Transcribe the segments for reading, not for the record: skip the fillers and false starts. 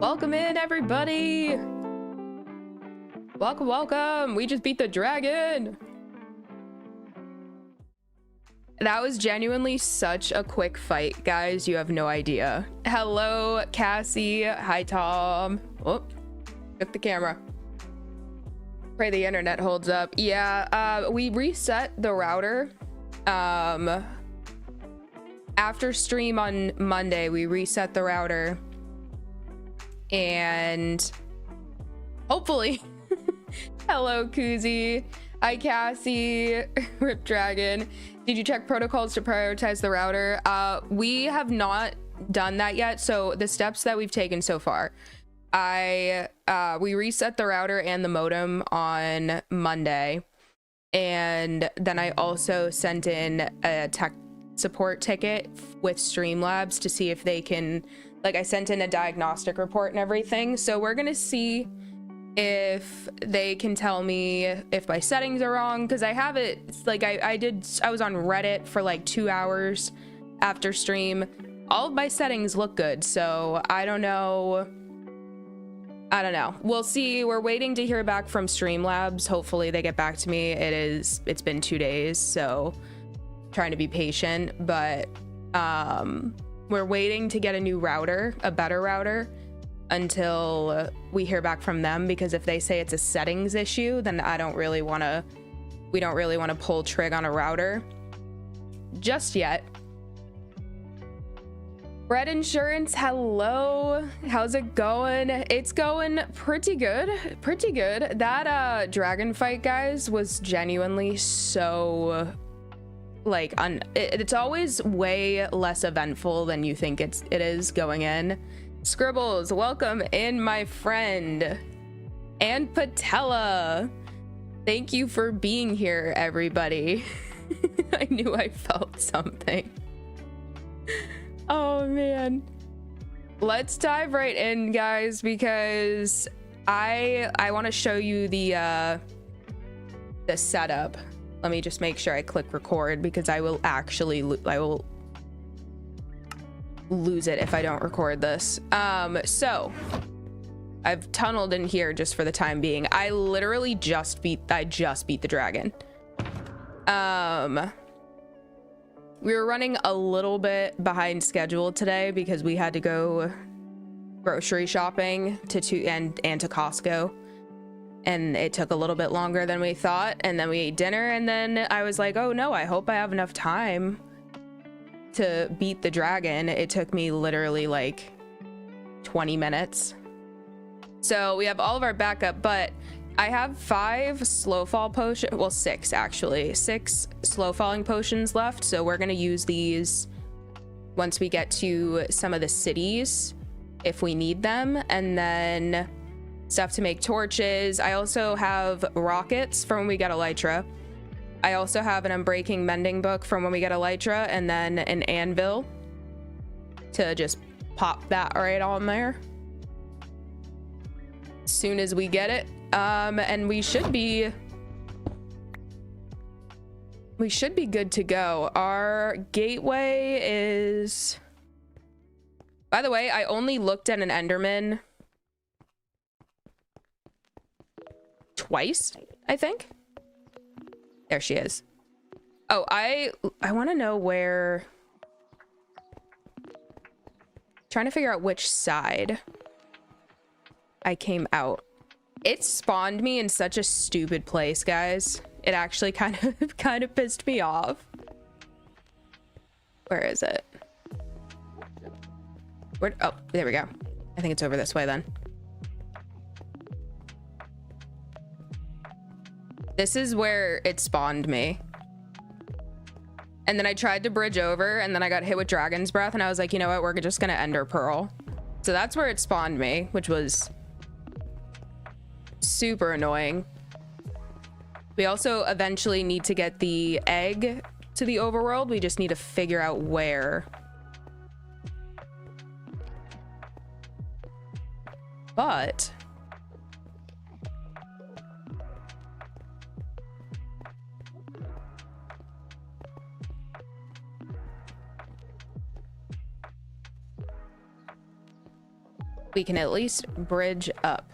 Welcome in, everybody. Welcome. We just beat the dragon. That was genuinely such a quick fight, guys. You have no idea. Hello, Cassie. Hi, Tom. Oh, took the camera. Pray the internet holds up. Yeah, we reset the router. After stream on Monday, we reset the router. And hopefully hello Koozie, hi Cassie, Rip Dragon. Did you check protocols to prioritize the router? We have not done that yet. So the steps that we've taken so far, we reset the router and the modem on Monday, and then I also sent in a tech support ticket with Streamlabs to see if they can, like, I sent in a diagnostic report and everything. So we're gonna see if they can tell me if my settings are wrong, because I have it, like, I was on Reddit for like 2 hours after stream. All of my settings look good, so I don't know. We'll see. We're waiting to hear back from Streamlabs. Hopefully they get back to me. It's been 2 days, so trying to be patient, but we're waiting to get a new router, a better router, until we hear back from them, because if they say it's a settings issue, then we don't really want to pull trig on a router just yet. Bread Insurance, hello. How's it going? It's going pretty good. That dragon fight, guys, was genuinely so, like, it's always way less eventful than you think it is going in. Scribbles, welcome in, my friend. And Patella, thank you for being here, everybody. I knew I felt something. Oh man, let's dive right in, guys, because I want to show you the setup. Let me just make sure I click record, because I will lose it if I don't record this. So I've tunneled in here just for the time being. I literally just beat the dragon. We were running a little bit behind schedule today because we had to go grocery shopping and to Costco, and it took a little bit longer than we thought, and then we ate dinner, and then I was like, oh no, I hope I have enough time to beat the dragon. It took me literally like 20 minutes. So we have all of our backup, but I have 5 slow fall potions, well 6 actually, 6 slow falling potions left. So we're gonna use these once we get to some of the cities if we need them, and then stuff to make torches. I also have rockets from when we get Elytra. I also have an Unbreaking Mending book from when we get Elytra, and then an anvil to just pop that right on there as soon as we get it. And we should be good to go. Our gateway is, by the way, I only looked at an Enderman twice, I think. There she is. Oh, I want to know where, trying to figure out which side I came out. It spawned me in such a stupid place, guys. It actually kind of pissed me off. Where is it? Where? Oh, there we go. I think it's over this way then. This is where it spawned me. And then I tried to bridge over, and then I got hit with Dragon's Breath, and I was like, you know what? We're just gonna Ender Pearl. So that's where it spawned me, which was super annoying. We also eventually need to get the egg to the overworld. We just need to figure out where. But we can at least bridge up.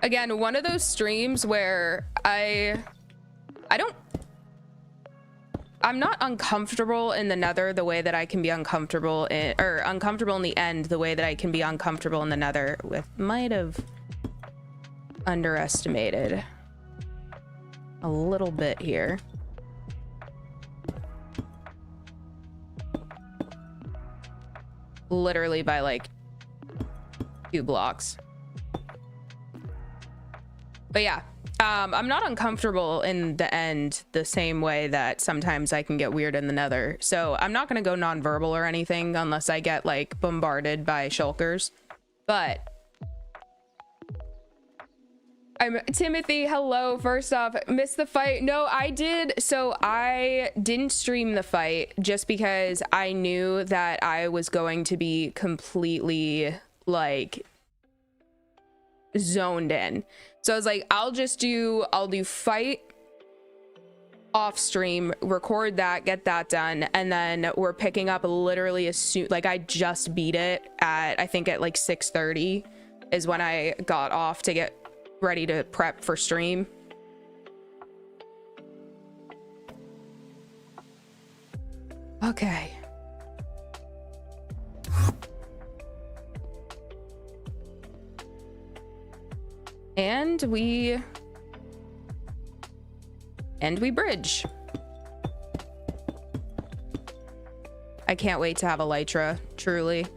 Again, one of those streams where I'm not uncomfortable in the nether the way that I can be uncomfortable in, or uncomfortable in the end the way that I can be uncomfortable in the nether. Might have underestimated a little bit here. Literally by like 2 blocks. But yeah, I'm not uncomfortable in the end the same way that sometimes I can get weird in the nether. So I'm not going to go nonverbal or anything unless I get like bombarded by shulkers. But I'm Timothy. Hello. First off, missed the fight. No, I did. So I didn't stream the fight just because I knew that I was going to be completely like zoned in. So I was like, I'll do fight off stream, record that, get that done, and then we're picking up literally as soon, like I just beat it at, I think at like 6:30 is when I got off to get ready to prep for stream. Okay. And we bridge. I can't wait to have Elytra, truly.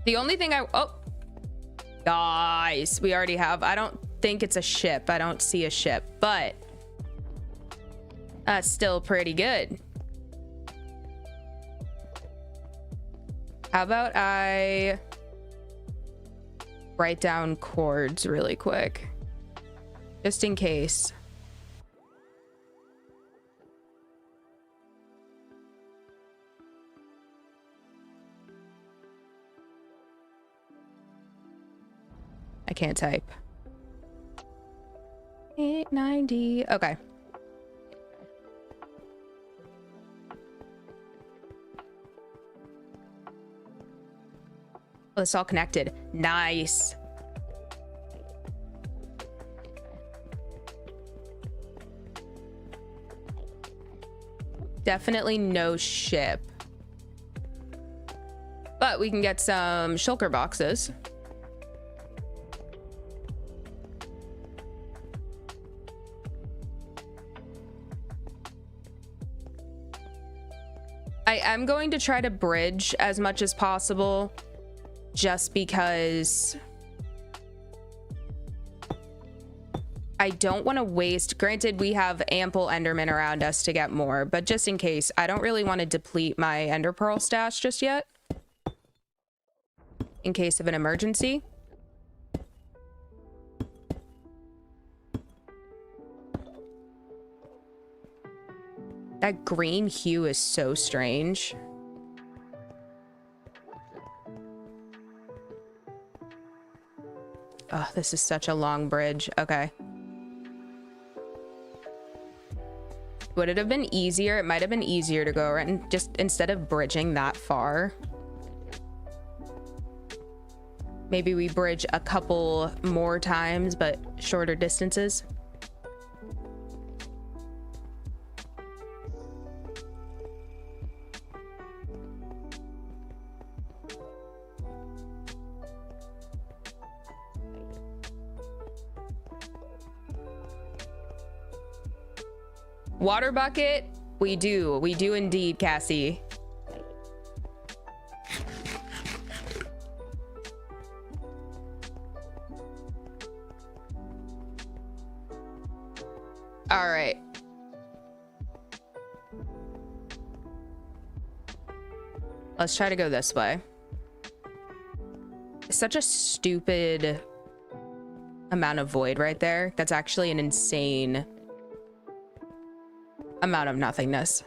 The only thing oh, guys, we already have, I don't think it's a ship. I don't see a ship, but that's still pretty good. How about I write down chords really quick, just in case. I can't type. 890. Okay. Oh, it's all connected. Nice. Definitely no ship. But we can get some shulker boxes. I am going to try to bridge as much as possible, just because I don't want to waste. Granted, we have ample Endermen around us to get more, but just in case, I don't really want to deplete my Ender Pearl stash just yet, in case of an emergency. That green hue is so strange. Oh, this is such a long bridge. Okay. Would it have been easier? It might have been easier to go around just instead of bridging that far. Maybe we bridge a couple more times, but shorter distances. Water bucket? We do. We do indeed, Cassie. All right. Let's try to go this way. Such a stupid amount of void right there. That's actually an insane amount of nothingness.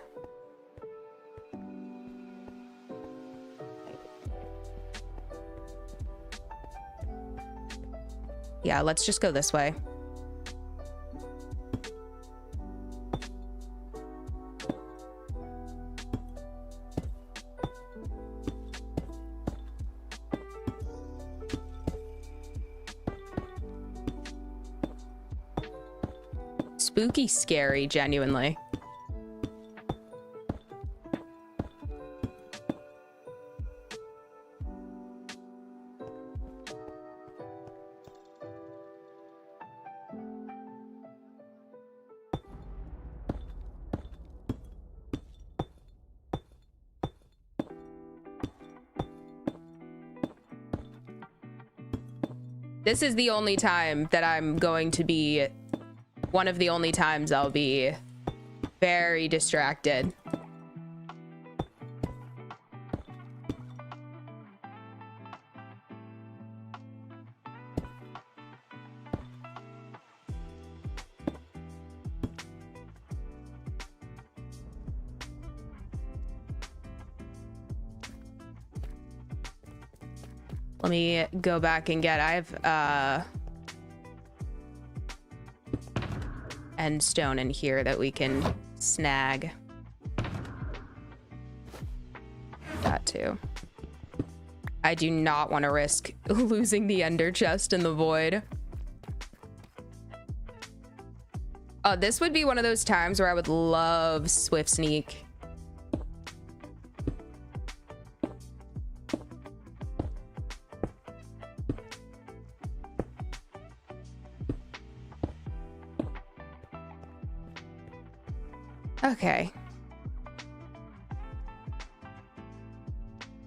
Yeah, let's just go this way. Spooky scary, genuinely. This is the only time that I'm going to be, one of the only times I'll be very distracted. Let me go back and get, I have end stone in here that we can snag. That too. I do not want to risk losing the ender chest in the void. Oh, this would be one of those times where I would love Swift Sneak. Okay.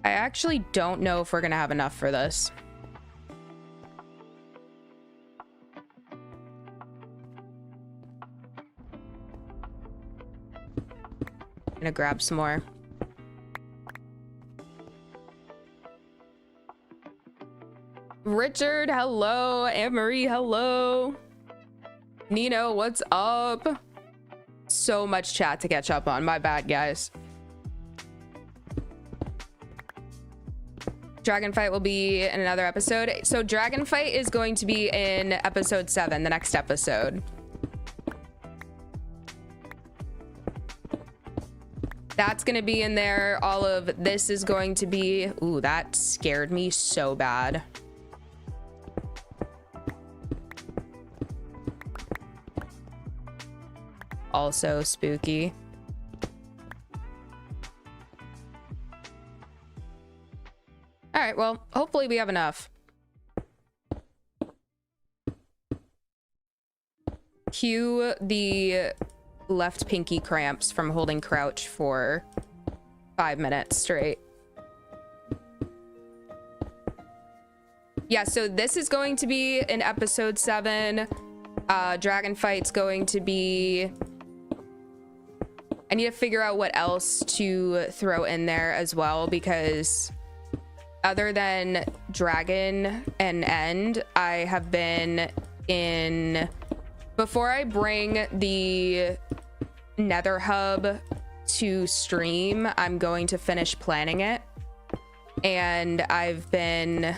I actually don't know if we're gonna have enough for this. I'm gonna grab some more. Richard, hello. Anne-Marie, hello. Nino, what's up? So much chat to catch up on. My bad, guys. Dragon fight will be in another episode. So dragon fight is going to be in episode 7, the next episode. That's going to be in there. All of this is going to be... Ooh, that scared me so bad. Also spooky. All right, well, hopefully we have enough. Cue the left pinky cramps from holding crouch for 5 minutes straight. Yeah, so this is going to be in episode 7. Dragon fight's going to be... I need to figure out what else to throw in there as well, because other than dragon and end, I have been in... Before I bring the nether hub to stream, I'm going to finish planning it. And I've been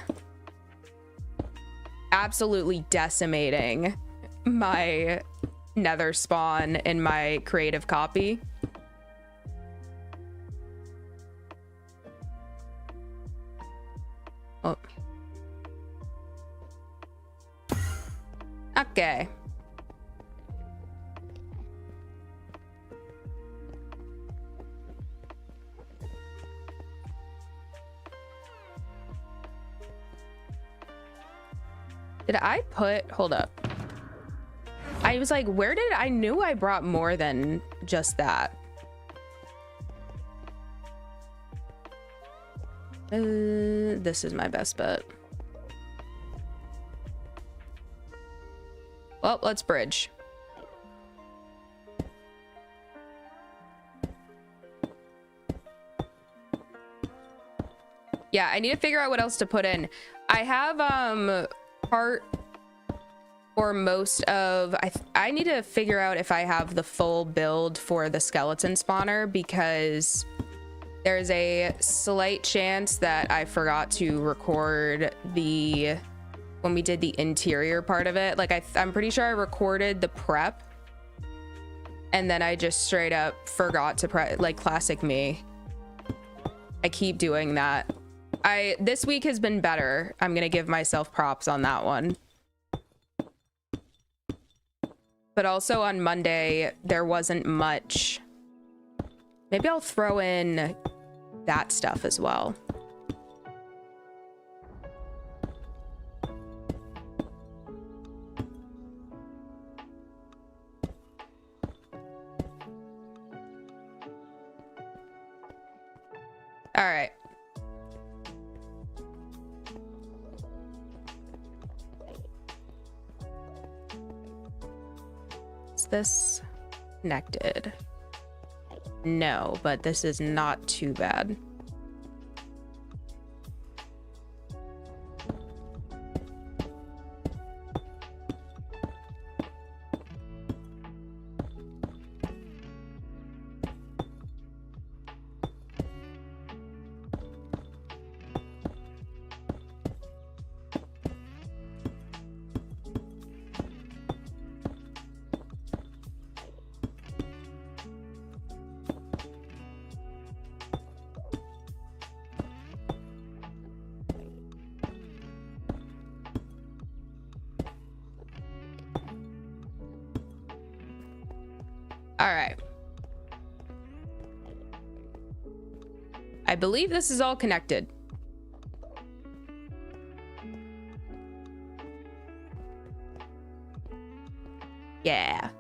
absolutely decimating my nether spawn in my creative copy. Oh. Okay. Did I put, hold up. I was like, where did, I knew I brought more than just that. This is my best bet. Well, let's bridge. Yeah, I need to figure out what else to put in. I have part or most of, I need to figure out if I have the full build for the skeleton spawner, because there's a slight chance that I forgot to record when we did the interior part of it. Like I'm pretty sure I recorded the prep and then I just straight up forgot to prep, like classic me. I keep doing that. This week has been better. I'm gonna give myself props on that one. But also on Monday, there wasn't much. Maybe I'll throw in that stuff as well. All right. Is this connected? No, but this is not too bad. All right. I believe this is all connected. Yeah.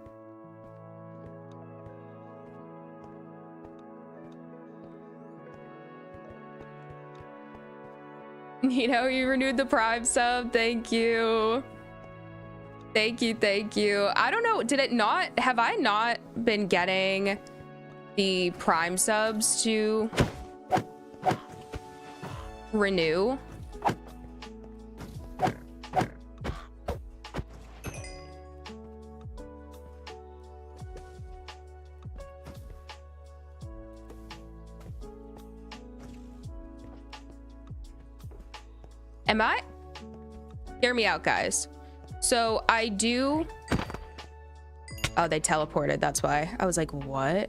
You know, you renewed the Prime sub. Thank you. Thank you, thank you. I don't know, did it not, have I not been getting the Prime subs to renew? Am I? Hear me out, guys. So I do. Oh, they teleported. That's why. I was like, what?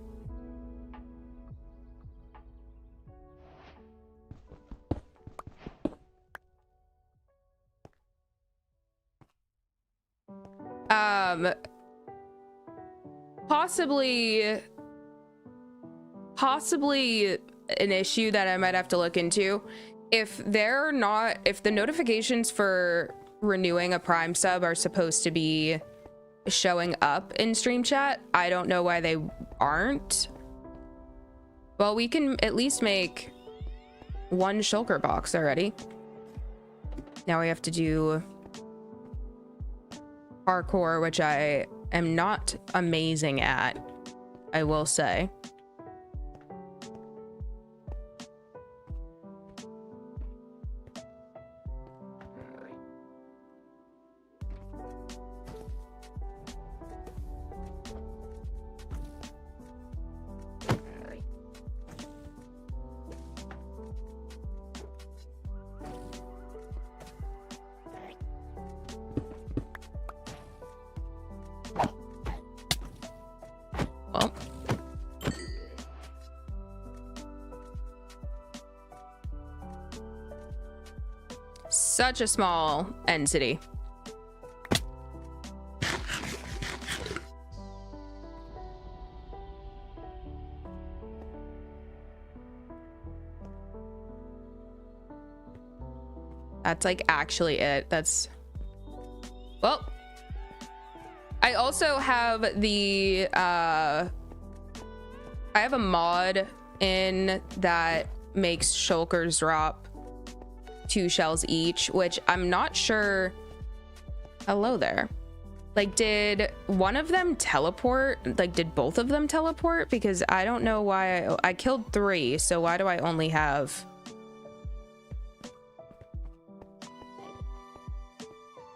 Possibly an issue that I might have to look into. If the notifications for renewing a Prime sub are supposed to be showing up in stream chat, I don't know why they aren't. Well, we can at least make one shulker box already. Now we have to do parkour, which I am not amazing at, I will say. Well, such a small end city. That's like actually it. That's, well, I also have the I have a mod in that makes shulkers drop 2 shells each, which I'm not sure. Hello there. Like, did one of them teleport? Like, did both of them teleport? Because I don't know why I killed 3, so why do I only have...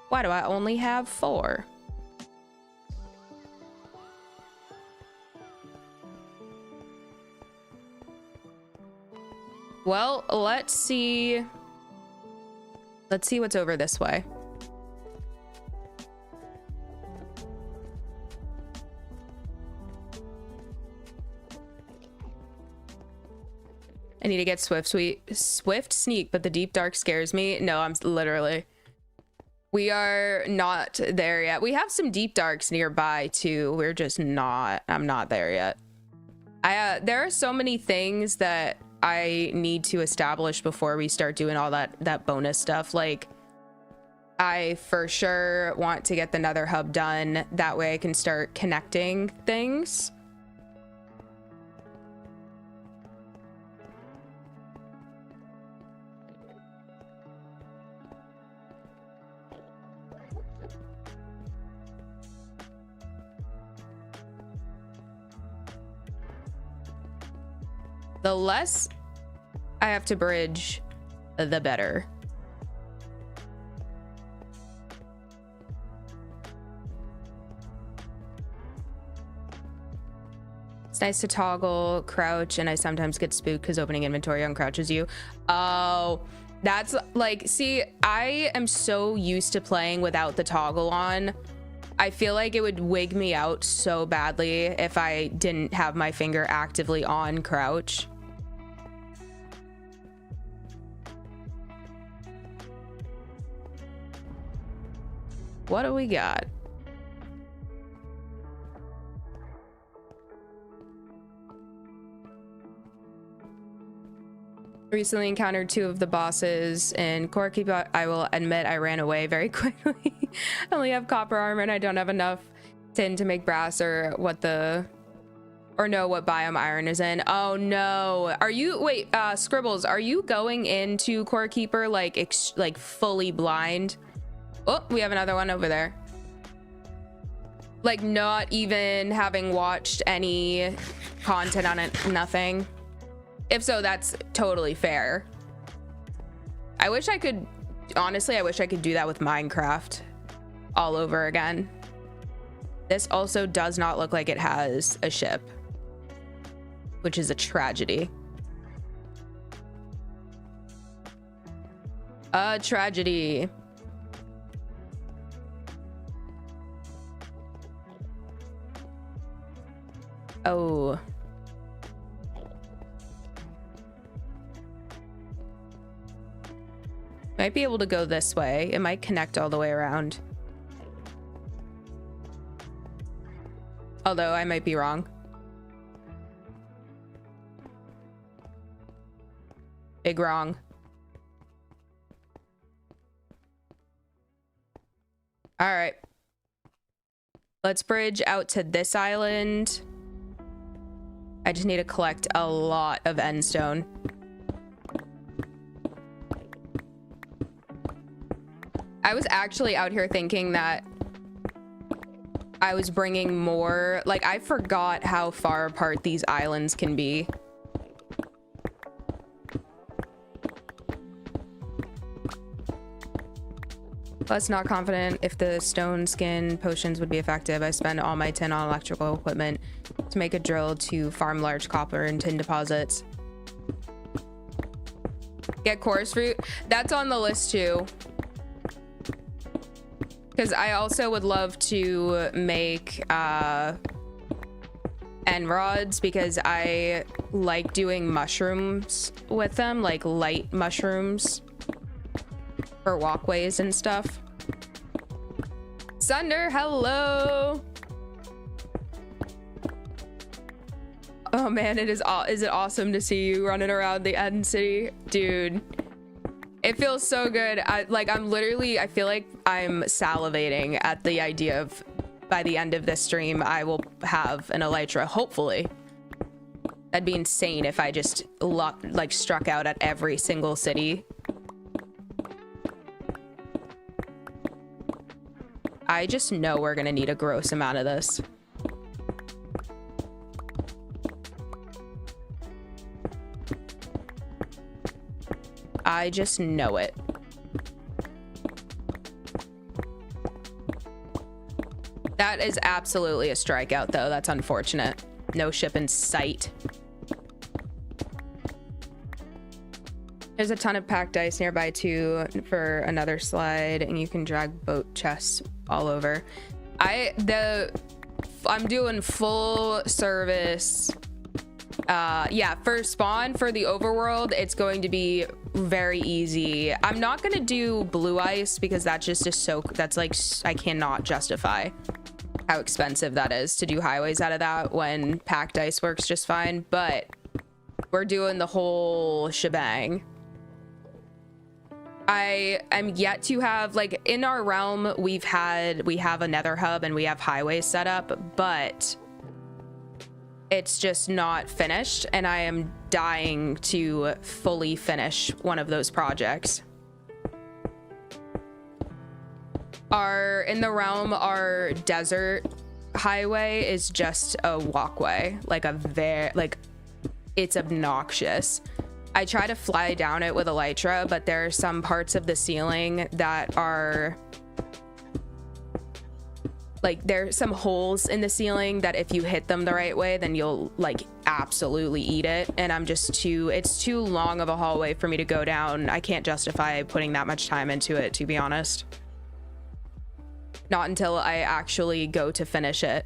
Why do I only have 4? Well, let's see. Let's see what's over this way. I need to get Swift Sneak, but the Deep Dark scares me. No, I'm literally... We are not there yet. We have some Deep Darks nearby too. We're just not... I'm not there yet. There are so many things that I need to establish before we start doing all that bonus stuff. Like, I for sure want to get the Nether Hub done. That way I can start connecting things. The less I have to bridge, the better. It's nice to toggle crouch, and I sometimes get spooked because opening inventory uncrouches you. Oh, that's like, see, I am so used to playing without the toggle on. I feel like it would wig me out so badly if I didn't have my finger actively on crouch. What do we got? Recently encountered 2 of the bosses in Core Keep. I will admit I ran away very quickly. I only have copper armor and I don't have enough tin to make brass or what biome iron is in. Oh no. Are you, wait, Scribbles, are you going into Core Keeper like fully blind? Oh, we have another one over there. Like, not even having watched any content on it, nothing. If so, that's totally fair. I wish I could, honestly, I wish I could do that with Minecraft all over again. This also does not look like it has a ship, which is a tragedy. A tragedy. Oh. Might be able to go this way. It might connect all the way around. Although I might be wrong. Big wrong. All right. Let's bridge out to this island. I just need to collect a lot of endstone. I was actually out here thinking that I was bringing more, like, I forgot how far apart these islands can be. Plus, not confident if the stone skin potions would be effective. I spend all my tin on electrical equipment to make a drill to farm large copper and tin deposits. Get chorus fruit. That's on the list too. Because I also would love to make end rods, because I like doing mushrooms with them, like light mushrooms for walkways and stuff. Sunder, hello. Oh man, is it awesome to see you running around the End City, dude. It feels so good. I feel like I'm salivating at the idea of by the end of this stream, I will have an elytra, hopefully. That'd be insane if I just struck out at every single city. I just know we're gonna need a gross amount of this. I just know it. That is absolutely a strikeout, though. That's unfortunate. No ship in sight. There's a ton of packed ice nearby, too, for another slide, and you can drag boat chests all over. I'm doing full service. Yeah, for spawn for the overworld, it's going to be very easy. I'm not gonna do blue ice because that's just that's like, I cannot justify how expensive that is to do highways out of that when packed ice works just fine, but we're doing the whole shebang. I am yet to have, like, in our realm, we have a nether hub and we have highways set up, but it's just not finished, and I am dying to fully finish one of those projects. In the realm, our desert highway is just a walkway, it's obnoxious. I try to fly down it with elytra, but there are some parts of the ceiling that are there's some holes in the ceiling that if you hit them the right way, then you'll absolutely eat it. And it's too long of a hallway for me to go down. I can't justify putting that much time into it, to be honest. Not until I actually go to finish it.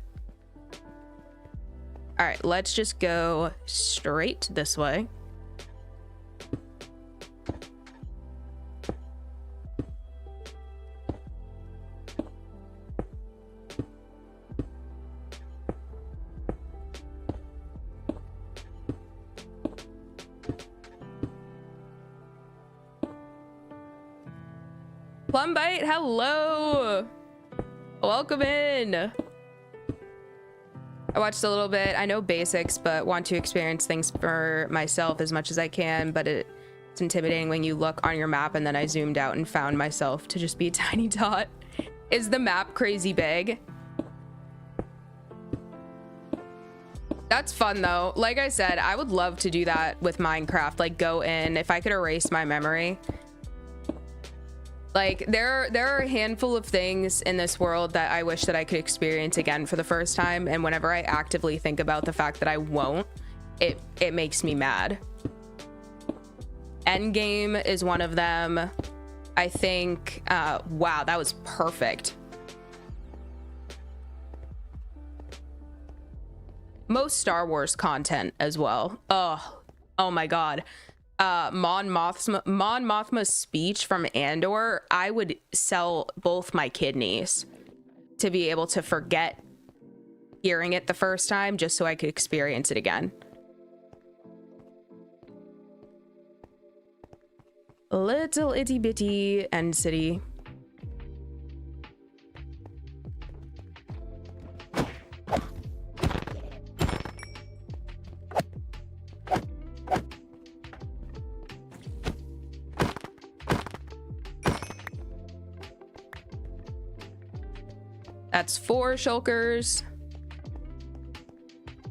All right, let's just go straight this way. Plumbite, hello. Welcome in. I watched a little bit. I know basics, but want to experience things for myself as much as I can, but it's intimidating when you look on your map, and then I zoomed out and found myself to just be a tiny dot. Is the map crazy big? That's fun though. Like I said, I would love to do that with Minecraft, go in, if I could erase my memory. There are a handful of things in this world that I wish that I could experience again for the first time, and whenever I actively think about the fact that I won't, it makes me mad. Endgame is one of them. I think, wow, that was perfect. Most Star Wars content as well. Oh my God. Mon Mothma's speech from Andor, I would sell both my kidneys to be able to forget hearing it the first time just so I could experience it again. Little itty bitty end city. That's 4 shulkers.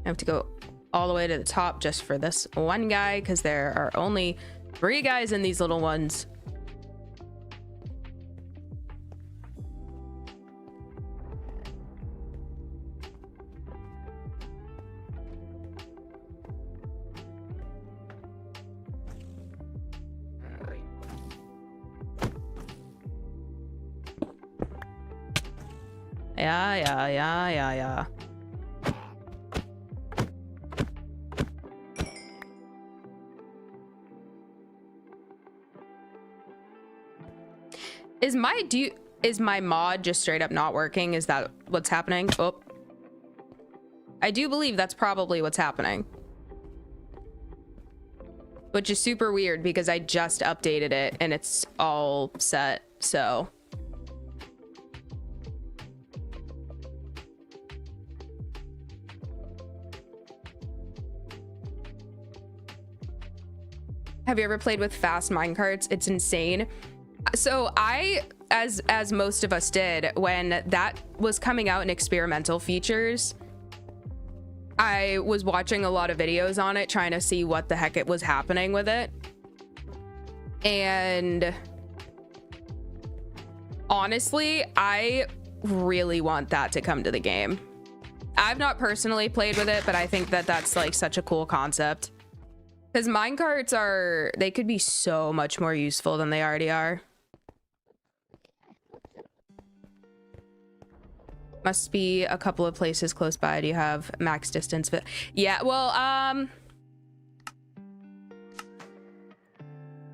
I have to go all the way to the top just for this one guy because there are only 3 guys in these little ones. Yeah. Is my mod just straight up not working? Is that what's happening? Oh, I do believe that's probably what's happening. which is super weird because I just updated it and it's all set. So have you ever played with fast minecarts? It's insane. So I, as most of us did, when that was coming out in experimental features, I was watching a lot of videos on it, trying to see what the heck it was happening with it. And honestly, I really want that to come to the game. I've not personally played with it, but I think that that's like such a cool concept. Because minecarts they could be so much more useful than they already are. Must be a couple of places close by. Do you have max distance? But yeah, well,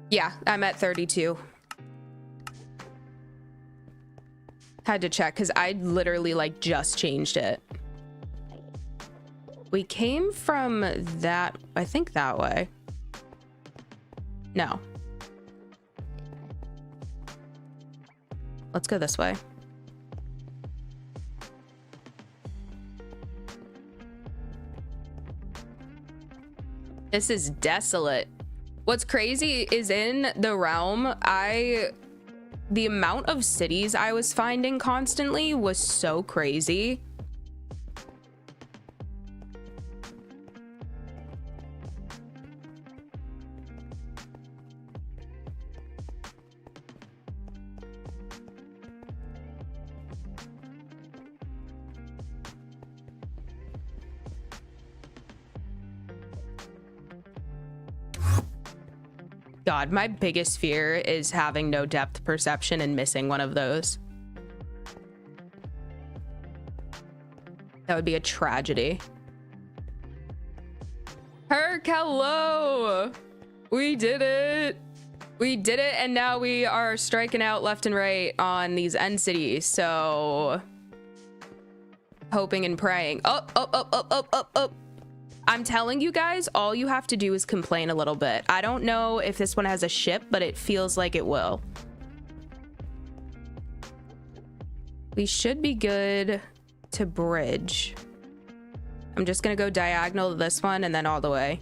yeah, I'm at 32. Had to check because I literally like just changed it. We came from that, I think that way. No. Let's go this way. This is desolate. What's crazy is in the realm, the amount of cities I was finding constantly was so crazy. God, my biggest fear is having no depth perception and missing one of those. That would be a tragedy. Herc, hello! We did it! We did it, and now we are striking out left and right on these end cities, so... hoping and praying. Oh! I'm telling you guys, all you have to do is complain a little bit. I don't know if this one has a ship, but it feels like it will. We should be good to bridge. I'm just gonna go diagonal to this one and then all the way.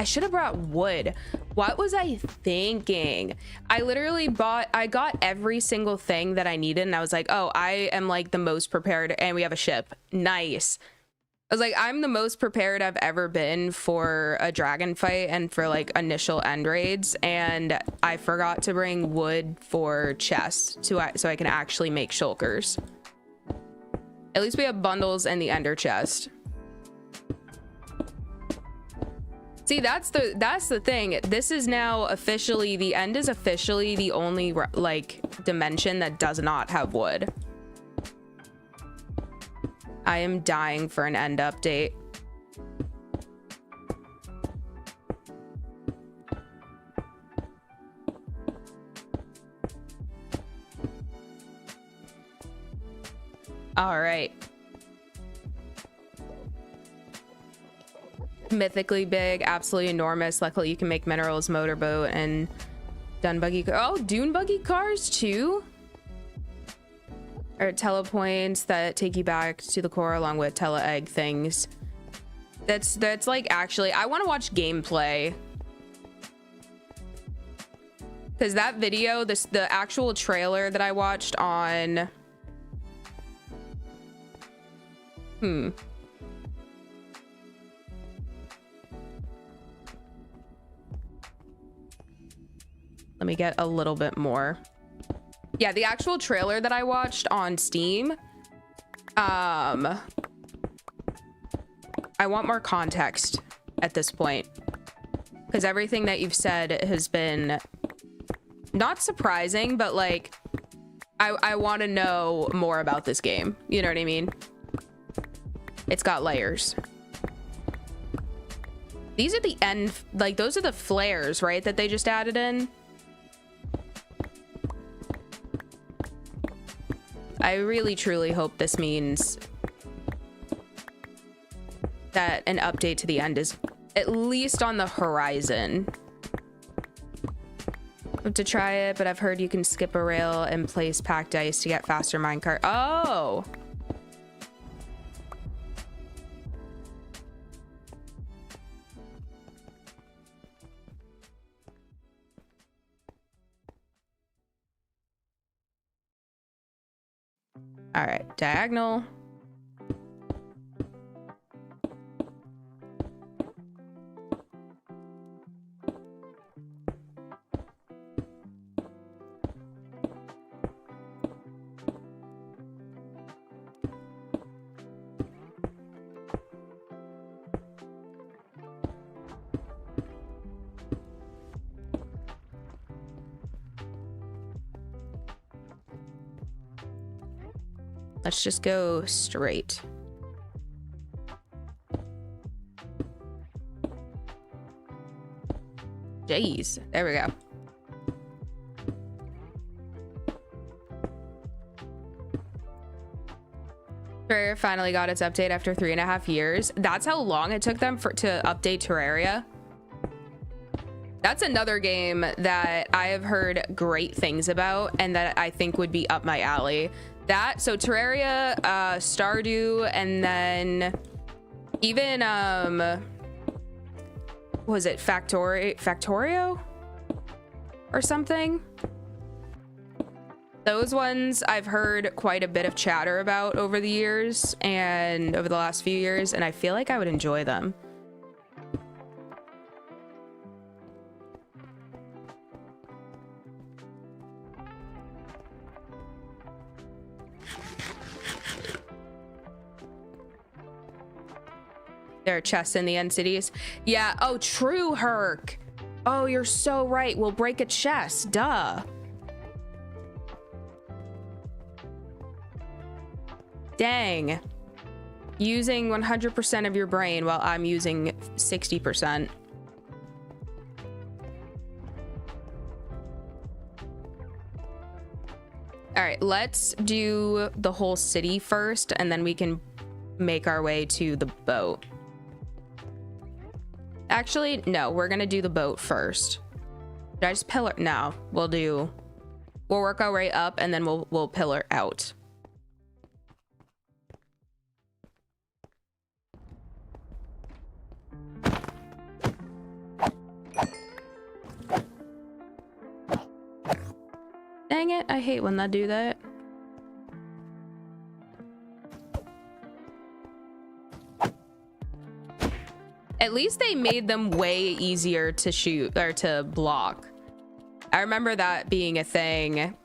I should have brought wood. What was I thinking? I literally I got every single thing that I needed and I was like, oh, I am like the most prepared, and we have a ship. Nice. I was like, I'm the most prepared I've ever been for a dragon fight and for like initial end raids, and I forgot to bring wood for chests so I can actually make shulkers. At least we have bundles and the ender chest. See, that's the thing. This is now officially, the end is officially the only like dimension that does not have wood. I am dying for an end update. All right. Mythically big, absolutely enormous. Luckily you can make minerals, motorboat, and dune buggy. Oh, dune buggy cars too, or telepoints that take you back to the core along with tele egg things. That's like, actually I want to watch gameplay, because that video, the actual trailer that I watched on let me get a little bit more. Yeah, the actual trailer that I watched on Steam, I want more context at this point, because everything that you've said has been not surprising, but like I want to know more about this game. You know what I mean? It's got layers. These are the end, like those are the flares, right? That they just added in. I really truly hope this means that an update to the end is at least on the horizon. I have to try it, but I've heard you can skip a rail and place packed ice to get faster minecart. Oh! All right, diagonal. Let's just go straight. Jeez, there we go. Terraria finally got its update after 3.5 years. That's how long it took them to update Terraria. That's another game that I have heard great things about and that I think would be up my alley. That, so Terraria, Stardew, and then even, was it Factorio or something? Those ones I've heard quite a bit of chatter about over the years and over the last few years, and I feel like I would enjoy them. There are chests in the end cities. Yeah. Oh, true, Herc. Oh, you're so right. We'll break a chest. Duh. Dang. Using 100% of your brain while I'm using 60%. All right, let's do the whole city first, and then we can make our way to the boat. Actually, no, we're gonna do the boat first. Did I just pillar? No, we'll work our way up and then we'll pillar out. Dang it, I hate when they do that. At least they made them way easier to shoot or to block. I remember that being a thing.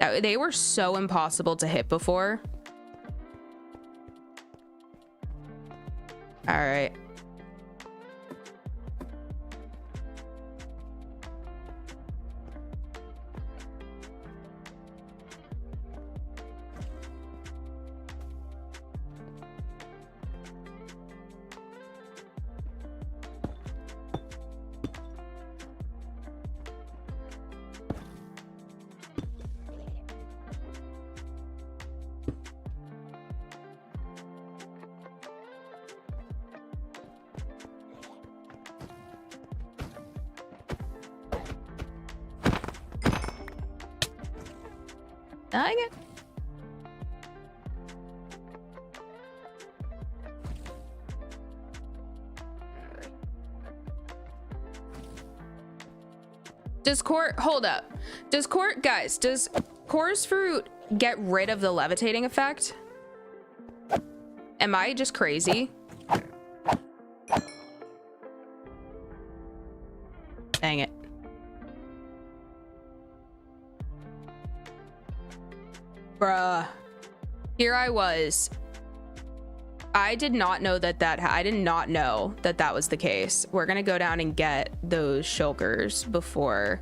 They were so impossible to hit before. All right. Dang it. Does hold up. Does Chorus Fruit get rid of the levitating effect? Am I just crazy? Dang it. Bruh. Here I was. I did not know that I did not know that that was the case. We're gonna go down and get those shulkers before.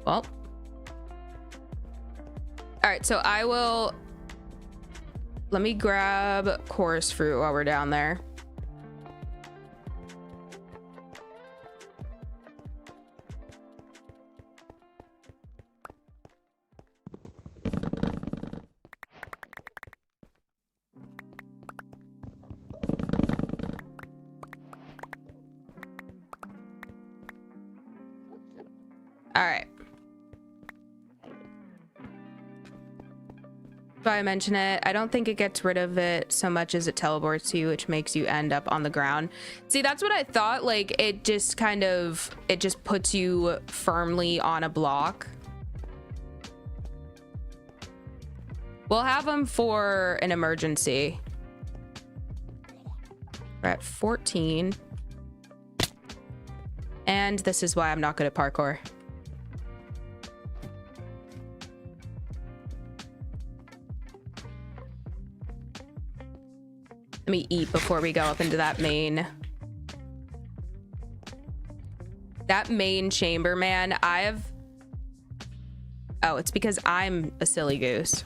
Well. All right, so I will let me grab chorus fruit while we're down there. All right. So I mention it. I don't think it gets rid of it so much as it teleports you, which makes you end up on the ground. See, that's what I thought. Like, it just kind of, it just puts you firmly on a block. We'll have them for an emergency. We're at 14. And this is why I'm not good at parkour. Let me eat before we go up into that main chamber, man. Oh, it's because I'm a silly goose.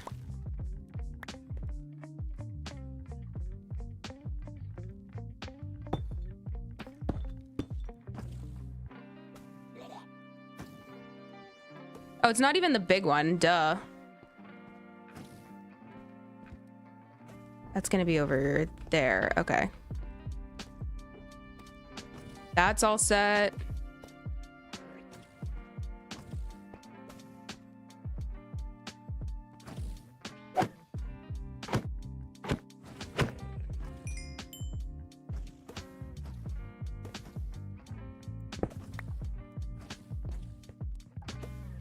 Oh, it's not even the big one, duh. That's gonna be over there. Okay. That's all set.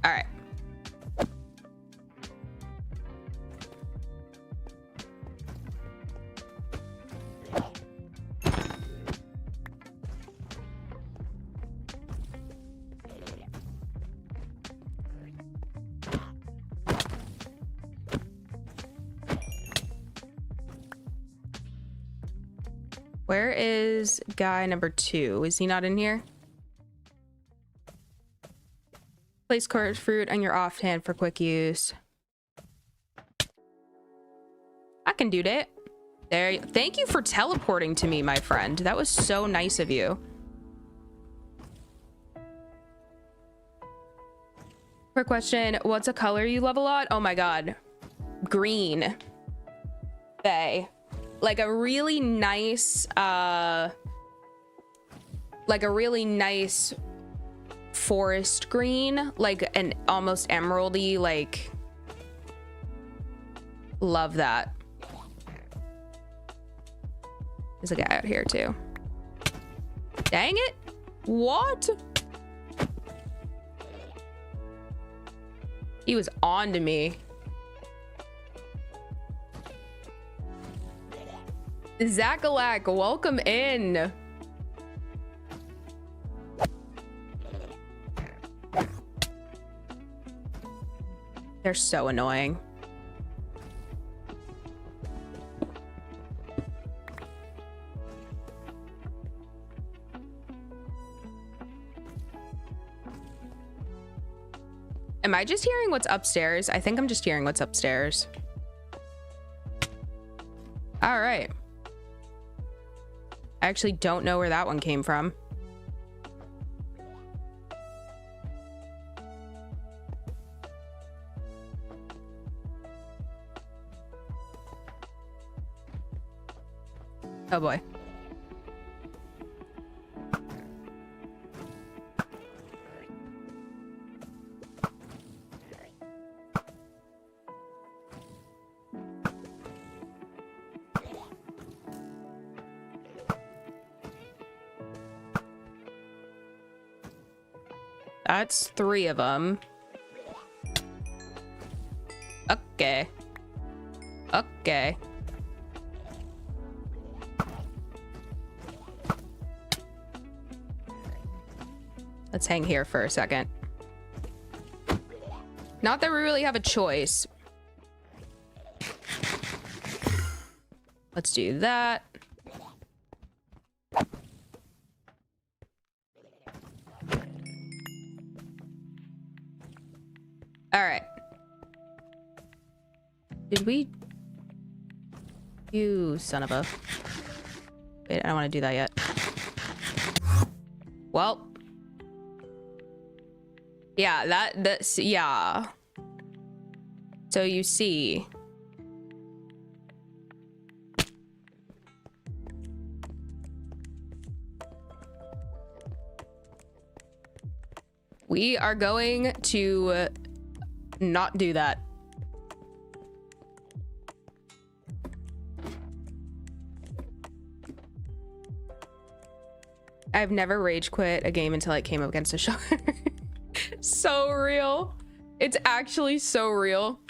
All right. Where is guy number 2? Is he not in here? Place chorus fruit on your offhand for quick use. I can do that. There. Thank you for teleporting to me, my friend. That was so nice of you. Quick question. What's a color you love a lot? Oh my god. Green. Faye. Like a really nice forest green, like an almost emeraldy, like, love that. There's a guy out here too. Dang it. What? He was on to me. Zachalak, welcome in. They're so annoying. Am I just hearing what's upstairs? I think I'm just hearing what's upstairs. All right. I actually don't know where that one came from. Oh boy. That's 3 of them. Okay. Okay. Let's hang here for a second. Not that we really have a choice. Let's do that. All right. Did we? You son of a... Wait, I don't want to do that yet. Well. Yeah, that's... Yeah. So you see... We are going to not do that. I've never rage quit a game until I came up against a shark. So real. It's actually so real.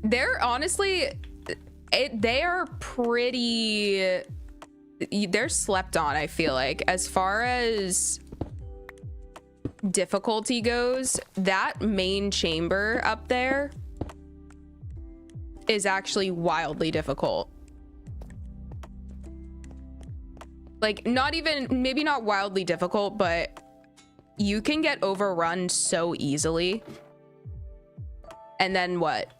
They're honestly, they are pretty, they're slept on, I feel like. As far as difficulty goes, that main chamber up there is actually wildly difficult. Like, not even, maybe not wildly difficult, but you can get overrun so easily. And then what?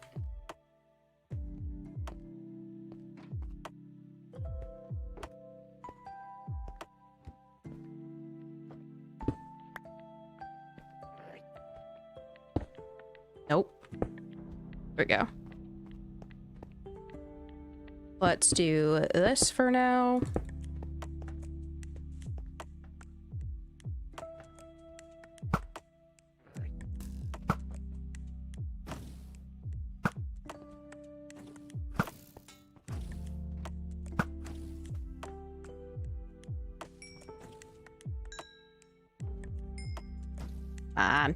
Nope. There we go. Let's do this for now. On.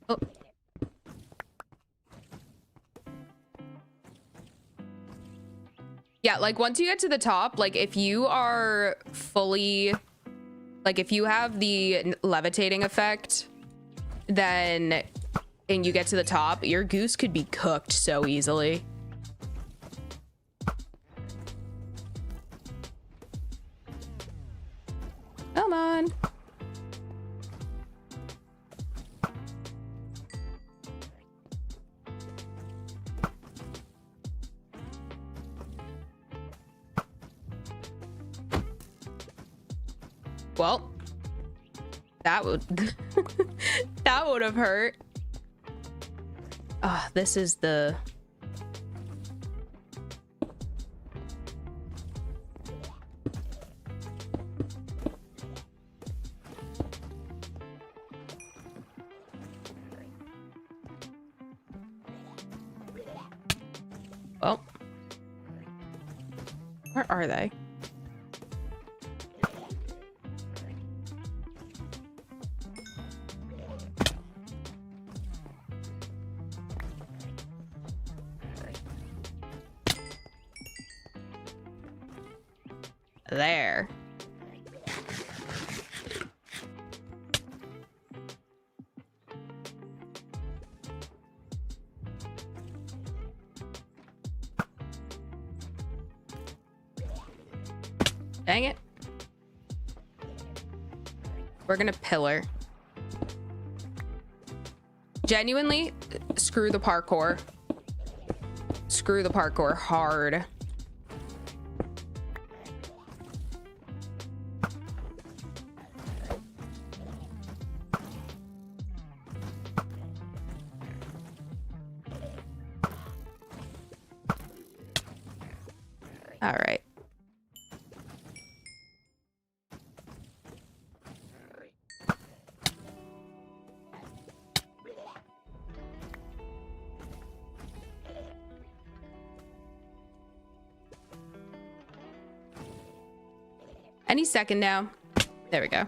Oh. Yeah, like once you get to the top, like if you are fully, like if you have the levitating effect, then, and you get to the top, your goose could be cooked so easily. Come on. Well, that would that would have hurt. Ah, this is the well, where are they? There. Dang it. We're gonna pillar. Genuinely, screw the parkour. Screw the parkour hard. All right. Any second now. There we go.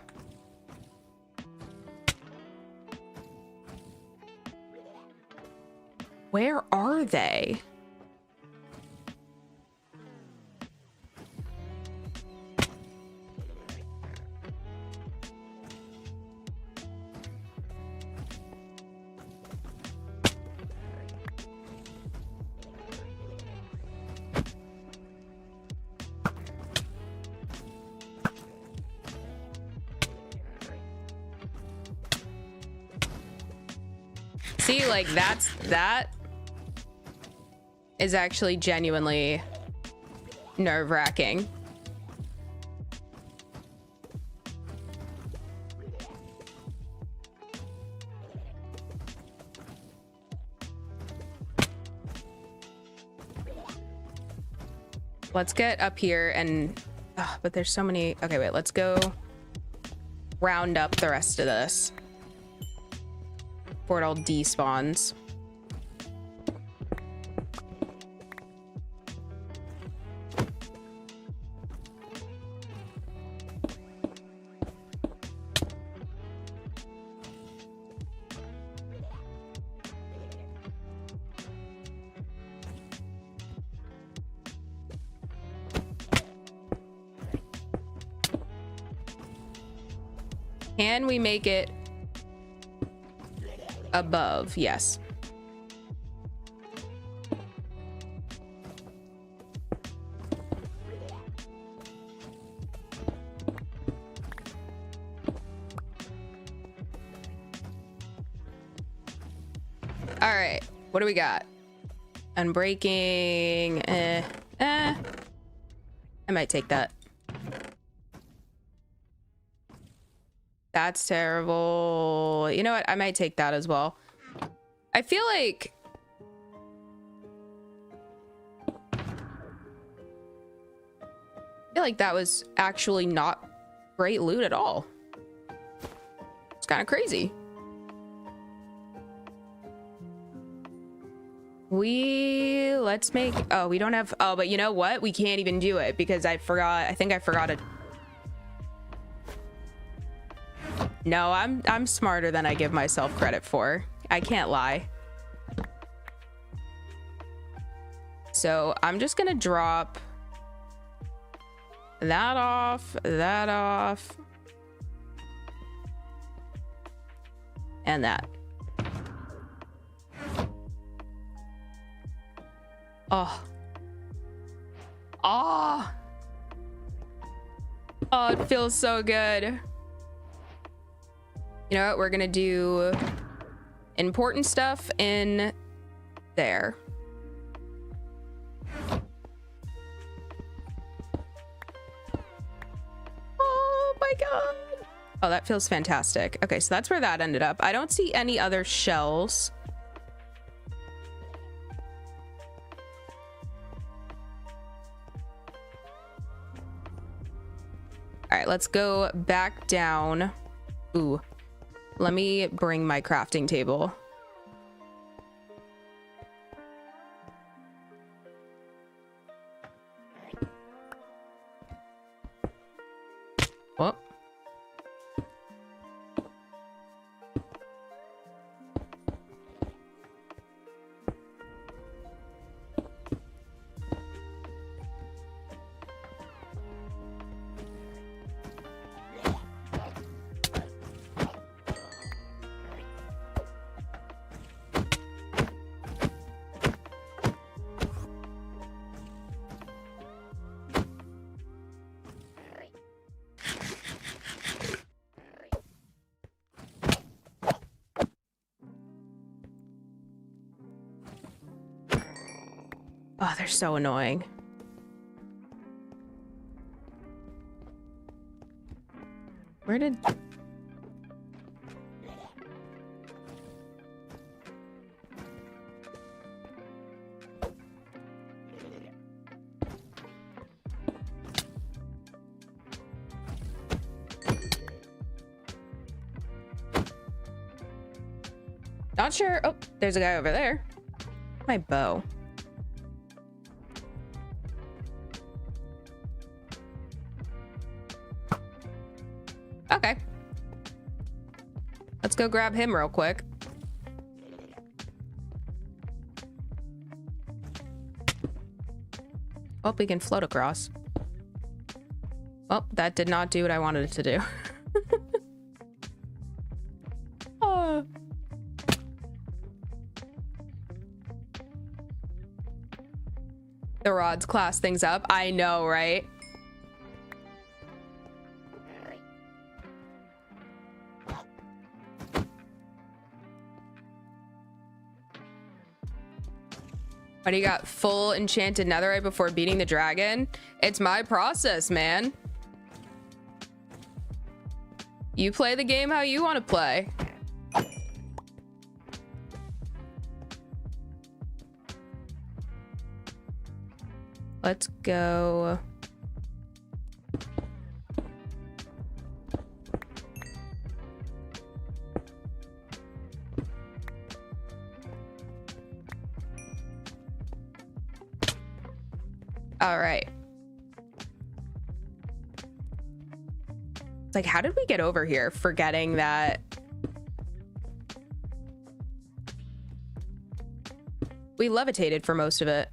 Where are they? See, like, that is actually genuinely nerve-wracking. Let's get up here and... Oh, but there's so many... Okay, wait, let's go round up the rest of this before it all despawns. Can we make it above? Yes. All right, what do we got? Unbreaking. I might take that. That's terrible. You know what? I might take that as well. I feel like... that was actually not great loot at all. It's kind of crazy. Let's make... Oh, we don't have... Oh, but you know what? We can't even do it because I forgot... I think I forgot it. No, I'm smarter than I give myself credit for. I can't lie. So I'm just gonna drop that off, and that. Oh. Oh. Oh, it feels so good. You know what? We're gonna do important stuff in there. Oh my god. Oh, that feels fantastic. Okay, so that's where that ended up. I don't see any other shells. All right, let's go back down. Ooh. Let me bring my crafting table. Oh. Oh, they're so annoying. Where did... Not sure. Oh, there's a guy over there. My bow. Okay. Let's go grab him real quick. Oh, we can float across. Oh, that did not do what I wanted it to do. Oh. The rods class things up. I know, right? But he got full enchanted netherite before beating the dragon. It's my process, man. You play the game how you want to play. Let's go. All right. It's like, how did we get over here? Forgetting that we levitated for most of it.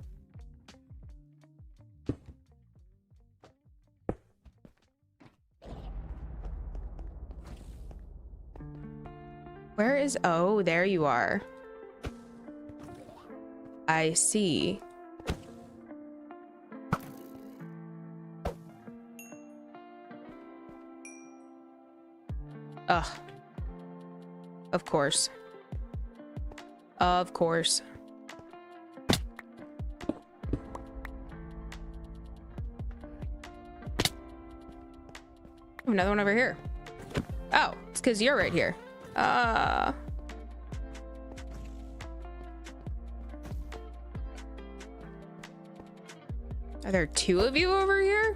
Where is, oh, there you are. I see. Ugh. Of course. Of course. Another one over here. Oh, it's because you're right here. Are there two of you over here?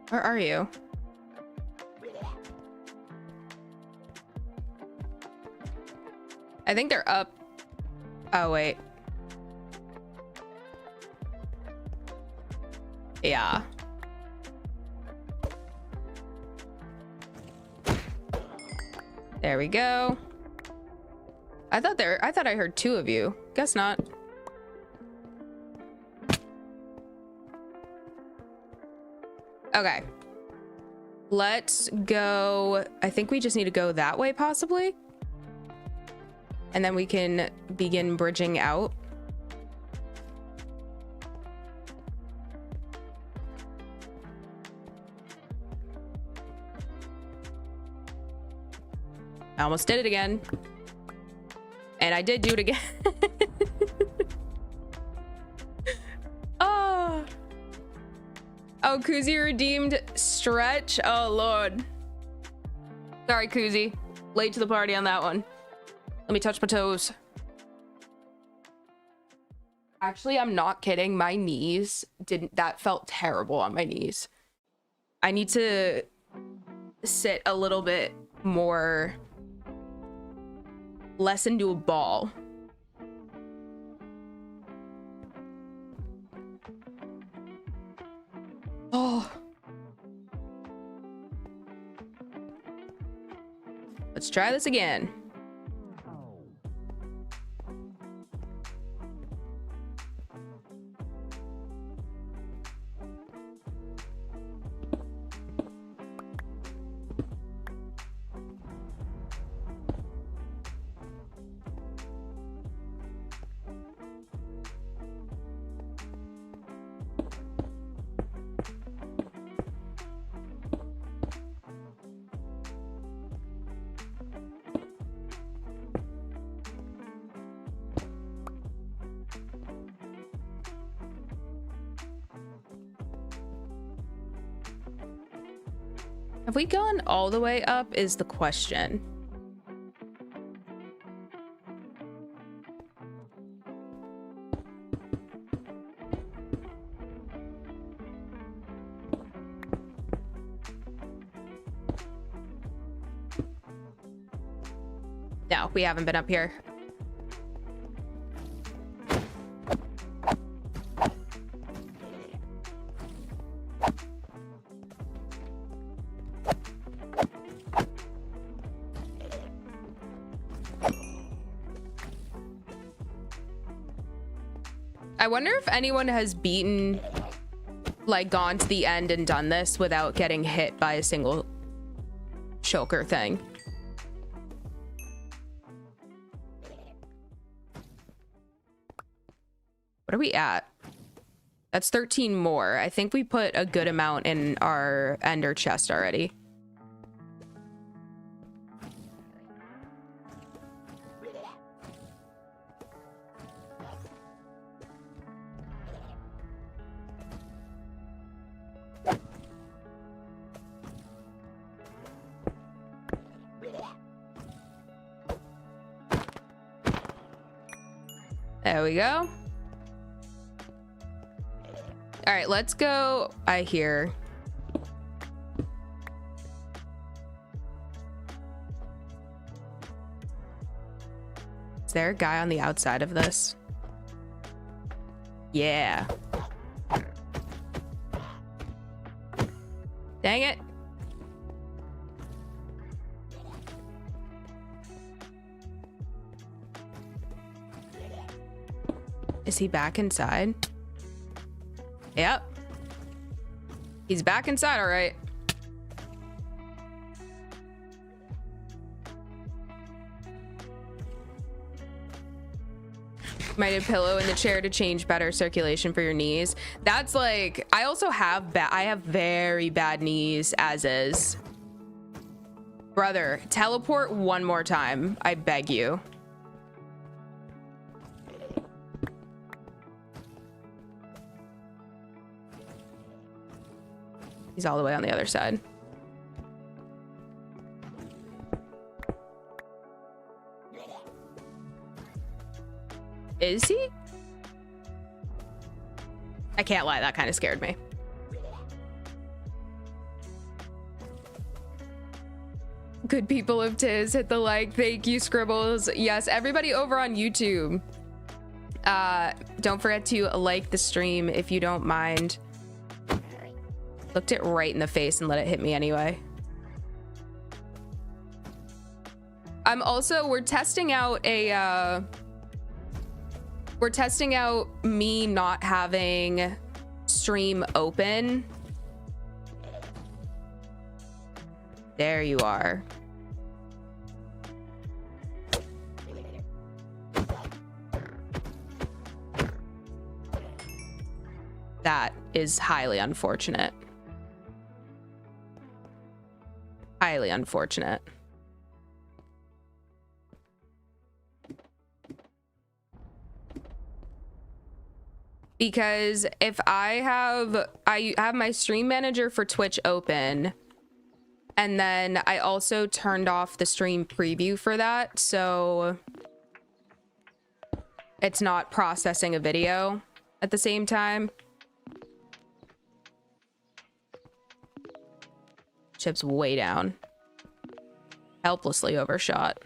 Where are you? I think they're up. Oh, wait. Yeah. There we go. I thought I heard two of you. Guess not. Okay. Let's go. I think we just need to go that way, possibly. And then we can begin bridging out. I almost did it again. And I did do it again. Oh. Oh, Kuzi redeemed stretch. Oh, Lord. Sorry, Kuzi. Late to the party on that one. Let me touch my toes. Actually, I'm not kidding. My knees that felt terrible on my knees. I need to sit a little bit more, less into a ball. Oh. Let's try this again. Have we gone all the way up is the question. No, we haven't been up here. I wonder if anyone has beaten, like, gone to the end and done this without getting hit by a single shulker thing. we at? That's 13 more. I think we put a good amount in our ender chest already. There we go. All right, let's go. I hear. Is there a guy on the outside of this? Yeah. Dang it. Is he back inside? Yep. He's back inside, all right. Might have a pillow in the chair to change better circulation for your knees. That's like, I also have I have very bad knees as is. Brother, teleport one more time. I beg you. He's all the way on the other side. Is he? I can't lie, that kind of scared me. Good people of Tiz, hit the like. Thank you, Scribbles. Yes, everybody over on YouTube. Don't forget to like the stream if you don't mind. Looked it right in the face and let it hit me anyway. We're testing out me not having stream open. There you are. That is highly unfortunate. Highly unfortunate. Because if I have my stream manager for Twitch open, and then I also turned off the stream preview for that, so it's not processing a video at the same time. Chip's way down. Helplessly overshot.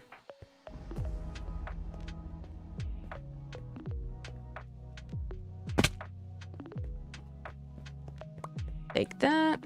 Take that.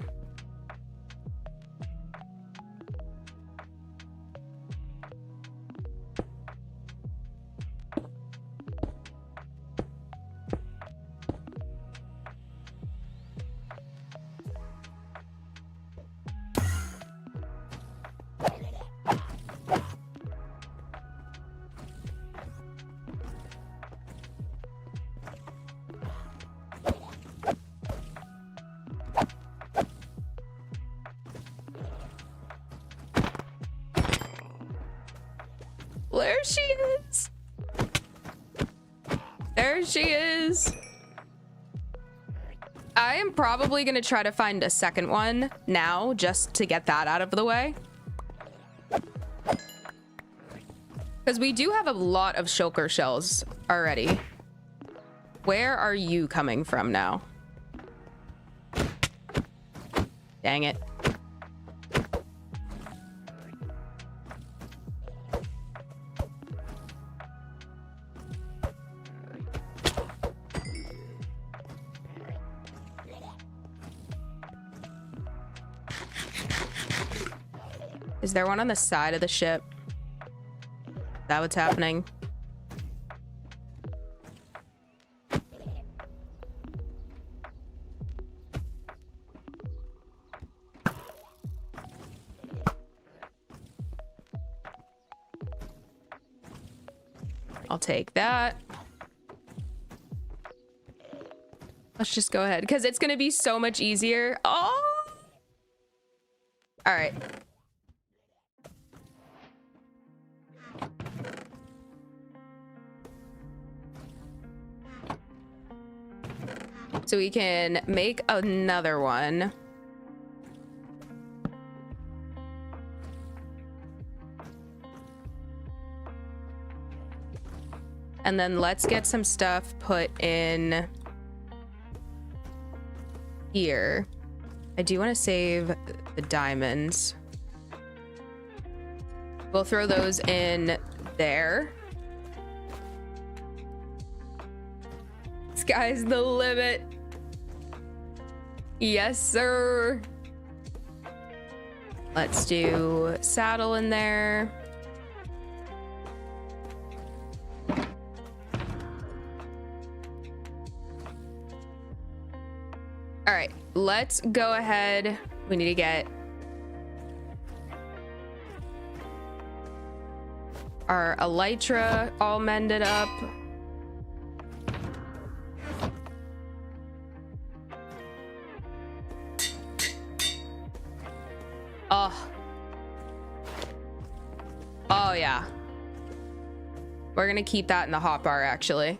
There she is. There she is. I am probably going to try to find a second one now just to get that out of the way. Because we do have a lot of shulker shells already. Where are you coming from now? Dang it. Is there one on the side of the ship? Is that what's happening? I'll take that. Let's just go ahead because it's gonna be so much easier. Oh, all right. So we can make another one. And then let's get some stuff put in here. I do want to save the diamonds. We'll throw those in there. Sky's the limit. Yes, sir. Let's do saddle in there. All right, let's go ahead. We need to get our elytra all mended up. Oh yeah. We're gonna keep that in the hotbar, actually.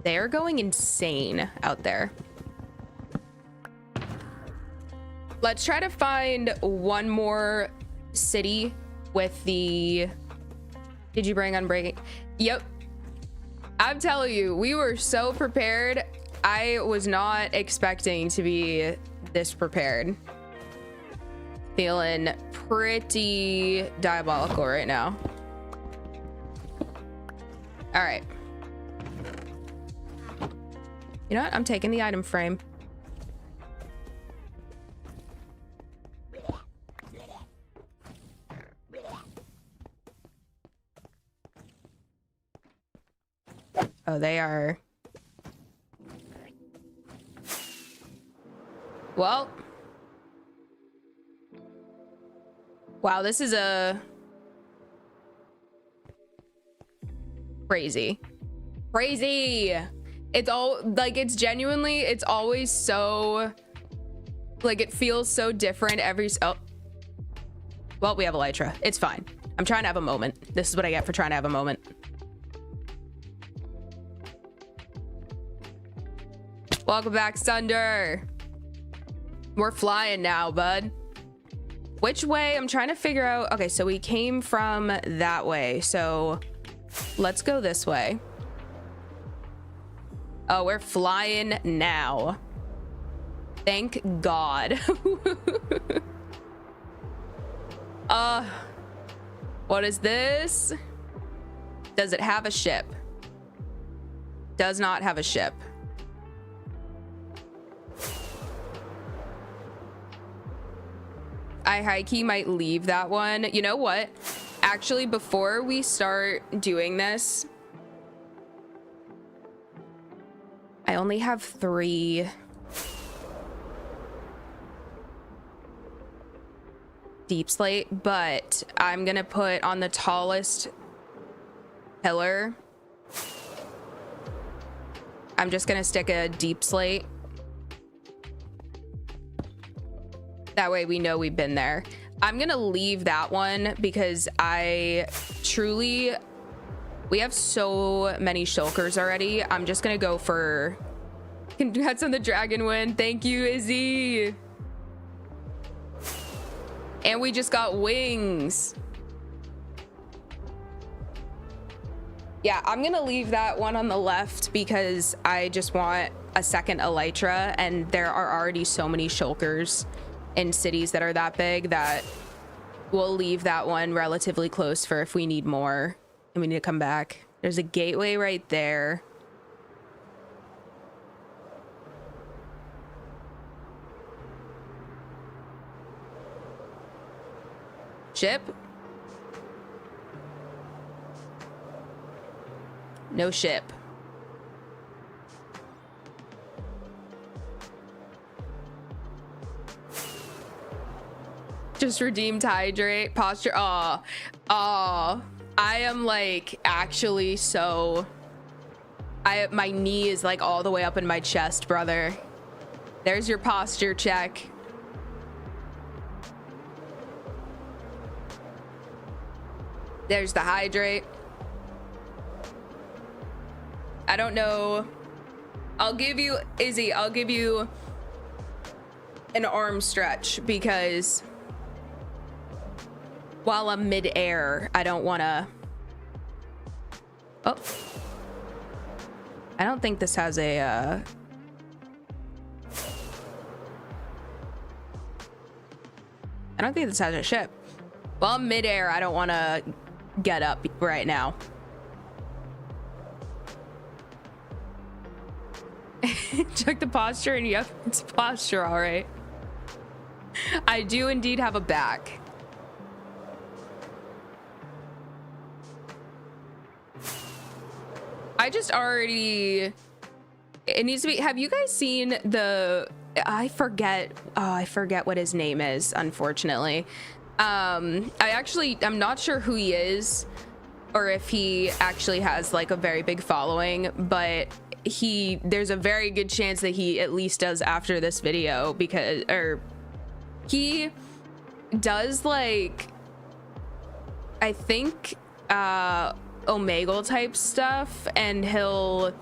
They're going insane out there. Let's try to find one more city with the... Did you bring Unbreaking? Yep. I'm telling you, we were so prepared. I was not expecting to be this prepared. Feeling pretty diabolical right now. All right. You know what? I'm taking the item frame. Oh, they are. Well. Wow, this is a crazy. Crazy. It's all like, it's genuinely, it's always so like, it feels so different every well, we have elytra. It's fine. I'm trying to have a moment. This is what I get for trying to have a moment. Welcome back, Sunder. We're flying now, bud. Which way? I'm trying to figure out. Okay, so we came from that way, so let's go this way. Oh, we're flying now. Thank God. What is this? Does it have a ship? Does not have a ship. I high-key might leave that one. You know what? Actually, before we start doing this, I only have 3 deep slate, but I'm gonna put on the tallest pillar. I'm just gonna stick a deep slate. That way we know we've been there. I'm gonna leave that one because I truly... We have so many shulkers already. I'm just gonna go for... Congrats on the dragon win. Thank you, Izzy. And we just got wings. Yeah, I'm gonna leave that one on the left because I just want a second elytra, and there are already so many shulkers in cities that are that big that we'll leave that one relatively close for if we need more and we need to come back. There's a gateway right there. Ship? No ship. Just redeemed hydrate. Posture. Oh. Oh. I am like actually so... my knee is like all the way up in my chest, brother. There's your posture check. There's the hydrate. I don't know. I'll give you, Izzy, I'll give you an arm stretch because while I'm mid-air, I don't want to... Oh. I don't think this has a... I don't think this has a ship. While I'm mid-air, I don't want to get up right now. Check the posture and yep, it's posture, all right. I do indeed have a back. I just already... It needs to be... Have you guys seen the... I forget what his name is, unfortunately. I'm not sure who he is or if he actually has like a very big following, but there's a very good chance that he at least does after this video, because he does like, I think Omegle type stuff, and he'll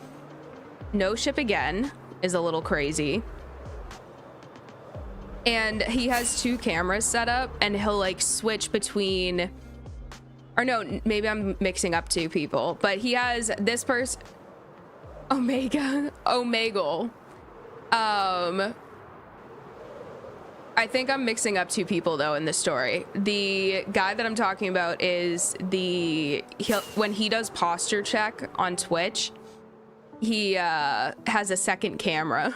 no ship again is a little crazy. And he has 2 cameras set up, and he'll like switch between, or no, maybe I'm mixing up 2 people, but he has this person, Omegle. I think I'm mixing up 2 people though in the story. The guy that I'm talking about is when he does posture check on Twitch, he has a second camera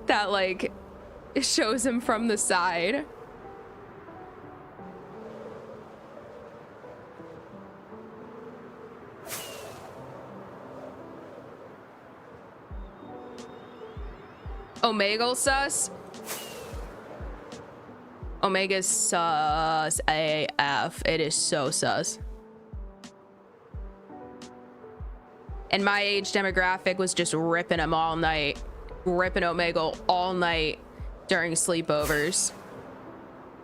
that like shows him from the side. Omegle sus. Omega's sus AF. It is so sus. And my age demographic was just ripping him all night. Ripping Omegle all night during sleepovers.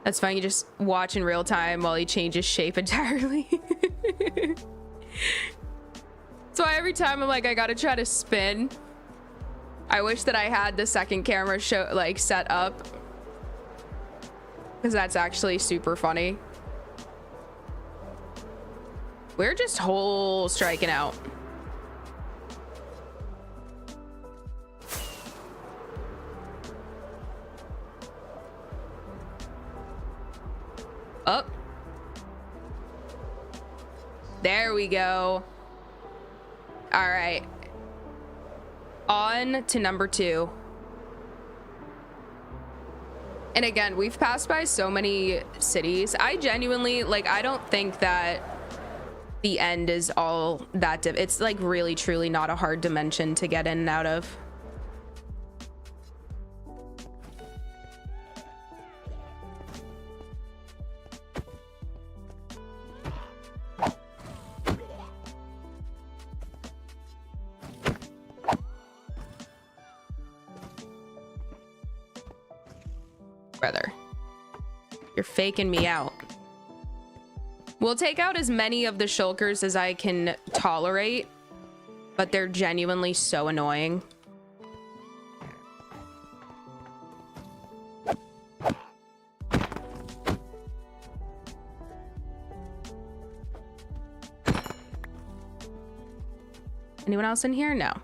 That's fine. You just watch in real time while he changes shape entirely. So every time I'm like, I gotta try to spin. I wish that I had the second camera set up, because that's actually super funny. We're just whole striking out. Up. There we go. All right. On to number 2. And again, we've passed by so many cities. I genuinely, like, I don't think that the end is all that it's like really truly not a hard dimension to get in and out of. Brother, you're faking me out. We'll take out as many of the shulkers as I can tolerate, but they're genuinely so annoying. Anyone else in here? No.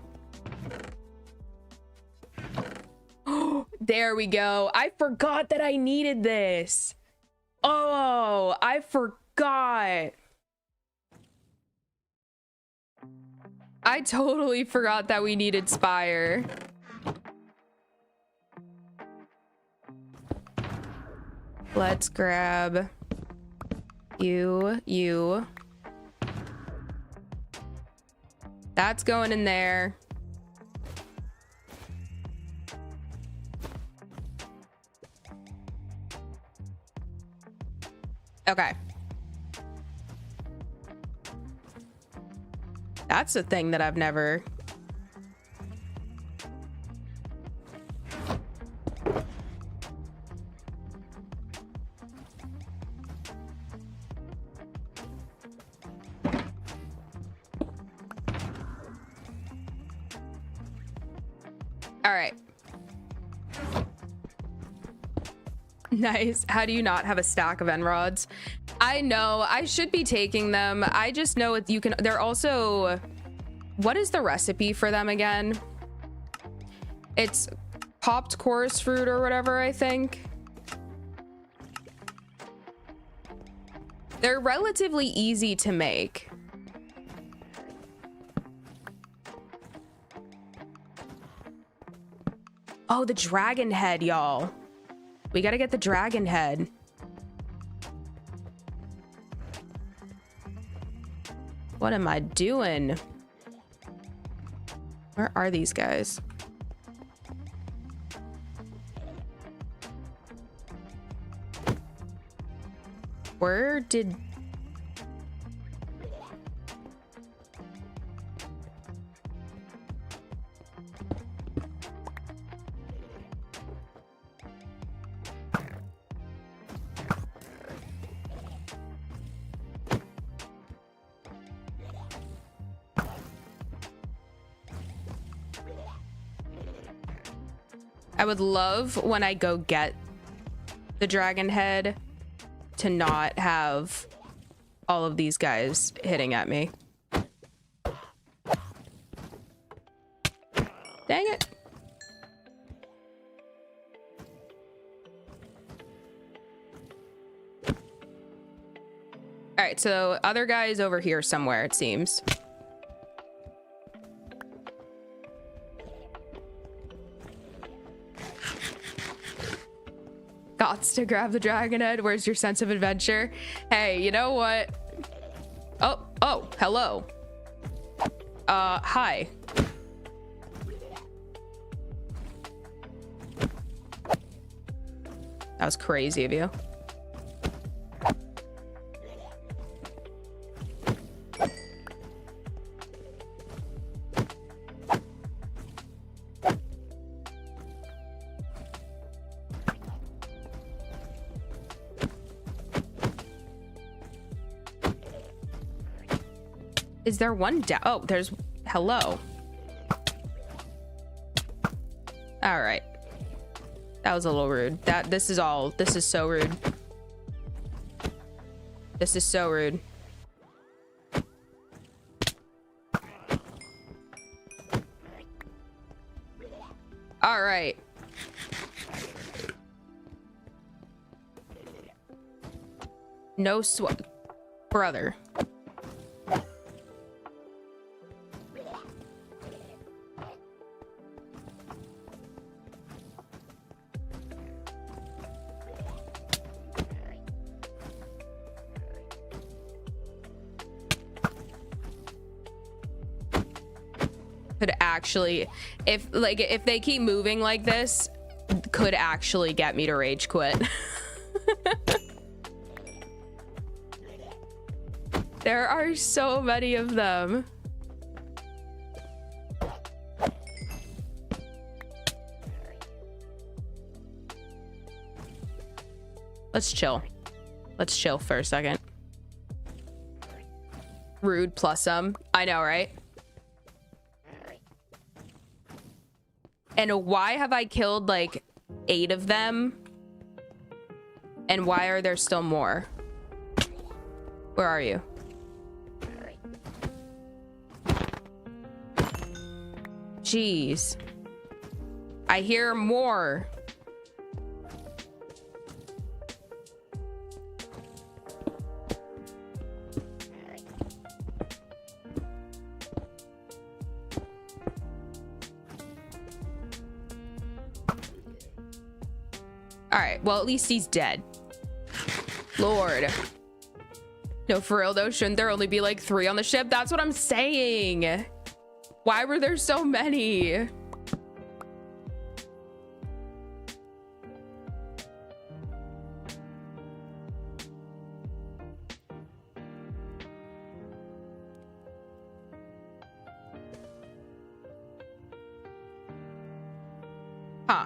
There we go. I forgot that I needed this. Oh, I forgot. I totally forgot that we needed Spire. Let's grab you. That's going in there. Okay. That's a thing that I've never... All right. Nice. How do you not have a stack of end rods? I know I should be taking them. I just know you can. They're also, what is the recipe for them again? It's popped chorus fruit or whatever, I think. They're relatively easy to make. Oh, the dragon head, y'all. We gotta get the dragon head. What am I doing? Where are these guys? Where did... I would love when I go get the dragon head to not have all of these guys hitting at me. Dang it. All right, so other guy is over here somewhere, it seems. Gots to grab the dragon head. Where's your sense of adventure? Hey, you know what? Oh, hello. Hi. That was crazy of you. Is there one down? Oh, there's... Hello. All right. That was a little rude. This is so rude. This is so rude. All right. No brother. Could actually, if they keep moving like this, could actually get me to rage quit. There are so many of them. Let's chill. Let's chill for a second. Rude plus some. I know, right? And why have I killed like 8 of them? And why are there still more? Where are you? Jeez. I hear more. All right, well, at least he's dead. Lord. No, for real though, shouldn't there only be like 3 on the ship? That's what I'm saying. Why were there so many? Huh.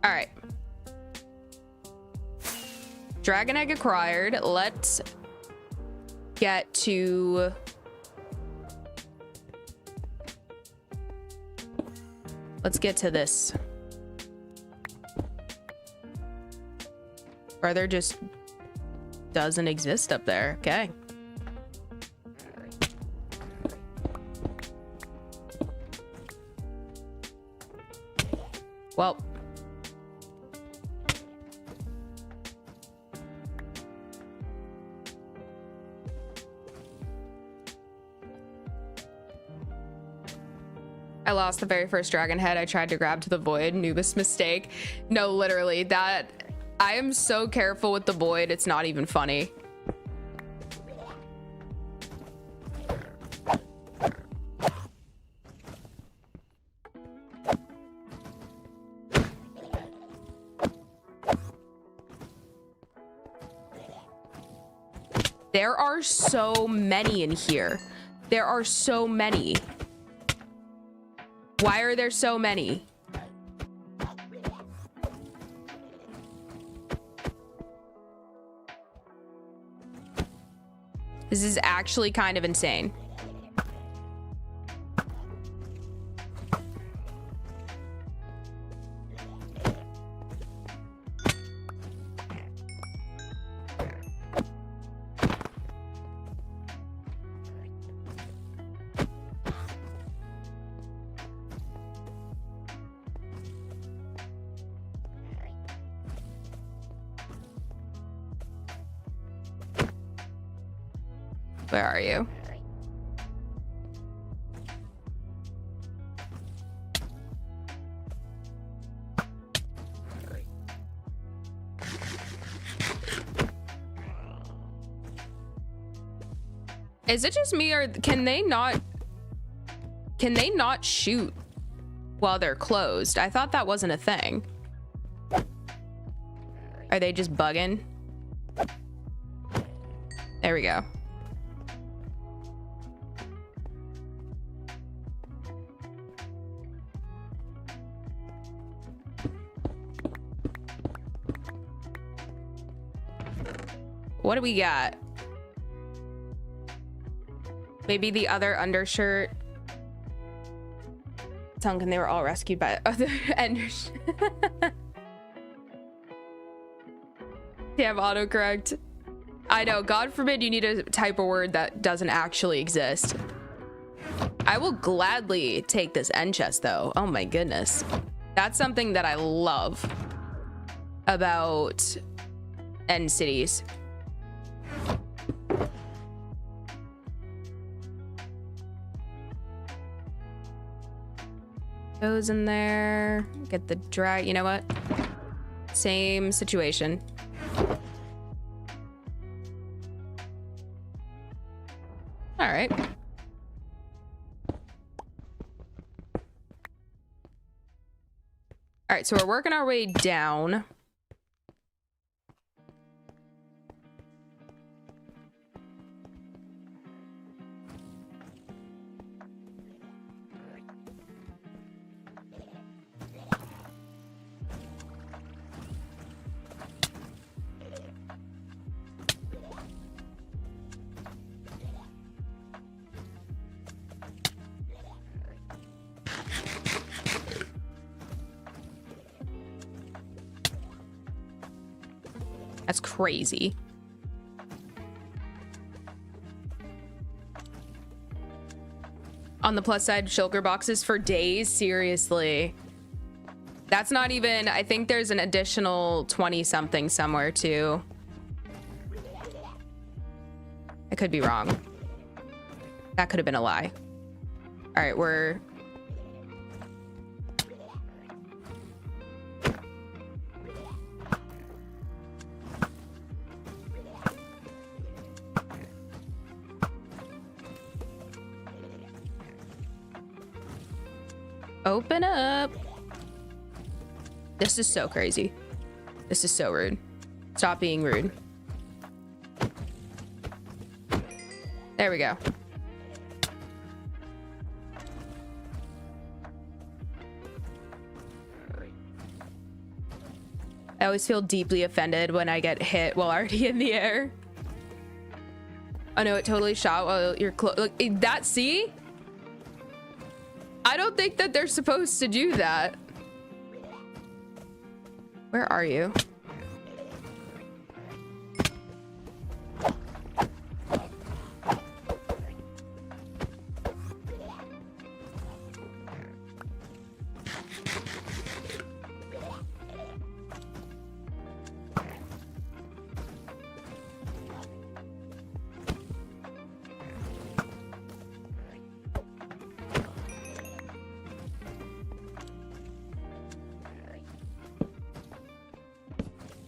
All right. Dragon egg acquired. Let's get to... Let's get to this. Brother just doesn't exist up there. Okay. Well. I lost the very first dragon head I tried to grab to the void. Nubis mistake. No, literally, that... I am so careful with the void, it's not even funny. There are so many in here. There are so many. Why are there so many? This is actually kind of insane. Where are you? Is it just me, or can they not shoot while they're closed? I thought that wasn't a thing. Are they just bugging? There we go. What do we got? Maybe the other undershirt. Tonkin, they were all rescued by other enders. Damn, autocorrect. I know, God forbid you need to type a word that doesn't actually exist. I will gladly take this end chest though. Oh my goodness. That's something that I love about end cities. Goes in there. Get the drag. You know what? Same situation. All right. All right, so we're working our way down. That's crazy. On the plus side, shulker boxes for days? Seriously. That's not even... I think there's an additional 20-something somewhere, too. I could be wrong. That could have been a lie. All right, we're... Open up. This is so crazy. This is so rude. Stop being rude. There we go. I always feel deeply offended when I get hit while already in the air. Oh no, it totally shot while you're close. Like, that, see? I don't think that they're supposed to do that. Where are you?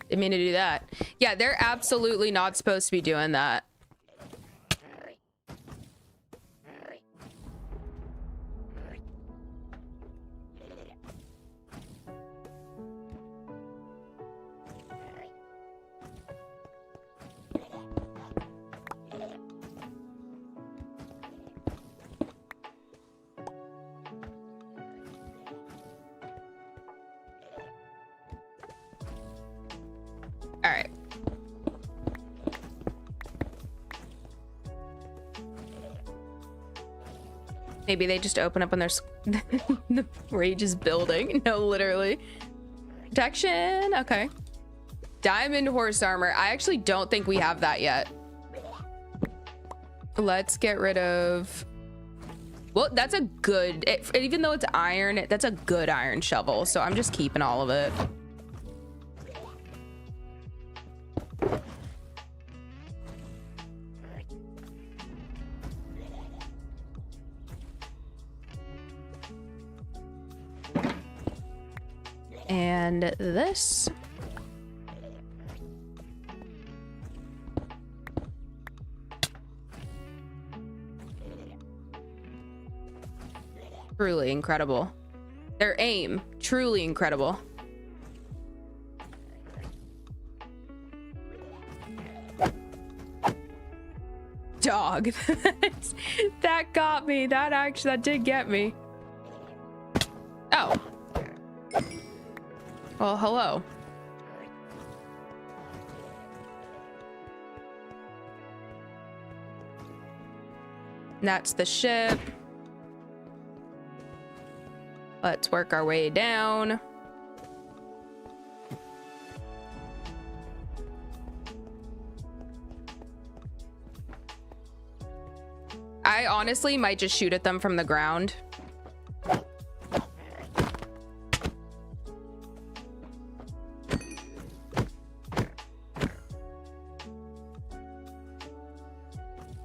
Didn't mean to do that. Yeah, they're absolutely not supposed to be doing that. All right. Maybe they just open up when there's the rage is building. No, literally. Protection. Okay. Diamond horse armor. I actually don't think we have that yet. Let's get rid of. Well, that's a good. Even though it's iron, that's a good iron shovel. So I'm just keeping all of it. And this. Truly incredible. Their aim, truly incredible. Dog. That got me. That did get me. Oh. Well, hello. That's the ship. Let's work our way down. I honestly might just shoot at them from the ground.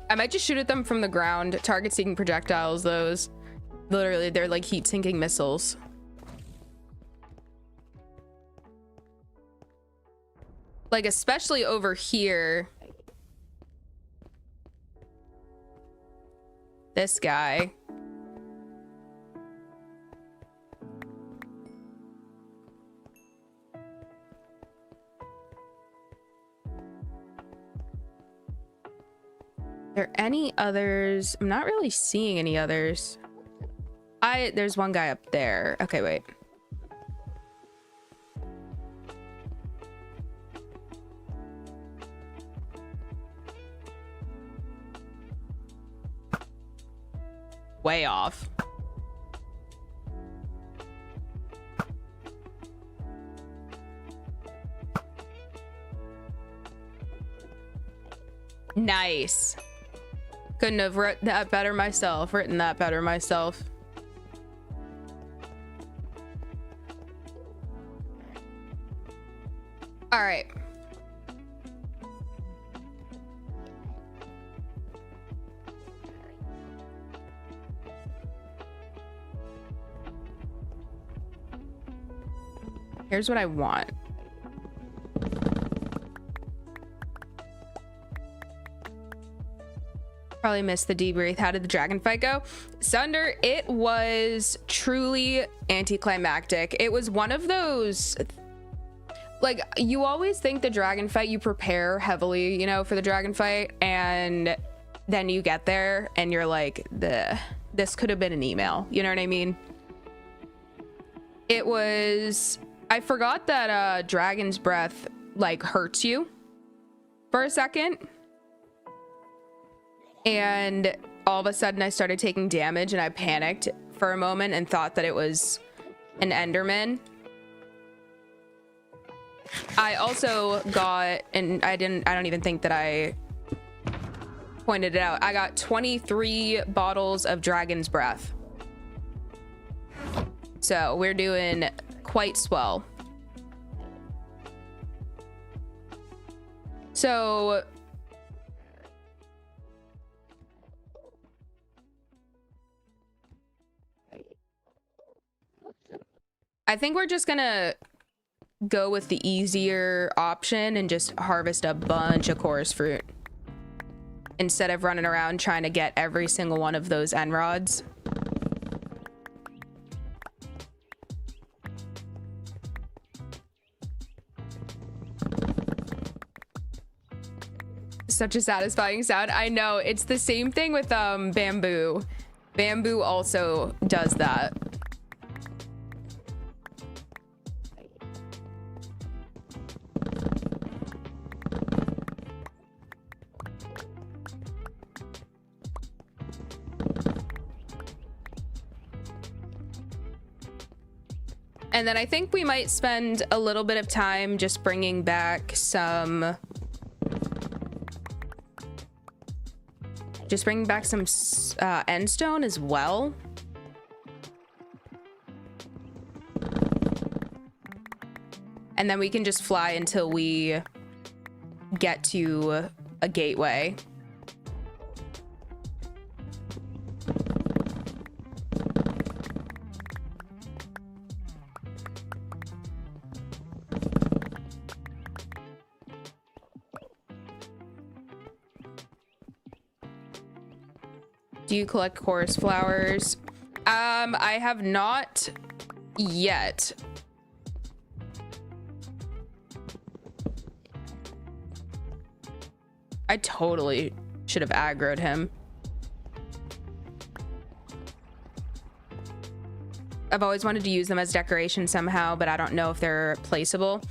I might just shoot at them from the ground. Target seeking projectiles, those. Literally, they're like heat sinking missiles. Like, especially over here. This guy. Are there any others? I'm not really seeing any others. There's one guy up there. Okay, wait. Way off. Nice. Couldn't have written that better myself. All right. Here's what I want. Probably missed the debrief. How did the dragon fight go? Sunder, it was truly anticlimactic. It was one of those, like, you always think the dragon fight, you prepare heavily, you know, for the dragon fight, and then you get there and you're like, this could have been an email. You know what I mean? It was, I forgot that Dragon's Breath like hurts you for a second. And all of a sudden I started taking damage and I panicked for a moment and thought that it was an Enderman. I also got, and I don't even think that I pointed it out, I got 23 bottles of Dragon's Breath. So we're doing quite swell. So I think we're just gonna go with the easier option and just harvest a bunch of chorus fruit instead of running around trying to get every single one of those end rods. Such a satisfying sound. I know, it's the same thing with bamboo. Bamboo also does that. And then I think we might spend a little bit of time just bringing back some... Just bringing back some end stone as well. And then we can just fly until we get to a gateway. Do you collect chorus flowers? I have not yet. I totally should have aggroed him. I've always wanted to use them as decoration somehow, but I don't know if they're placeable.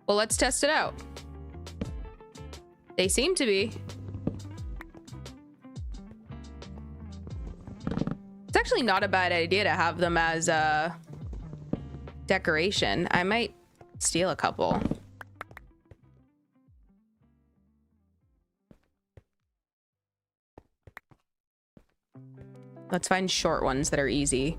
Well, let's test it out. They seem to be. It's actually not a bad idea to have them as a decoration. I might steal a couple. Let's find short ones that are easy.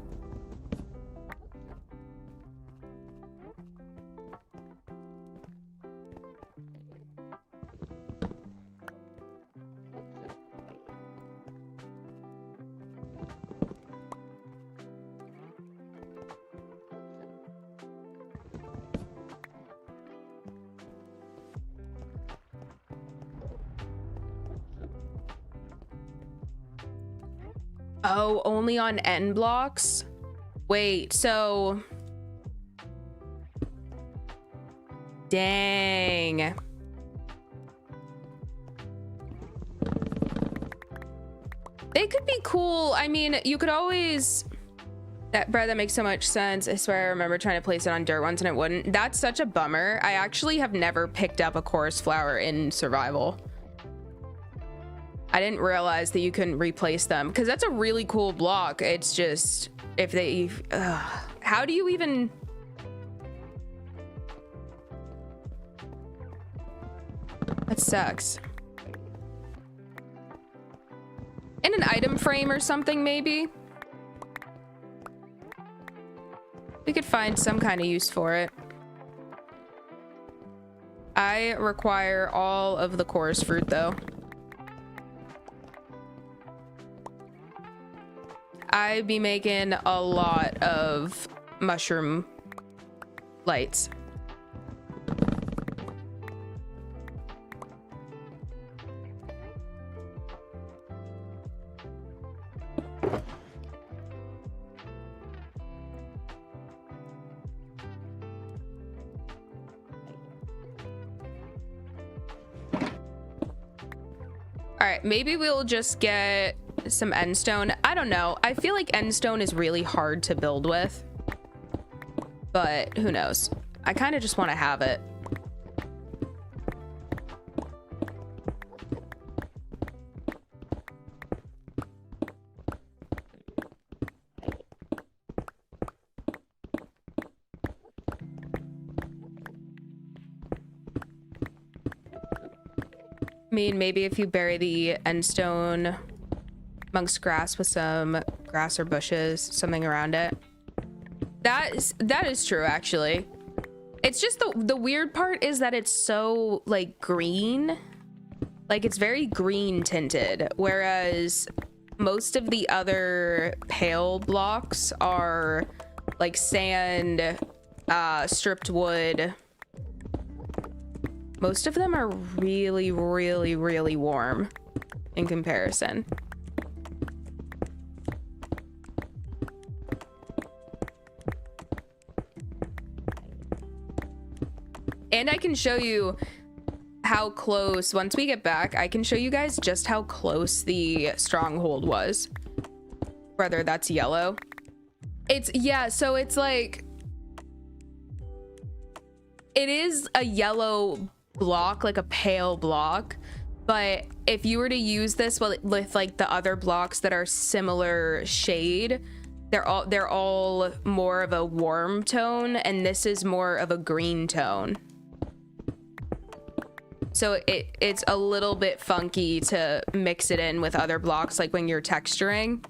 Oh, only on end blocks? Wait, so... Dang. They could be cool. I mean, you could always... That makes so much sense. I swear I remember trying to place it on dirt once and it wouldn't. That's such a bummer. I actually have never picked up a chorus flower in survival. I didn't realize that you couldn't replace them because that's a really cool block. It's just if they how do you even that sucks. In an item frame or something, maybe we could find some kind of use for it. I require all of the chorus fruit though. I'd be making a lot of mushroom lights. All right, maybe we'll just get some end stone. I don't know. I feel like end stone is really hard to build with, but who knows? I kind of just want to have it. I mean, maybe if you bury the end stone amongst grass with some grass or bushes, something around it. That is true, actually. It's just the weird part is that it's so like green. Like it's very green tinted, whereas most of the other pale blocks are like sand, stripped wood. Most of them are really, really, really warm in comparison. And I can show you how close, once we get back, I can show you guys just how close the stronghold was. Whether that's yellow. Yeah, so it's like, it is a yellow block, like a pale block, but if you were to use this with like the other blocks that are similar shade, they're all more of a warm tone, and this is more of a green tone. So it's a little bit funky to mix it in with other blocks, like when you're texturing.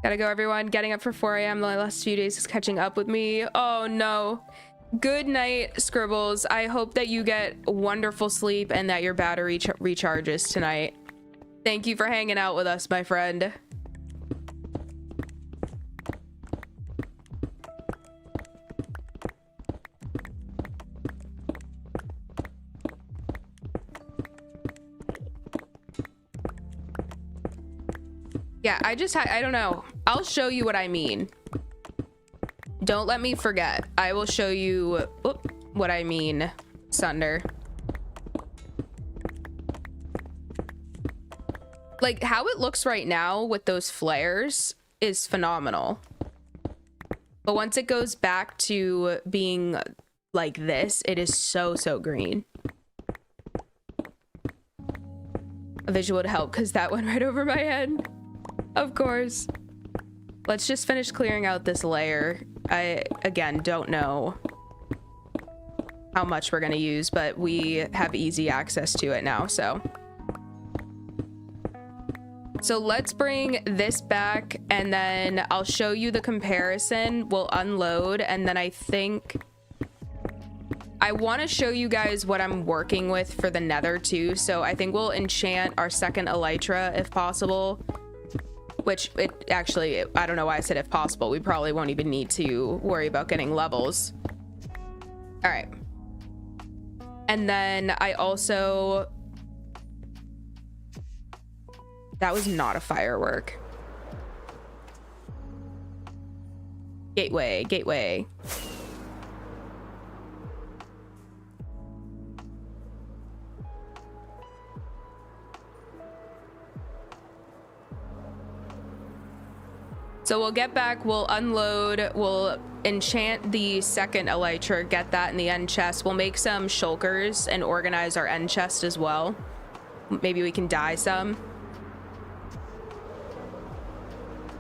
Gotta go, everyone. Getting up for 4 a.m. the last few days is catching up with me. Oh no. Good night, Scribbles. I hope that you get wonderful sleep and that your battery recharges tonight. Thank you for hanging out with us, my friend. Yeah, I don't know. I'll show you what I mean. Don't let me forget. I will show you what I mean, Sunder. Like, how it looks right now with those flares is phenomenal. But once it goes back to being like this, it is so, so green. A visual would help because that went right over my head. Of course. Let's just finish clearing out this layer. I, again, don't know how much we're going to use, but we have easy access to it now, so. So let's bring this back, and then I'll show you the comparison. We'll unload, and then I think I want to show you guys what I'm working with for the nether, too. So I think we'll enchant our second elytra, if possible. Which, I don't know why I said if possible. We probably won't even need to worry about getting levels. All right. And then I also... That was not a firework. Gateway. So we'll get back, we'll unload, we'll enchant the second elytra, get that in the end chest. We'll make some shulkers and organize our end chest as well. Maybe we can dye some.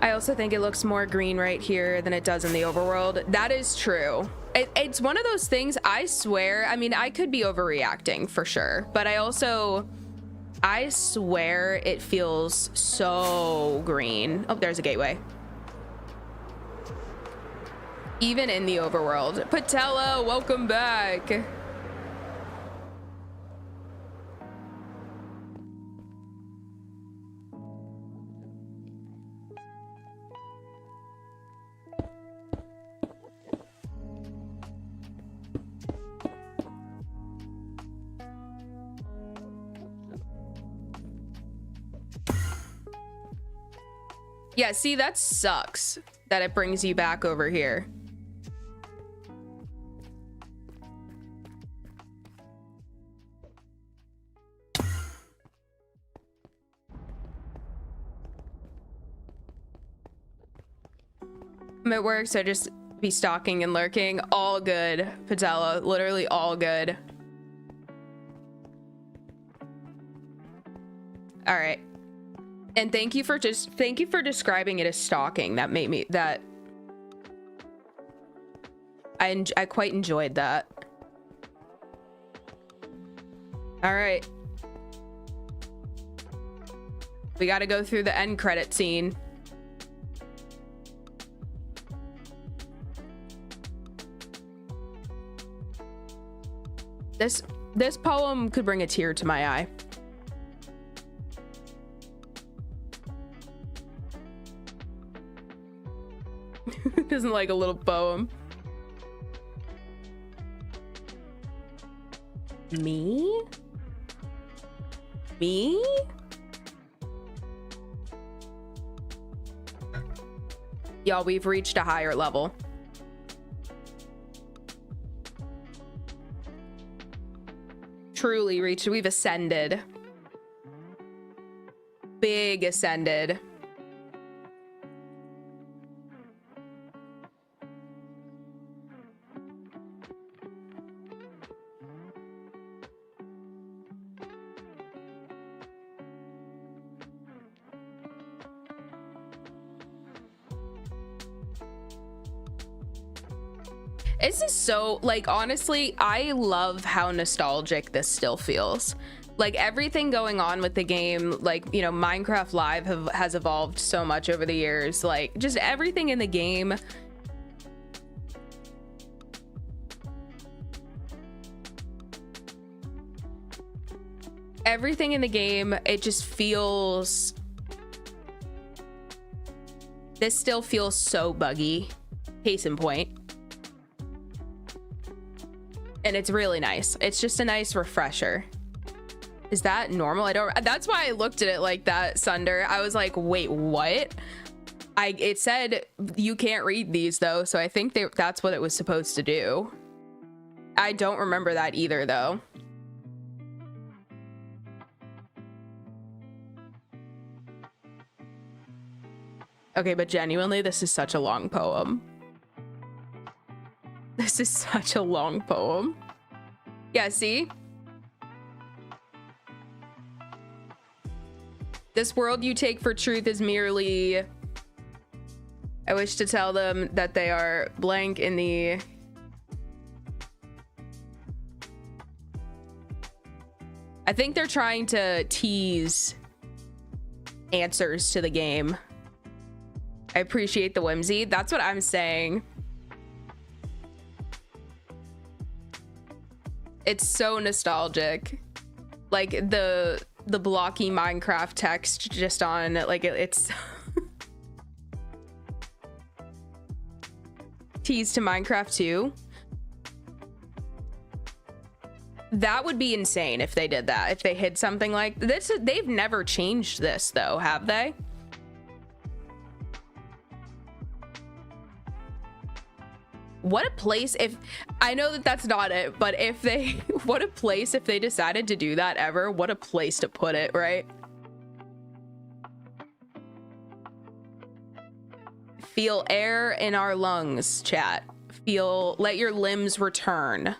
I also think it looks more green right here than it does in the overworld. That is true. It's one of those things, I swear, I mean, I could be overreacting for sure, but I swear it feels so green. Oh, there's a gateway. Even in the overworld. Patella, welcome back. Yeah, see, that sucks that it brings you back over here. I'm at work, so just be stalking and lurking. All good, Patella. Literally all good. All right. And thank you for describing it as stalking. That made me I quite enjoyed that. All right. We got to go through the end credit scene. This poem could bring a tear to my eye. Doesn't like a little poem. Me? Y'all, we've reached a higher level. Truly reached. We've ascended. Big ascended. This is so, like, honestly, I love how nostalgic this still feels. Like, everything going on with the game, like, you know, Minecraft Live has evolved so much over the years. Like, just everything in the game. Everything in the game, it just feels... This still feels so buggy. Case in point. And it's really nice. It's just a nice refresher. Is that normal? That's why I looked at it like that, Sunder. I was like, wait, what? It said you can't read these though, so I think that's what it was supposed to do. I don't remember that either though. Okay, but genuinely, this is such a long poem. This is such a long poem. Yeah, see? This world you take for truth is merely... I wish to tell them that they are blank in the... I think they're trying to tease answers to the game. I appreciate the whimsy. That's what I'm saying. It's so nostalgic. Like the blocky Minecraft text just on, like, it's tease to Minecraft 2. That would be insane if they did that. If they hid something like this. They've never changed this though, have they? What a place if... I know that that's not it, but if they... What a place if they decided to do that ever. What a place to put it, right? Feel air in our lungs, chat. Feel... Let your limbs return.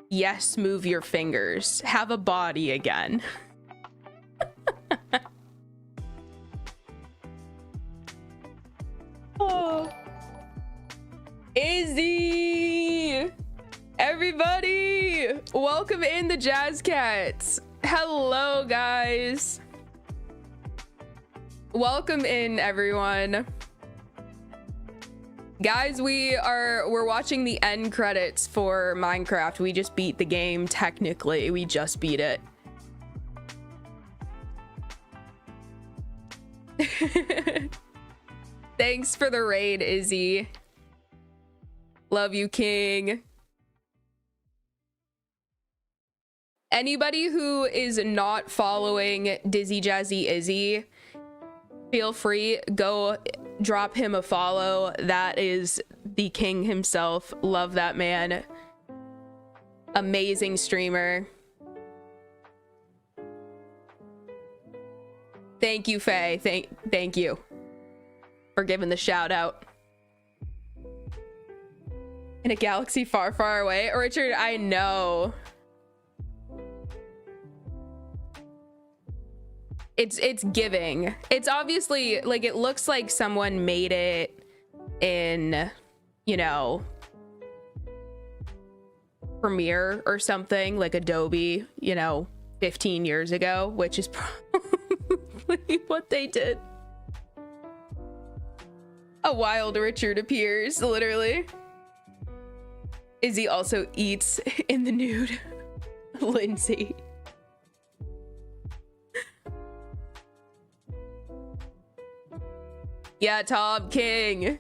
Yes, move your fingers. Have a body again. Oh. Izzy! Everybody! Welcome in the Jazz Cats. Hello, guys. Welcome in, everyone. Guys, we're watching the end credits for Minecraft. We just beat the game, technically. We just beat it. Thanks for the raid, Izzy. Love you, King. Anybody who is not following Dizzy Jazzy Izzy, feel free, go drop him a follow. That is the king himself. Love that man. Amazing streamer. Thank you, Faye. Thank you. for giving the shout out. In a galaxy far, far away. Oh, Richard, I know. It's giving. It's obviously, like, it looks like someone made it in, you know, Premiere or something, like Adobe, you know, 15 years ago, which is probably what they did. A wild Richard appears, literally. Izzy also eats in the nude. Lindsay. Yeah, Tom King.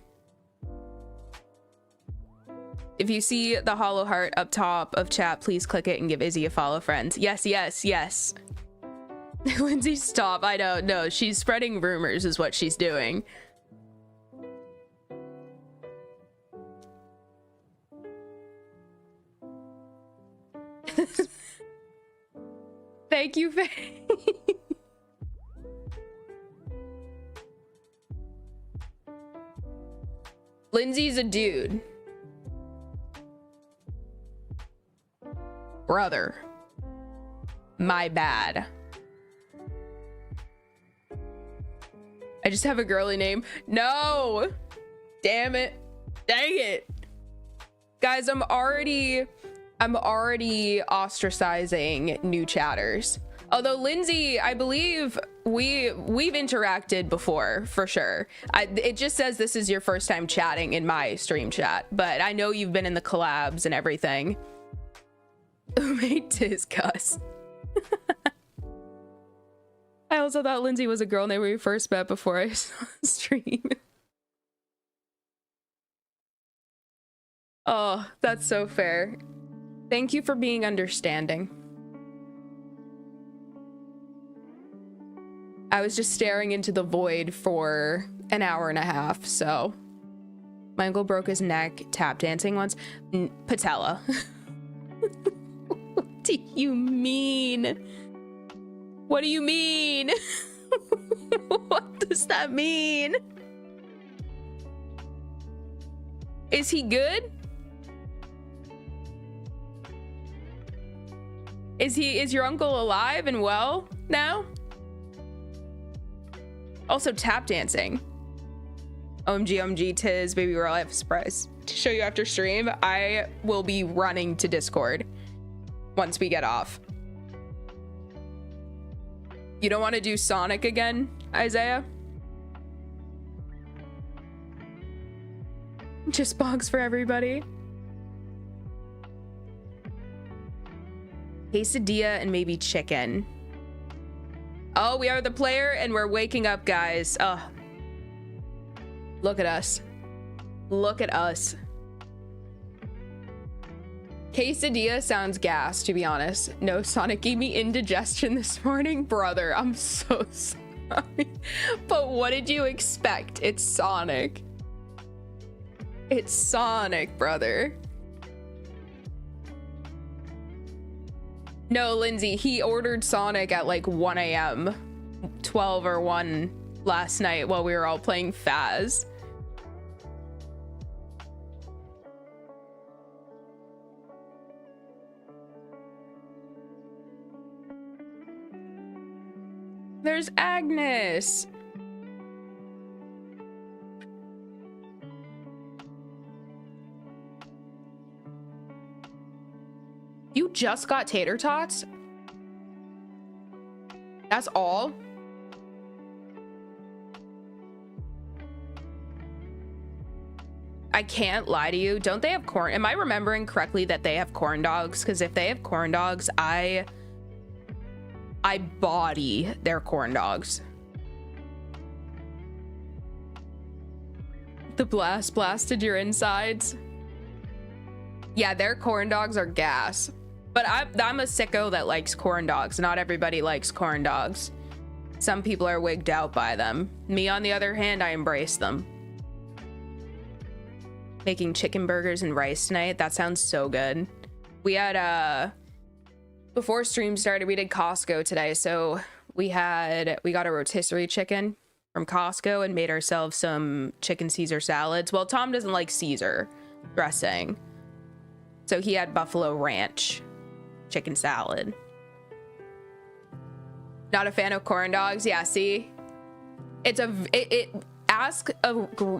If you see the hollow heart up top of chat, please click it and give Izzy a follow, friends. Yes, yes, yes. Lindsay, stop. I don't know. She's spreading rumors is what she's doing. Thank you, Faye. Lindsay's a dude. Brother. My bad. I just have a girly name. No! Damn it. Dang it. Guys, I'm already ostracizing new chatters. Although Lindsay, I believe we've interacted before for sure. It just says this is your first time chatting in my stream chat, but I know you've been in the collabs and everything. Who made Tizcuss? I also thought Lindsay was a girl name when we first met before I saw the stream. Oh, that's so fair. Thank you for being understanding. I was just staring into the void for an hour and a half, so. My uncle broke his neck tap dancing once. Patella. What do you mean? What do you mean? What does that mean? Is he good? Is your uncle alive and well now? Also tap dancing. OMG, Tiz, baby girl, I have a surprise to show you after stream. I will be running to Discord once we get off. You don't want to do Sonic again, Isaiah? Just bogs for everybody. Quesadilla and maybe chicken. Oh, we are the player and we're waking up, guys. Oh, look at us. Look at us. Quesadilla sounds gas, to be honest. No, Sonic gave me indigestion this morning. Brother, I'm so sorry. But what did you expect? It's Sonic. It's Sonic, brother. No, Lindsay, he ordered Sonic at like 1 a.m. 12 or 1 last night while we were all playing Faz. There's Agnes. You just got tater tots? That's all? I can't lie to you. Don't they have corn? Am I remembering correctly that they have corn dogs? Because if they have corn dogs, I body their corn dogs. The blast blasted your insides. Yeah, their corn dogs are gas. But I'm a sicko that likes corn dogs. Not everybody likes corn dogs. Some people are wigged out by them. Me, on the other hand, I embrace them. Making chicken burgers and rice tonight. That sounds so good. We had, before stream started, we did Costco today. So we got a rotisserie chicken from Costco and made ourselves some chicken Caesar salads. Well, Tom doesn't like Caesar dressing, so he had buffalo ranch chicken salad. Not a fan of corn dogs. Yeah, see, it's ask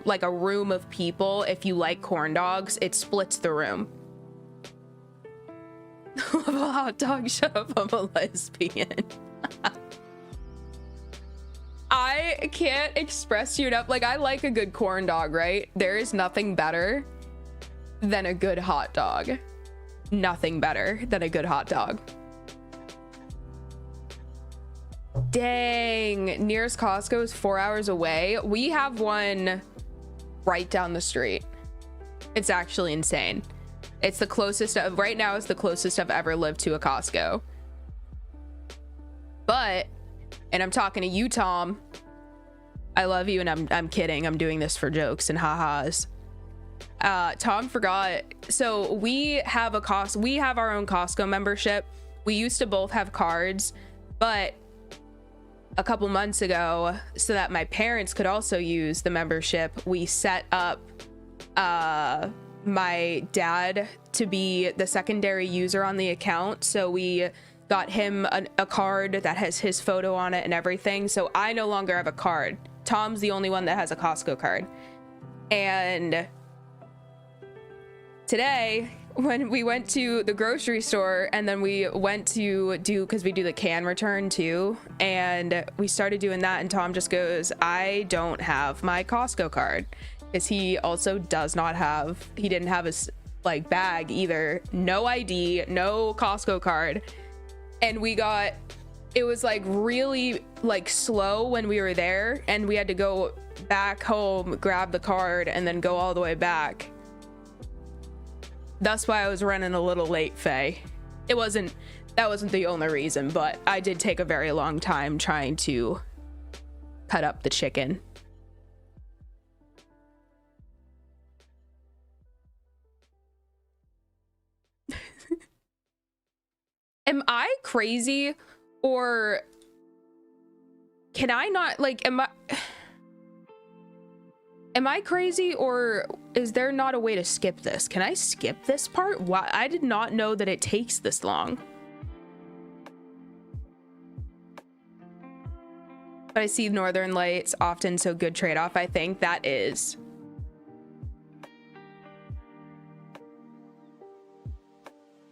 like a room of people if you like corn dogs. It splits the room. Love a hot dog. Shut up, I'm a lesbian. I can't express you enough. Like, I like a good corn dog, right? There is nothing better than a good hot dog. Nothing better than a good hot dog. Dang, nearest Costco is 4 hours away. We have one right down the street. It's actually insane. It's the closest of right now. It's the closest I've ever lived to a Costco. But, and I'm talking to you, Tom. I love you, and I'm kidding. I'm doing this for jokes and ha-has. Tom forgot. So we have our own Costco membership. We used to both have cards, but a couple months ago, so that my parents could also use the membership, we set up my dad to be the secondary user on the account. So we got him a card that has his photo on it and everything. So I no longer have a card. Tom's the only one that has a Costco card. And today, when we went to the grocery store, and then we went to because we do the can return too, and we started doing that, and Tom just goes, I don't have my Costco card, because he also he didn't have his like bag either. No ID, no Costco card. And it was like really like slow when we were there, and we had to go back home, grab the card, and then go all the way back. That's why I was running a little late, Faye. That wasn't the only reason, but I did take a very long time trying to cut up the chicken. Am I crazy, or can I not, like, am I crazy, or is there not a way to skip this? Can I skip this part? Why? I did not know that it takes this long. But I see Northern Lights often, so good trade-off. I think that is.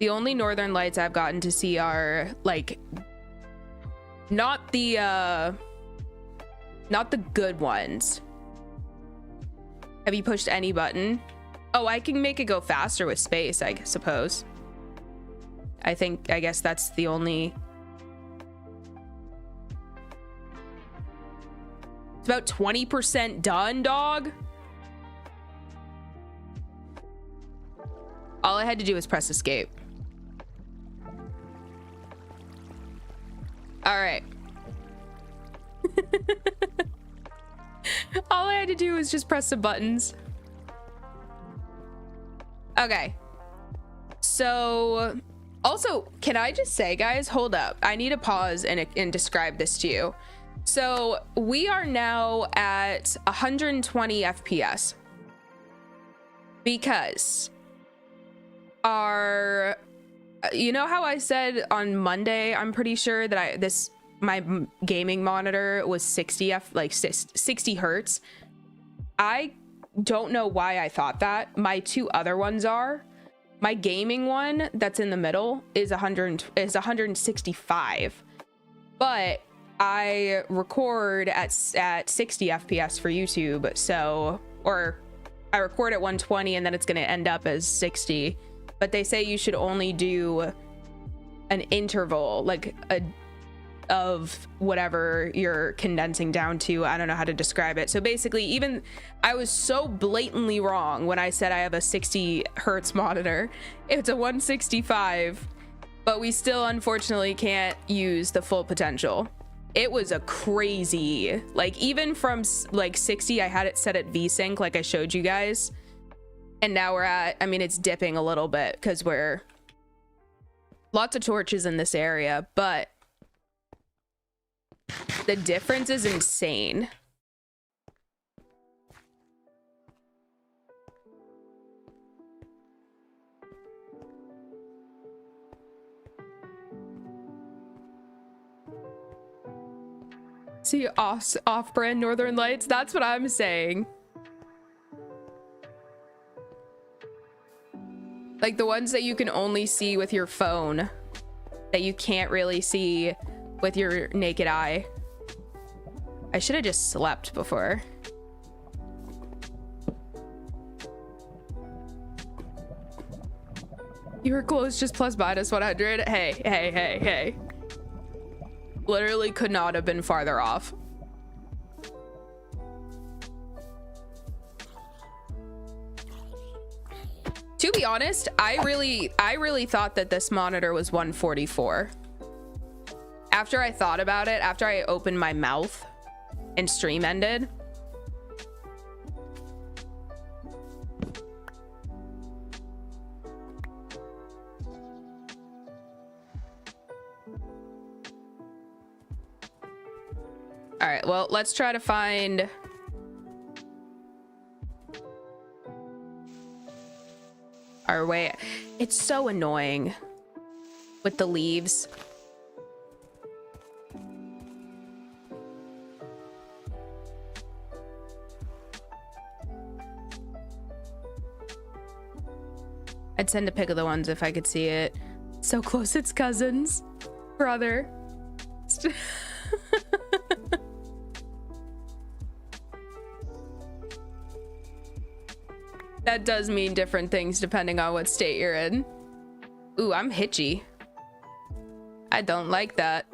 The only Northern Lights I've gotten to see are like not the good ones. Have you pushed any button? Oh, I can make it go faster with space, I suppose. I guess that's the only. It's about 20% done, dog. All I had to do was press escape. All right. All I had to do was just press the buttons. Okay. So, also, can I just say, guys, hold up. I need to pause and describe this to you. So, we are now at 120 FPS. Because you know how I said on Monday, I'm pretty sure that my gaming monitor was 60 hertz. I don't know why I thought that. My two other ones are. My gaming one that's in the middle is 165, but I record at 60 FPS for YouTube. So, or I record at 120 and then it's going to end up as 60. But they say you should only do an interval, like of whatever you're condensing down to. I don't know how to describe it. So basically, I was so blatantly wrong when I said I have a 60 hertz monitor. It's a 165, but we still unfortunately can't use the full potential. It was a crazy, like, even from like 60, I had it set at VSync like I showed you guys. And now we're at, I mean, it's dipping a little bit because we're lots of torches in this area, but the difference is insane. See off-brand Northern Lights? That's what I'm saying. Like the ones that you can only see with your phone, that you can't really see with your naked eye. I should have just slept before. You were close, just plus minus 100. Hey. Literally could not have been farther off. To be honest, I really thought that this monitor was 144. After I thought about it, after I opened my mouth and stream ended. All right, well, let's try to find our way. It's so annoying with the leaves. I'd send a pic of the ones if I could see it. So close, it's cousins. Brother. That does mean different things depending on what state you're in. Ooh, I'm hitchy. I don't like that.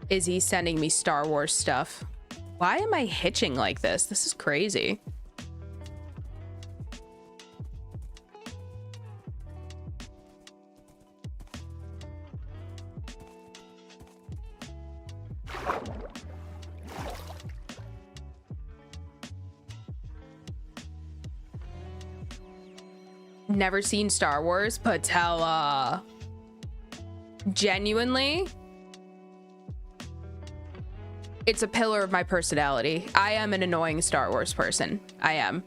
Izzy sending me Star Wars stuff. Why am I hitching like this? This is crazy. Never seen Star Wars, Patella. Genuinely, it's a pillar of my personality. I am an annoying Star Wars person. I am.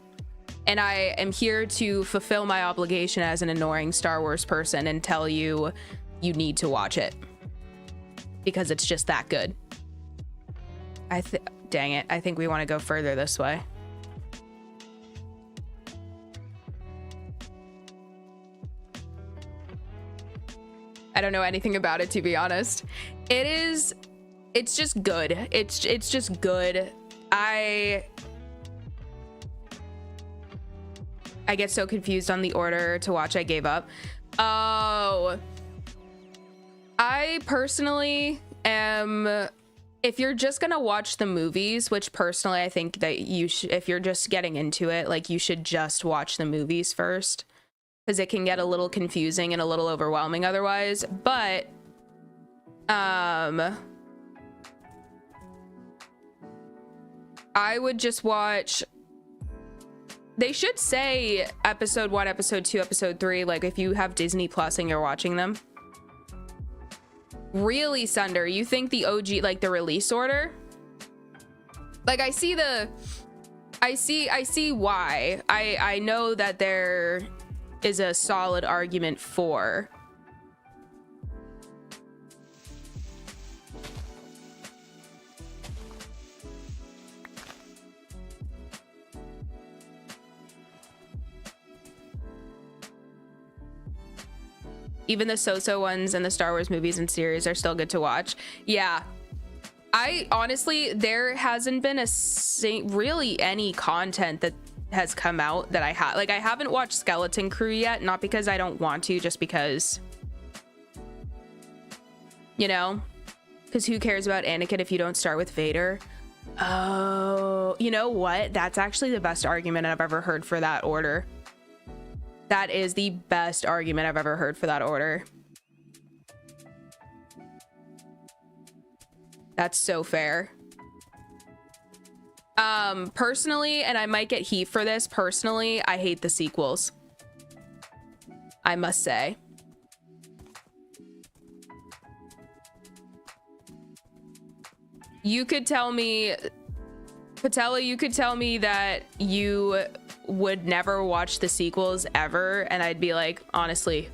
And I am here to fulfill my obligation as an annoying Star Wars person and tell you, you need to watch it. Because it's just that good. Dang it. I think we want to go further this way. I don't know anything about it, to be honest. It's just good. It's just good. I get so confused on the order to watch. I gave up. Oh, I personally am, if you're just gonna watch the movies, which personally I think that you should, if you're just getting into it, like, you should just watch the movies first, because it can get a little confusing and a little overwhelming otherwise. But I would just watch, they should say episode 1, episode 2, episode 3, like if you have Disney Plus and you're watching them. Really, Sunder, you think the OG, like the release order? Like, I see why. I know that there is a solid argument for. Even the so-so ones in the Star Wars movies and series are still good to watch. Yeah. I honestly, there hasn't been really any content that has come out that I haven't watched Skeleton Crew yet, not because I don't want to, just because, you know, because who cares about Anakin if you don't start with Vader? Oh, you know what? That's actually the best argument I've ever heard for that order. That is the best argument I've ever heard for that order. That's so fair. Personally, and I might get heat for this, personally, I hate the sequels. I must say. You could tell me, Patella, you could tell me that you would never watch the sequels ever, and I'd be like, honestly,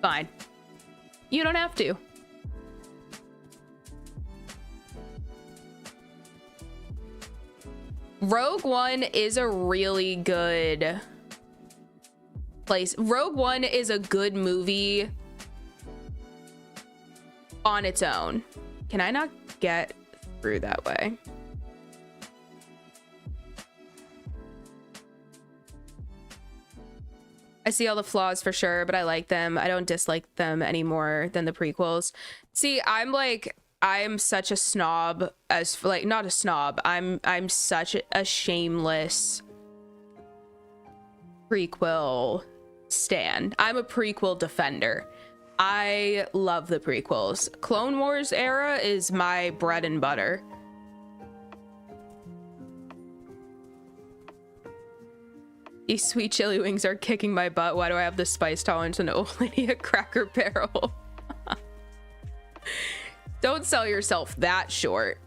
fine. You don't have to. Rogue One is a really good place. Rogue One is a good movie on its own. Can I not get through that way? I see all the flaws for sure, but I like them. I don't dislike them any more than the prequels. See, I'm such a snob, as like, not a snob. I'm such a shameless prequel stan. I'm a prequel defender. I love the prequels. Clone Wars era is my bread and butter. These sweet chili wings are kicking my butt. Why do I have the spice tolerance and old lady at Cracker Barrel? Don't sell yourself that short.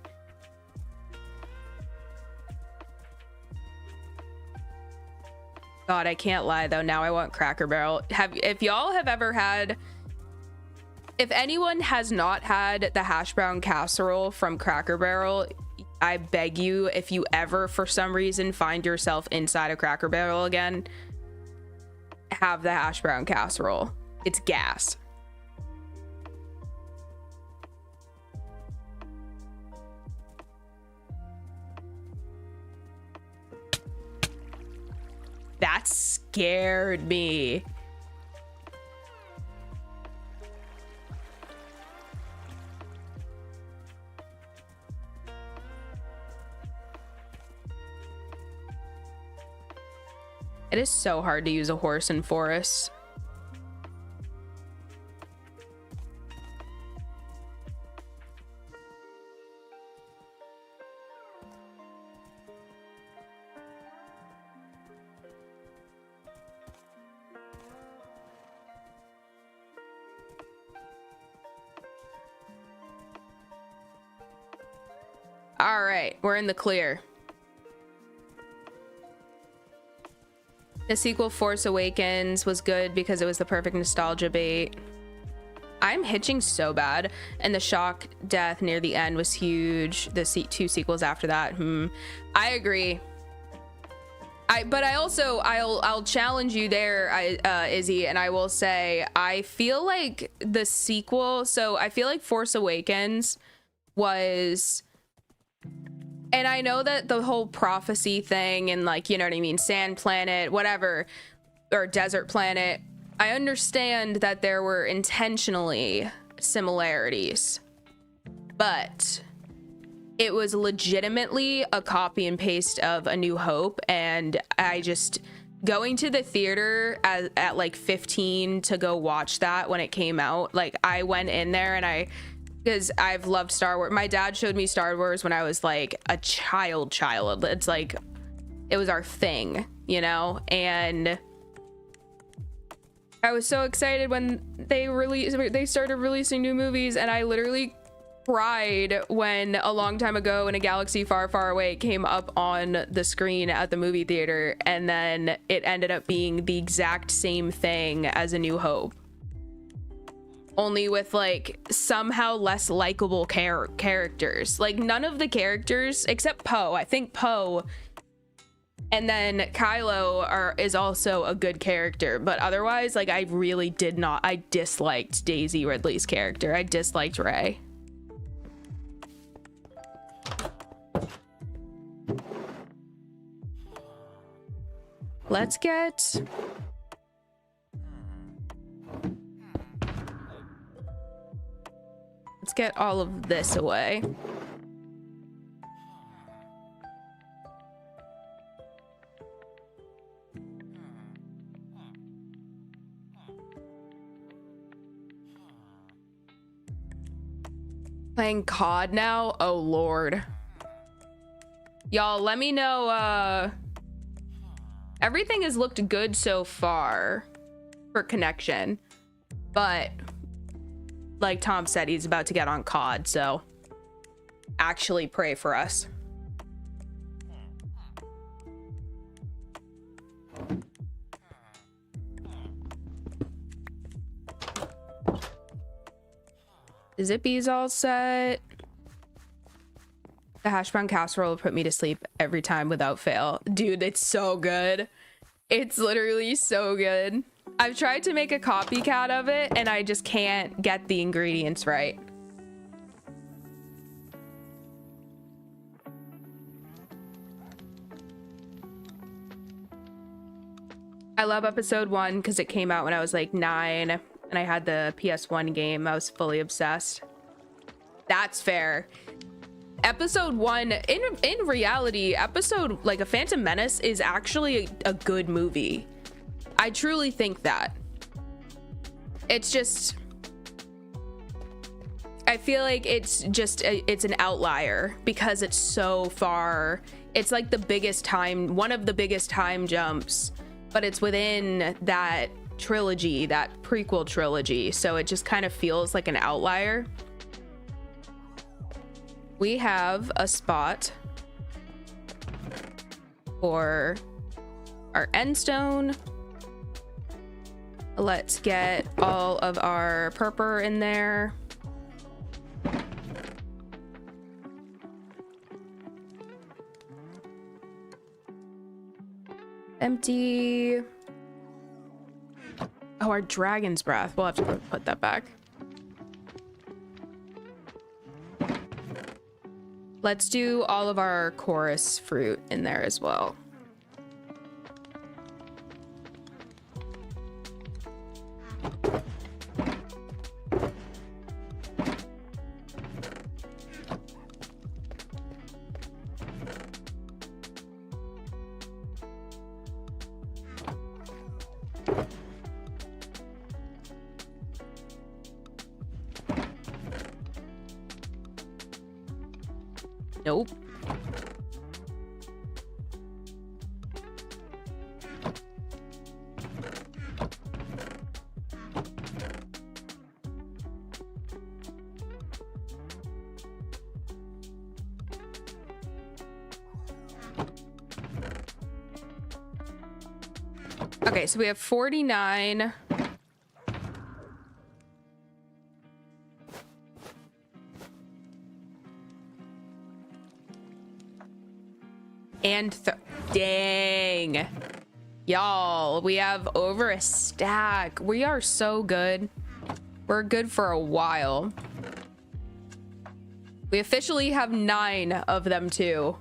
God, I can't lie though. Now I want Cracker Barrel. If y'all have ever had, if anyone has not had the hash brown casserole from Cracker Barrel, I beg you, if you ever for some reason find yourself inside a Cracker Barrel again, have the hash brown casserole. It's gas. That scared me. It is so hard to use a horse in Forest. All right, we're in the clear. The sequel Force Awakens was good because it was the perfect nostalgia bait. I'm hitching so bad, and the shock death near the end was huge. The two sequels after that, I agree. But I'll challenge you there, Izzy, and I will say I feel like the sequel. So I feel like Force Awakens was. And I know that the whole prophecy thing and, like, you know what I mean, sand planet, whatever, or desert planet, I understand that there were intentionally similarities, but it was legitimately a copy and paste of A New Hope. And I just, going to the theater at like 15 to go watch that when it came out, like, I went in there and because I've loved Star Wars. My dad showed me Star Wars when I was like a child. It's like, it was our thing, you know? And I was so excited when they started releasing new movies, and I literally cried when A Long Time Ago in a Galaxy Far, Far Away came up on the screen at the movie theater, and then it ended up being the exact same thing as A New Hope. Only with, like, somehow less likable characters. Like, none of the characters, except Poe. I think Poe And then Kylo is also a good character, but otherwise, like, I really I disliked Daisy Ridley's character. I disliked Rey. Let's get... Let's get all of this away. Playing COD now? Oh, Lord. Y'all, let me know, everything has looked good so far for connection, but like Tom said, he's about to get on COD, so actually pray for us. The Zippy's all set. The hash brown casserole will put me to sleep every time without fail. Dude, it's so good. It's literally so good. I've tried to make a copycat of it and I just can't get the ingredients right. I love episode 1 because it came out when I was like 9 and I had the PS1 game. I was fully obsessed. That's fair. Episode 1, in reality, episode like A Phantom Menace is actually a good movie. I truly think that. It's just, I feel like it's just it's an outlier because it's so far. It's like the biggest time, one of the biggest time jumps, but it's within that trilogy, that prequel trilogy, so it just kind of feels like an outlier. We have a spot for our end stone. Let's get all of our purpur in there. Empty. Oh, our dragon's breath. We'll have to put that back. Let's do all of our chorus fruit in there as well. Nope. Okay, so we have 49. And dang, y'all, we have over a stack. We are so good. We're good for a while. We officially have 9 of them too.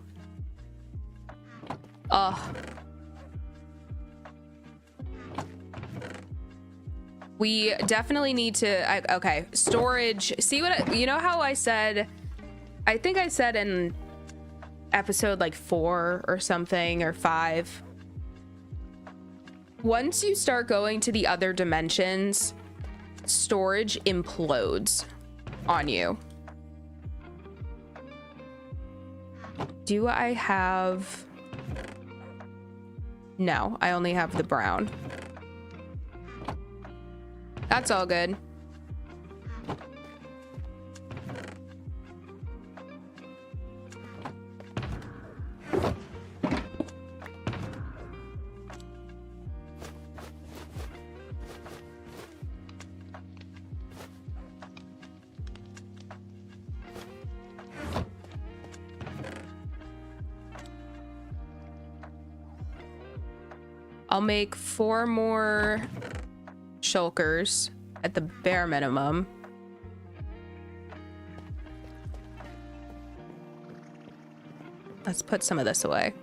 We definitely need to, okay, storage. See what, you know how I said, I think I said in episode like 4 or something, or 5, once you start going to the other dimensions, storage implodes on you. Do I have, no, I only have the brown. That's all good. I'll make 4 more shulkers at the bare minimum. Let's put some of this away.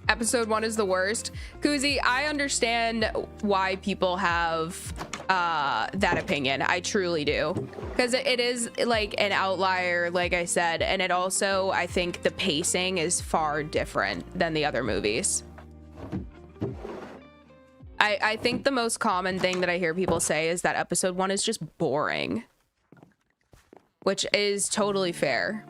Episode 1 is the worst. Kuzi, I understand why people have that opinion. I truly do, because it is like an outlier, like I said, and it also, I think the pacing is far different than the other movies. I think the most common thing that I hear people say is that episode 1 is just boring, which is totally fair.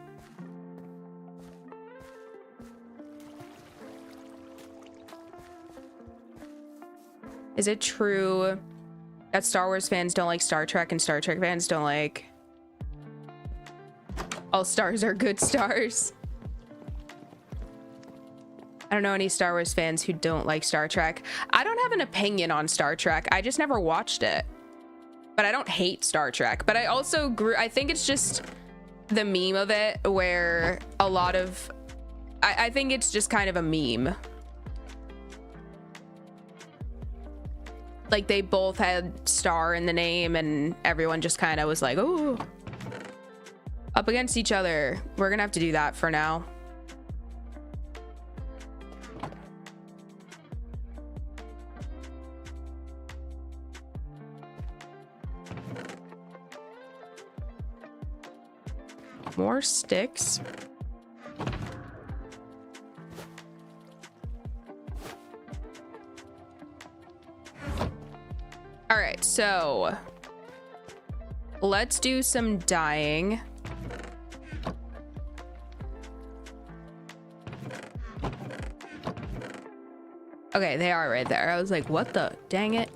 Is it true that Star Wars fans don't like Star Trek and Star Trek fans don't like all stars are good stars? I don't know any Star Wars fans who don't like Star Trek. I don't have an opinion on Star Trek. I just never watched it. But I don't hate Star Trek. But I also I think it's just the meme of it where a lot of... I think it's just kind of a meme. Like, they both had star in the name and everyone just kind of was like, oh, up against each other. We're gonna have to do that for now. More sticks. All right, so let's do some dyeing. Okay, they are right there. I was like, what the? Dang it.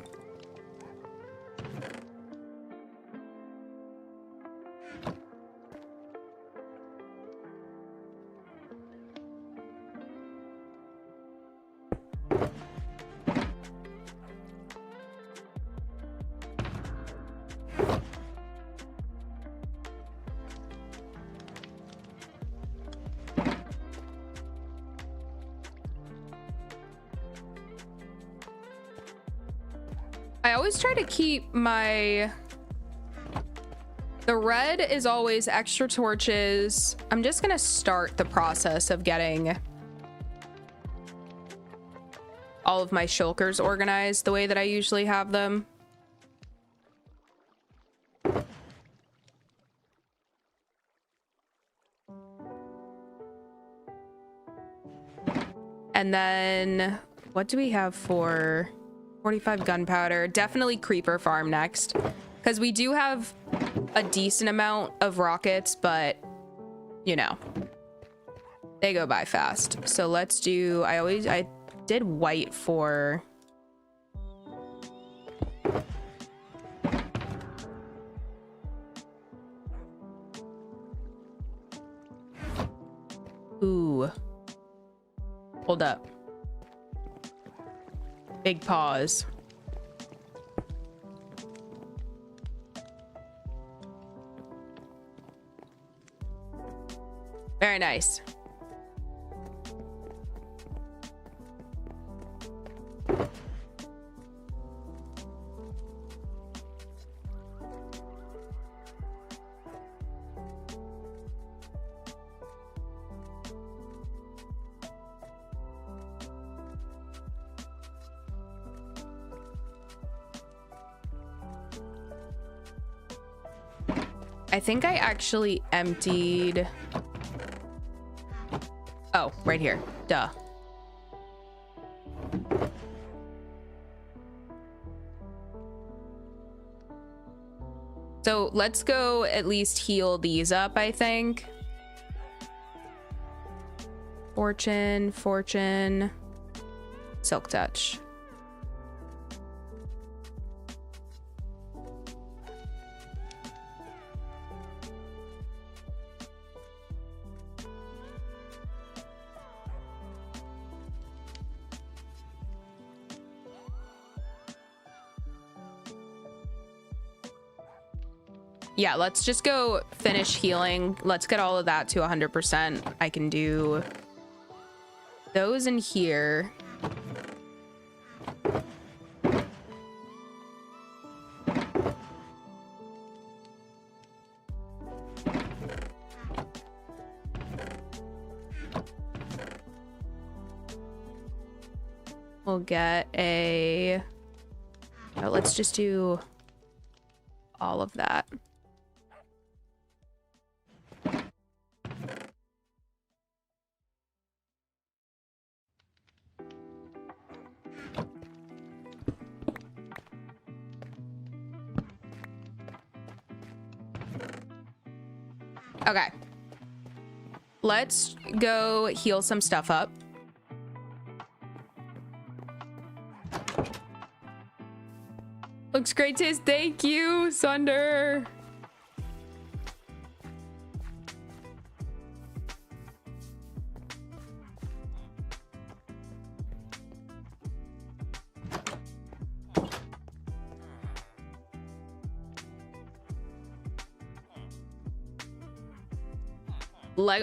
I always try to keep my... The red is always extra torches. I'm just gonna start the process of getting all of my shulkers organized the way that I usually have them. And then what do we have for 45 gunpowder? Definitely creeper farm next, because we do have a decent amount of rockets, but you know, they go by fast. So let's do, I did white for ooh, hold up, big pause. Very nice. I think I actually emptied... Oh, right here. Duh. So let's go at least heal these up, I think. Fortune, fortune, silk touch. Yeah, let's just go finish healing. Let's get all of that to 100%. I can do those in here. We'll get a... Oh, let's just do all of that. Okay. Let's go heal some stuff up. Looks great, Tiz. Thank you, Sunder.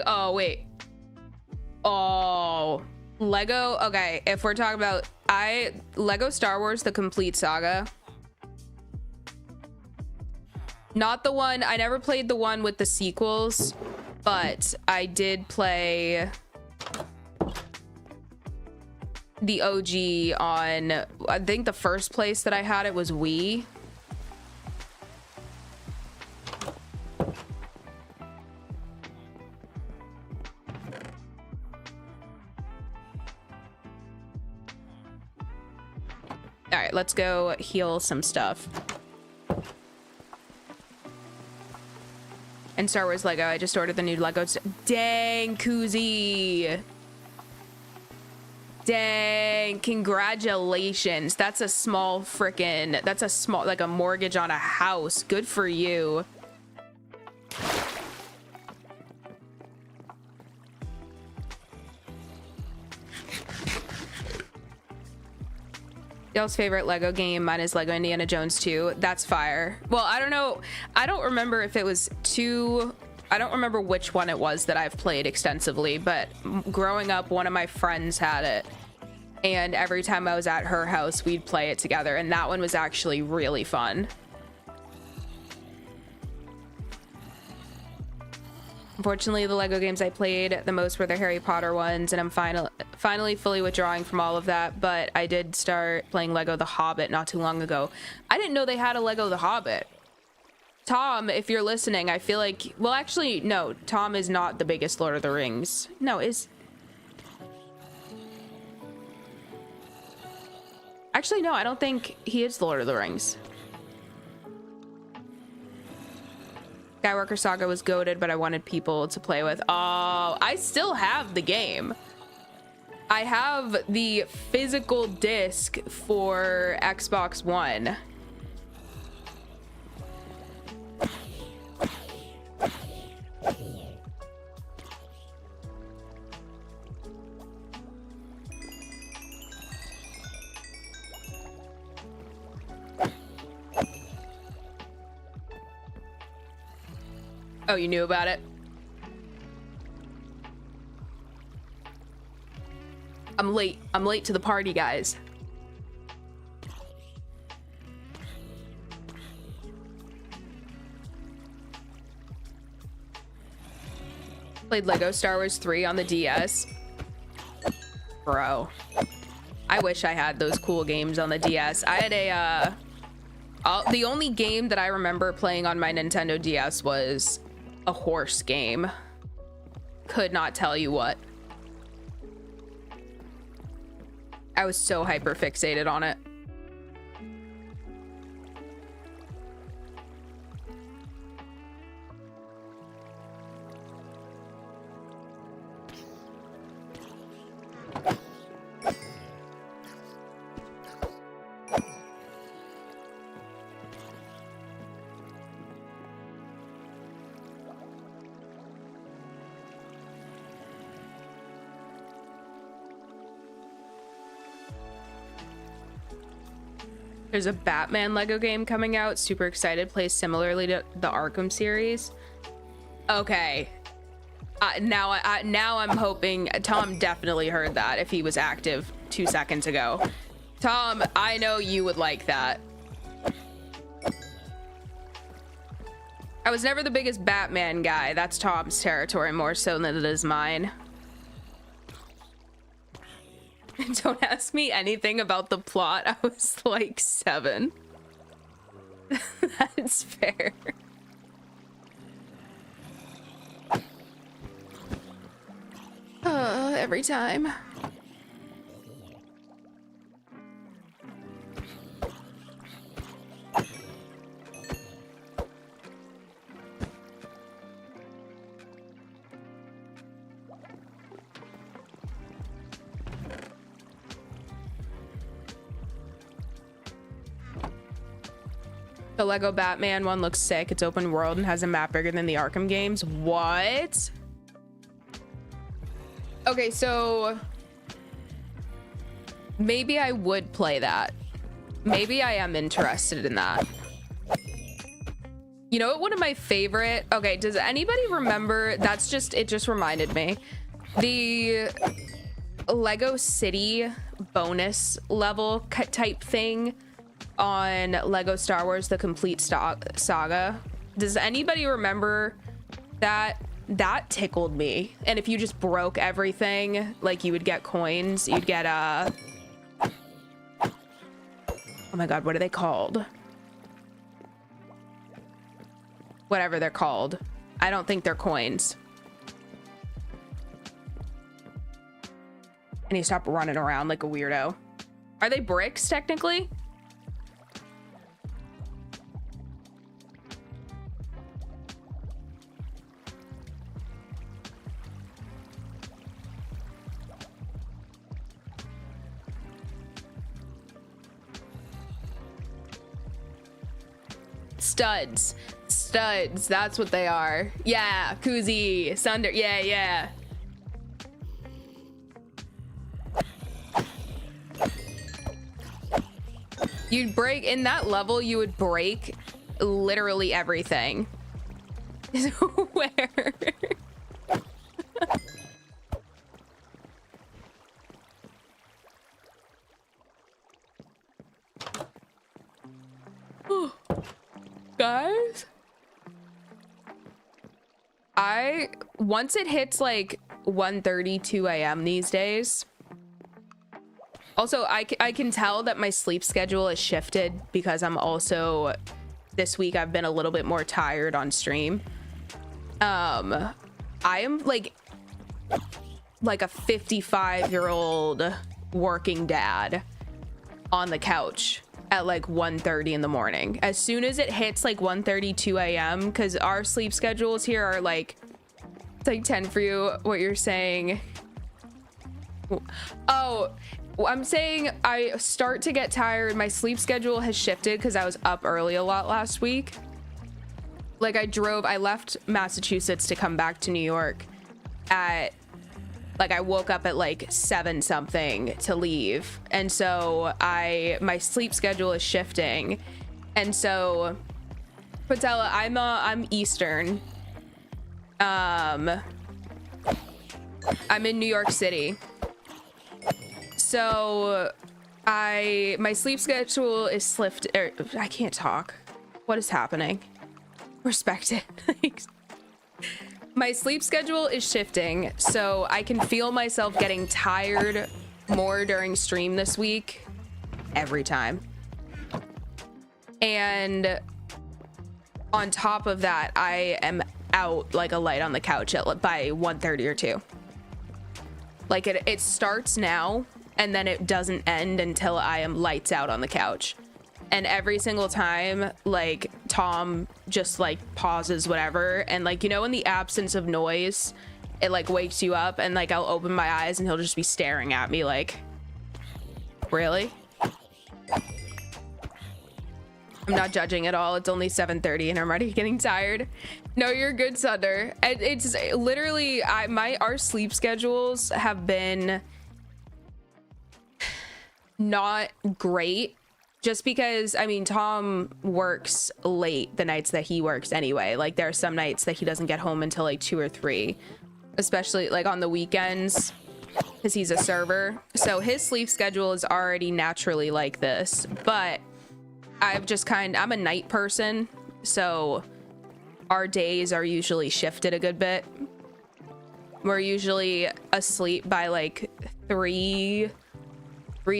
Oh, wait. Oh, Lego. Okay, if we're talking about Lego Star Wars, the complete saga. Not the one, I never played the one with the sequels, but I did play the OG on, I think the first place that I had it was Wii. All right, let's go heal some stuff. And Star Wars Lego, I just ordered the new Lego. Dang, Koozie. Dang, congratulations. That's a small frickin', that's a small, like a mortgage on a house. Good for you. Y'all's favorite Lego game? Mine is Lego Indiana Jones 2. That's fire. Well, I don't know. I don't remember if it was 2. I don't remember which one it was that I've played extensively, but growing up, one of my friends had it. And every time I was at her house, we'd play it together. And that one was actually really fun. Unfortunately, the Lego games I played the most were the Harry Potter ones, and I'm finally fully withdrawing from all of that, but I did start playing Lego The Hobbit not too long ago. I didn't know they had a Lego The Hobbit. Tom, if you're listening, I feel like... Well, actually, no. Tom is not the biggest Lord of the Rings. No, is... Actually, no, I don't think he is Lord of the Rings. Skywalker Saga was goated, but I wanted people to play with. Oh, I still have the game. I have the physical disc for Xbox One. Oh, you knew about it? I'm late. I'm late to the party, guys. Played Lego Star Wars 3 on the DS. Bro. I wish I had those cool games on the DS. I had a, the only game that I remember playing on my Nintendo DS was a horse game. Could not tell you what. I was so hyper fixated on it. There's a Batman Lego game coming out. Super excited. Plays similarly to the Arkham series. Okay. Now I'm hoping Tom definitely heard that if he was active 2 seconds ago. Tom, I know you would like that. I was never the biggest Batman guy. That's Tom's territory more so than it is mine. Don't ask me anything about the plot. I was like 7. That's fair. Every time. The Lego Batman one looks sick. It's open world and has a map bigger than the Arkham games. What? Okay, so maybe I would play that. Maybe I am interested in that. You know what? One of my favorite. Okay, does anybody remember? It just reminded me. The Lego City bonus level type thing on Lego Star Wars The Complete Saga. Does anybody remember that? That tickled me. And if you just broke everything, like, you would get coins. You'd get oh my god, what are they called? Whatever they're called. I don't think they're coins. I need to stop running around like a weirdo. Are they bricks technically? Studs, that's what they are. Yeah, koozie, sunder, yeah. You'd break in that level, you would break literally everything. Where? Guys, once it hits like 1:30, 2 a.m. these days. Also, I can tell that my sleep schedule is shifted because I'm also, this week I've been a little bit more tired on stream. I am like a 55-year-old working dad on the couch at like 1:30 in the morning. As soon as it hits like 1:30, 2 a.m., because our sleep schedules here are like, it's like 10 for you, what you're saying. Oh, I'm saying I start to get tired. My sleep schedule has shifted because I was up early a lot last week. Like I left Massachusetts to come back to New York at, like, I woke up at like 7 something to leave. And so my sleep schedule is shifting. And so Patella, I'm Eastern. I'm in New York City. So my sleep schedule is slipped. I can't talk. What is happening? Respect it. My sleep schedule is shifting, so I can feel myself getting tired more during stream this week every time. And on top of that, I am out like a light on the couch by 1:30 or 2. Like it starts now and then it doesn't end until I am lights out on the couch. And every single time, like, Tom just like pauses whatever, and like, you know, in the absence of noise, it like wakes you up, and like I'll open my eyes and he'll just be staring at me like, really? I'm not judging at all. It's only 7:30 and I'm already getting tired. No, you're good, Sunder. It's literally our sleep schedules have been not great just because, I mean, Tom works late the nights that he works anyway. Like, there are some nights that he doesn't get home until like 2 or 3, especially like on the weekends, because he's a server. So his sleep schedule is already naturally like this. But I'm a night person, so our days are usually shifted a good bit. We're usually asleep by like 3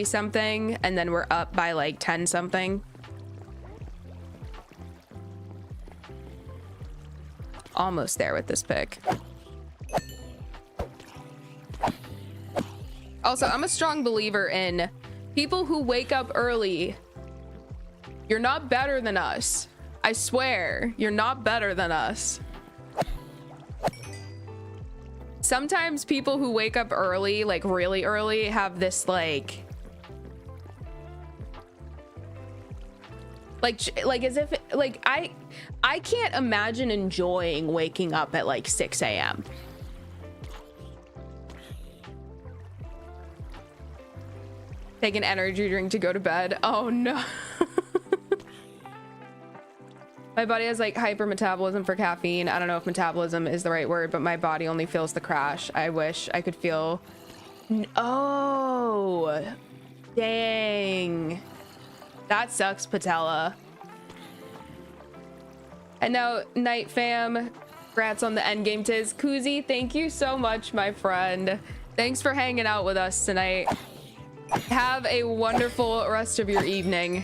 something, and then we're up by like 10 something. Almost there with this pick. Also, I'm a strong believer in people who wake up early. You're not better than us. I swear, you're not better than us. Sometimes people who wake up early, like really early, have this like as if like I can't imagine enjoying waking up at like 6 a.m. Take an energy drink to go to bed. Oh no. My body has like hypermetabolism for caffeine. I don't know if metabolism is the right word, but my body only feels the crash. I wish I could feel. Oh, dang. That sucks, Patella. And now, Night Fam, congrats on the endgame tiz. Kuzi, thank you so much, my friend. Thanks for hanging out with us tonight. Have a wonderful rest of your evening.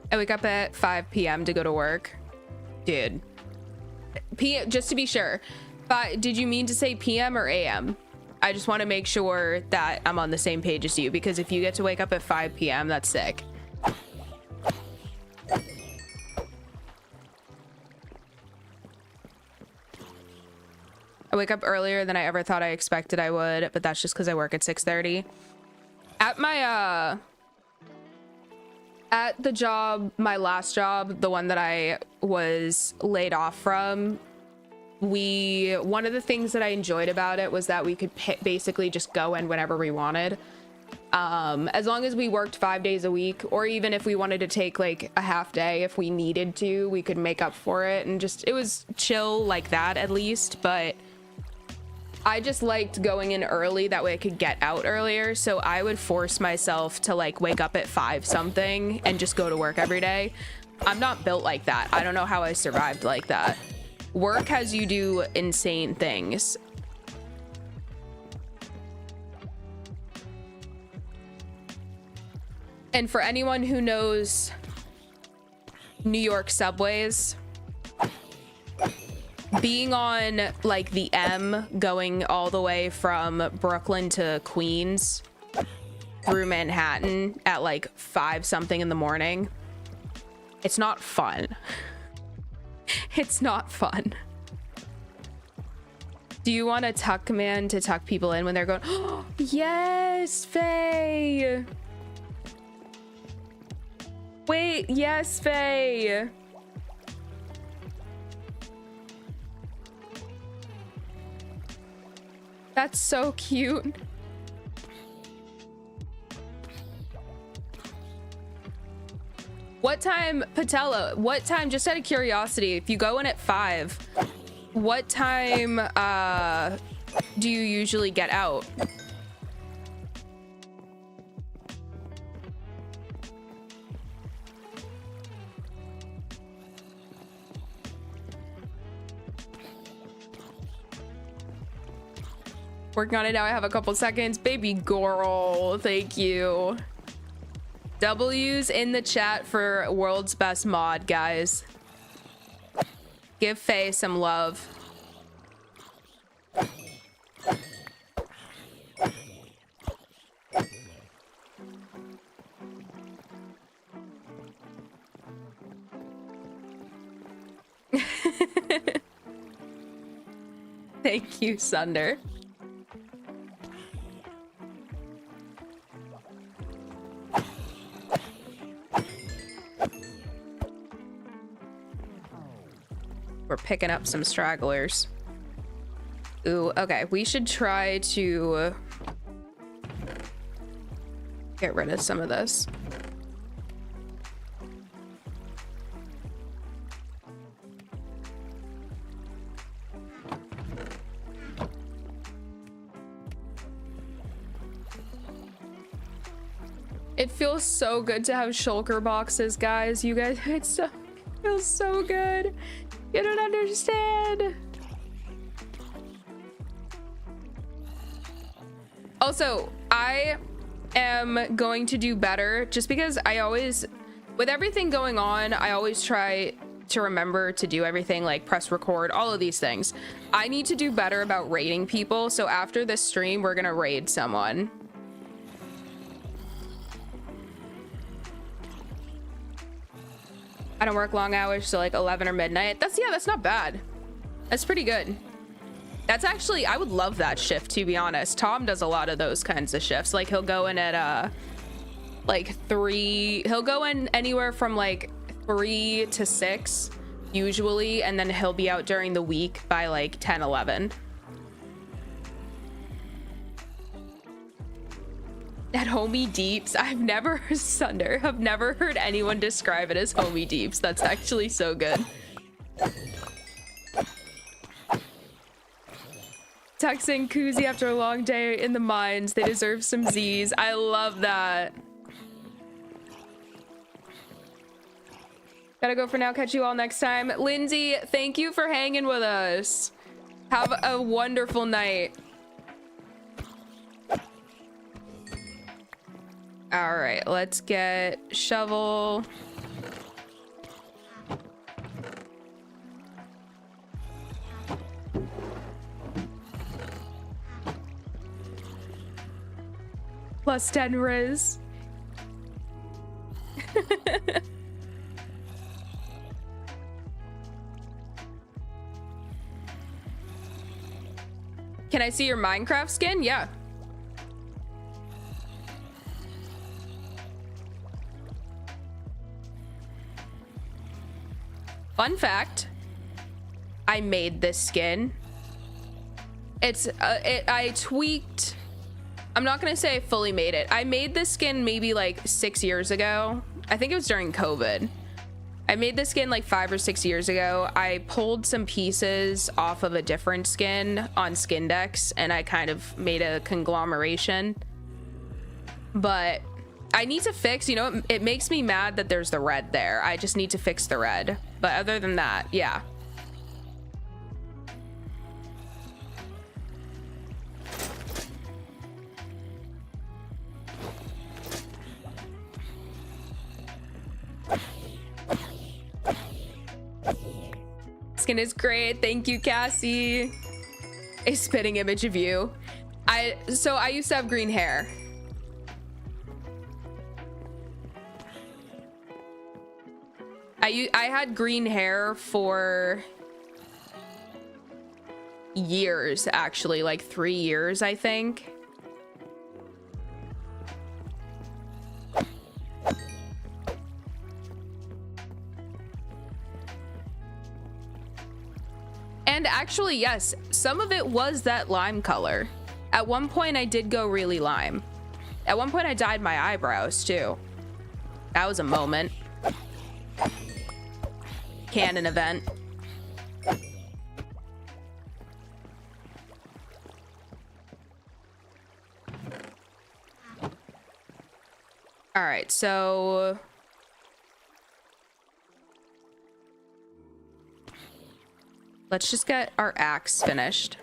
I wake up at 5 p.m. to go to work. Dude. Just to be sure, did you mean to say PM or AM? I just want to make sure that I'm on the same page as you, because if you get to wake up at 5 p.m., that's sick. I wake up earlier than I ever thought I expected I would, but that's just because I work at 6:30. At my, at the job, my last job, the one that I was laid off from, one of the things that I enjoyed about it was that we could basically just go in whenever we wanted. As long as we worked 5 days a week, or even if we wanted to take like a half day, if we needed to, we could make up for it. And just, it was chill like that at least, but I just liked going in early. That way I could get out earlier. So I would force myself to like wake up at 5 something and just go to work every day. I'm not built like that. I don't know how I survived like that. Work has you do insane things. And for anyone who knows New York subways, being on like the M going all the way from Brooklyn to Queens through Manhattan at like 5 something in the morning, it's not fun. It's not fun. Do you want a tuck command to tuck people in when they're going, oh, yes, Faye. Wait, yes, Faye. That's so cute. What time, Patella, what time, just out of curiosity, if you go in at 5, what time do you usually get out? Working on it now. I have a couple seconds. Baby girl, thank you. W's in the chat for world's best mod, guys. Give Faye some love. Thank you, Sunder. We're picking up some stragglers. Ooh, okay. We should try to get rid of some of this. It feels so good to have shulker boxes, guys. You guys, it feels so good. You don't understand. Also, I am going to do better just because I always, with everything going on, I always try to remember to do everything, like press record, all of these things. I need to do better about raiding people. So after this stream, we're gonna raid someone. I don't work long hours, so like 11 or midnight. That's not bad. That's pretty good. That's actually, I would love that shift, to be honest. Tom does a lot of those kinds of shifts. Like he'll go in at like 3, he'll go in anywhere from like 3 to 6 usually, and then he'll be out during the week by like 10, 11. At Homie Deeps, I've never heard anyone describe it as Homie Deeps. That's actually so good. Texting Koozie after a long day in the mines. They deserve some Z's. I love that. Gotta go for now. Catch you all next time. Lindsay, thank you for hanging with us. Have a wonderful night. All right, let's get shovel. Plus 10 Riz. Can I see your Minecraft skin? Yeah. Fun fact, I made this skin. It's I tweaked. I'm not gonna say I fully made it. I made this skin maybe like 6 years ago. I think it was during COVID. I made this skin like 5 or 6 years ago. I pulled some pieces off of a different skin on Skindex and I kind of made a conglomeration. But I need to fix, you know, it makes me mad that there's the red there. I just need to fix the red. But other than that, yeah. Skin is great. Thank you, Cassie. A spitting image of you. So I used to have green hair. I had green hair for years, actually, like 3 years, I think. And actually, yes, some of it was that lime color. At one point, I did go really lime. At one point, I dyed my eyebrows, too. That was a moment. Canon event. All right, so let's just get our axe finished.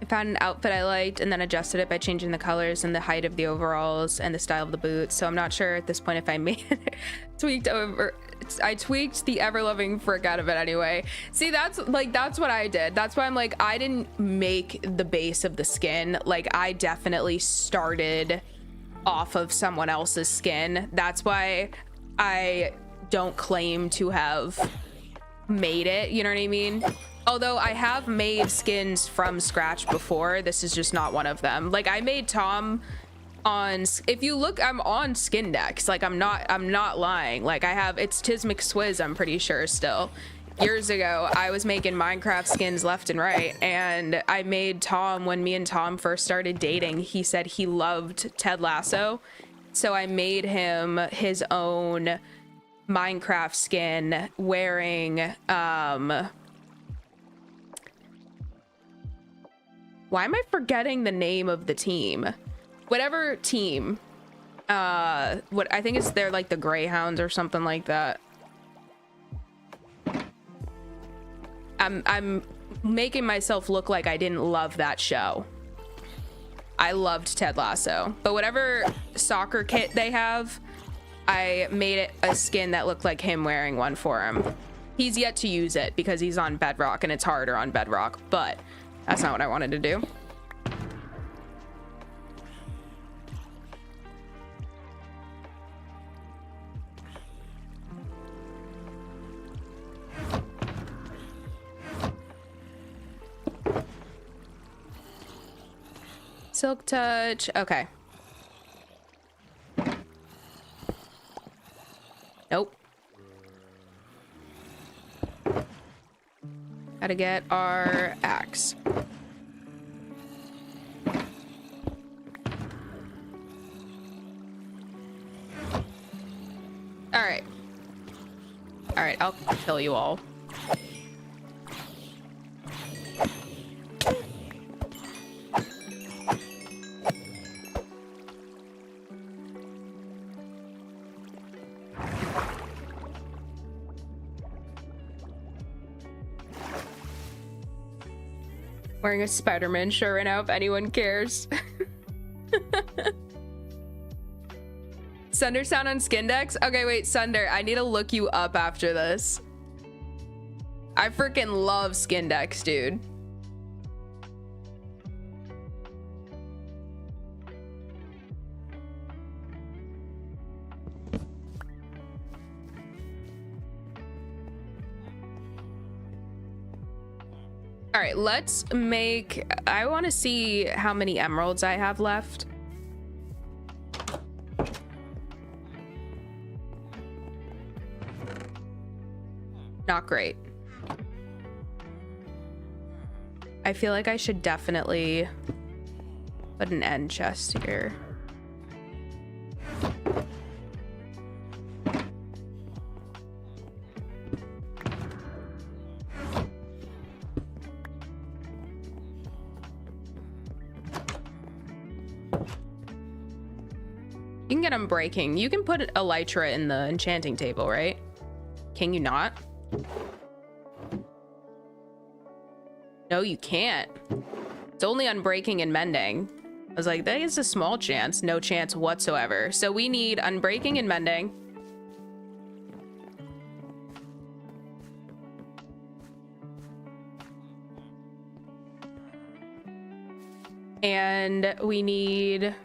I found an outfit I liked and then adjusted it by changing the colors and the height of the overalls and the style of the boots. So I'm not sure at this point if I made tweaked I tweaked the ever-loving frick out of it anyway. See, that's what I did. That's why I'm like, I didn't make the base of the skin. Like, I definitely started off of someone else's skin. That's why I don't claim to have made it, you know what I mean? Although I have made skins from scratch before, this is just not one of them. Like, I made Tom on, if you look, I'm on Skindex. Like, I'm not lying. Like, I have, it's Tiz McSwiz, I'm pretty sure still. Years ago, I was making Minecraft skins left and right, and I made Tom, when me and Tom first started dating, he said he loved Ted Lasso, so I made him his own Minecraft skin wearing why am I forgetting the name of the team? Whatever team. What I think it's they're like the Greyhounds or something like that. I'm making myself look like I didn't love that show. I loved Ted Lasso, but whatever soccer kit they have, I made it a skin that looked like him wearing one for him. He's yet to use it because he's on Bedrock and it's harder on Bedrock, but that's not what I wanted to do. Silk touch. Okay. Nope. Gotta get our axe. Alright. Alright, I'll kill you all. Wearing a Spider-Man shirt right now, if anyone cares. Sunder sound on Skindex? Okay, wait, Sunder, I need to look you up after this. I freaking love Skindex, dude. All right, let's make, I want to see how many emeralds I have left. Not great. I feel like I should definitely put an end chest here. You can get them breaking. You can put elytra in the enchanting table, right? Can you not? No, you can't. It's only unbreaking and mending. I was like, that is a small chance. No chance whatsoever. So we need unbreaking and mending. And we need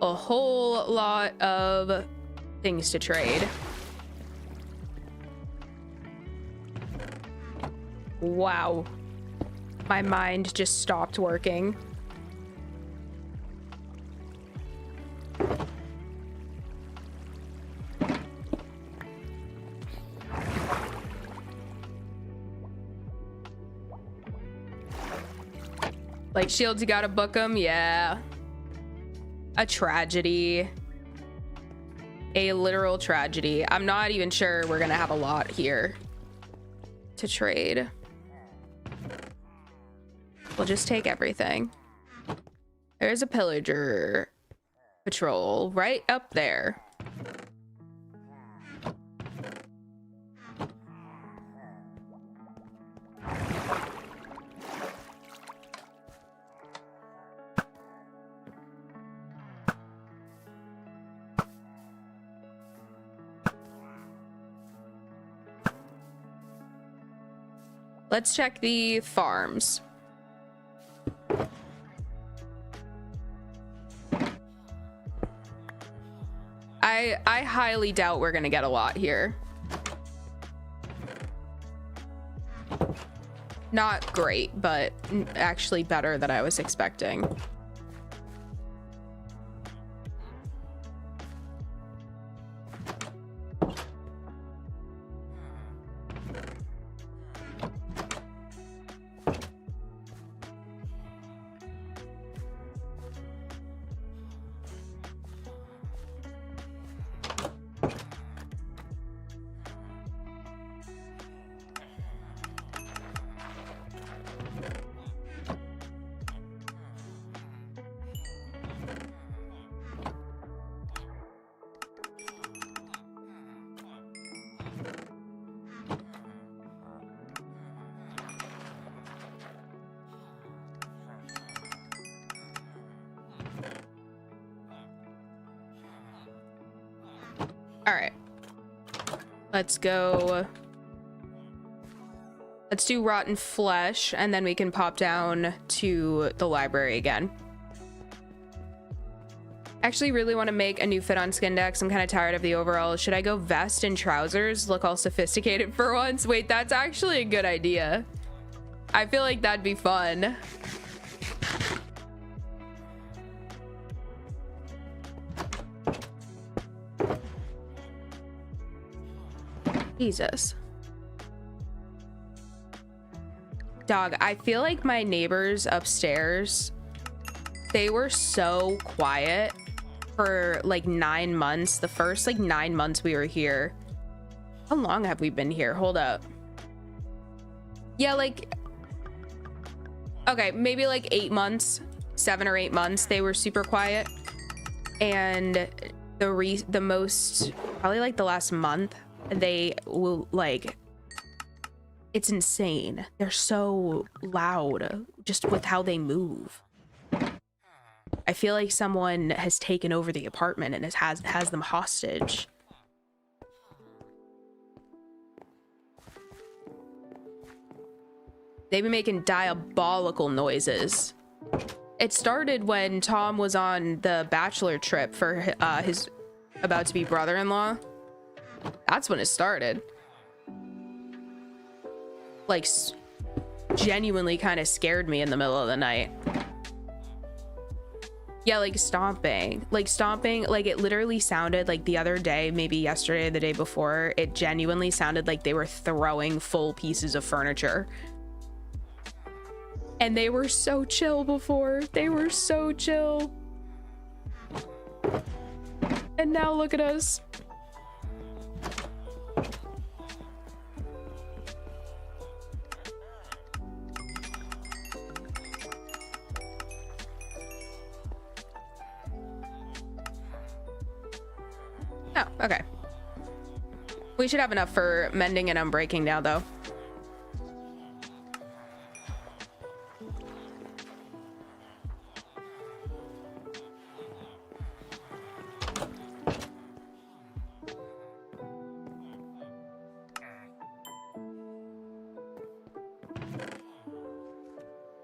a whole lot of things to trade. Wow. My mind just stopped working. Like shields, you gotta book them? Yeah. A tragedy. A literal tragedy. I'm not even sure we're gonna have a lot here to trade. We'll just take everything. There's a pillager patrol right up there. Let's check the farms. I highly doubt we're gonna get a lot here. Not great, but actually better than I was expecting. All right, let's go. Let's do rotten flesh, and then we can pop down to the library again. Actually really want to make a new fit on Skindex. I'm kind of tired of the overalls. Should I go vest and trousers? Look all sophisticated for once. Wait, that's actually a good idea. I feel like that'd be fun. Jesus. Dog, I feel like my neighbors upstairs, they were so quiet for like 9 months. The first like 9 months we were here. How long have we been here? Hold up. Yeah, like, okay, maybe like 8 months, 7 or 8 months. They were super quiet. And the most, probably like the last month, they will like, it's insane. They're so loud just with how they move. I feel like someone has taken over the apartment and has them hostage. They've been making diabolical noises. It started when Tom was on the bachelor trip for his about-to-be brother-in-law. That's when it started. Like, genuinely kind of scared me in the middle of the night. Yeah, like stomping. Like it literally sounded like the other day, maybe yesterday, the day before, it genuinely sounded like they were throwing full pieces of furniture. And they were so chill before. They were so chill. And now look at us. Oh, okay. We should have enough for mending and unbreaking now, though.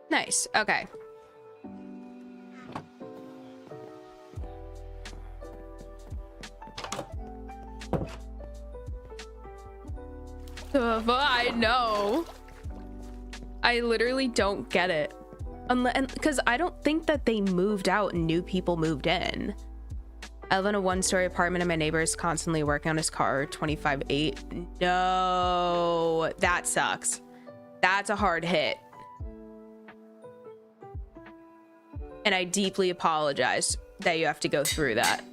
Nice. Okay. I know. I literally don't get it. Because I don't think that they moved out and new people moved in. I live in a one-story apartment and my neighbor is constantly working on his car, 25/8. No, that sucks. That's a hard hit. And I deeply apologize that you have to go through that.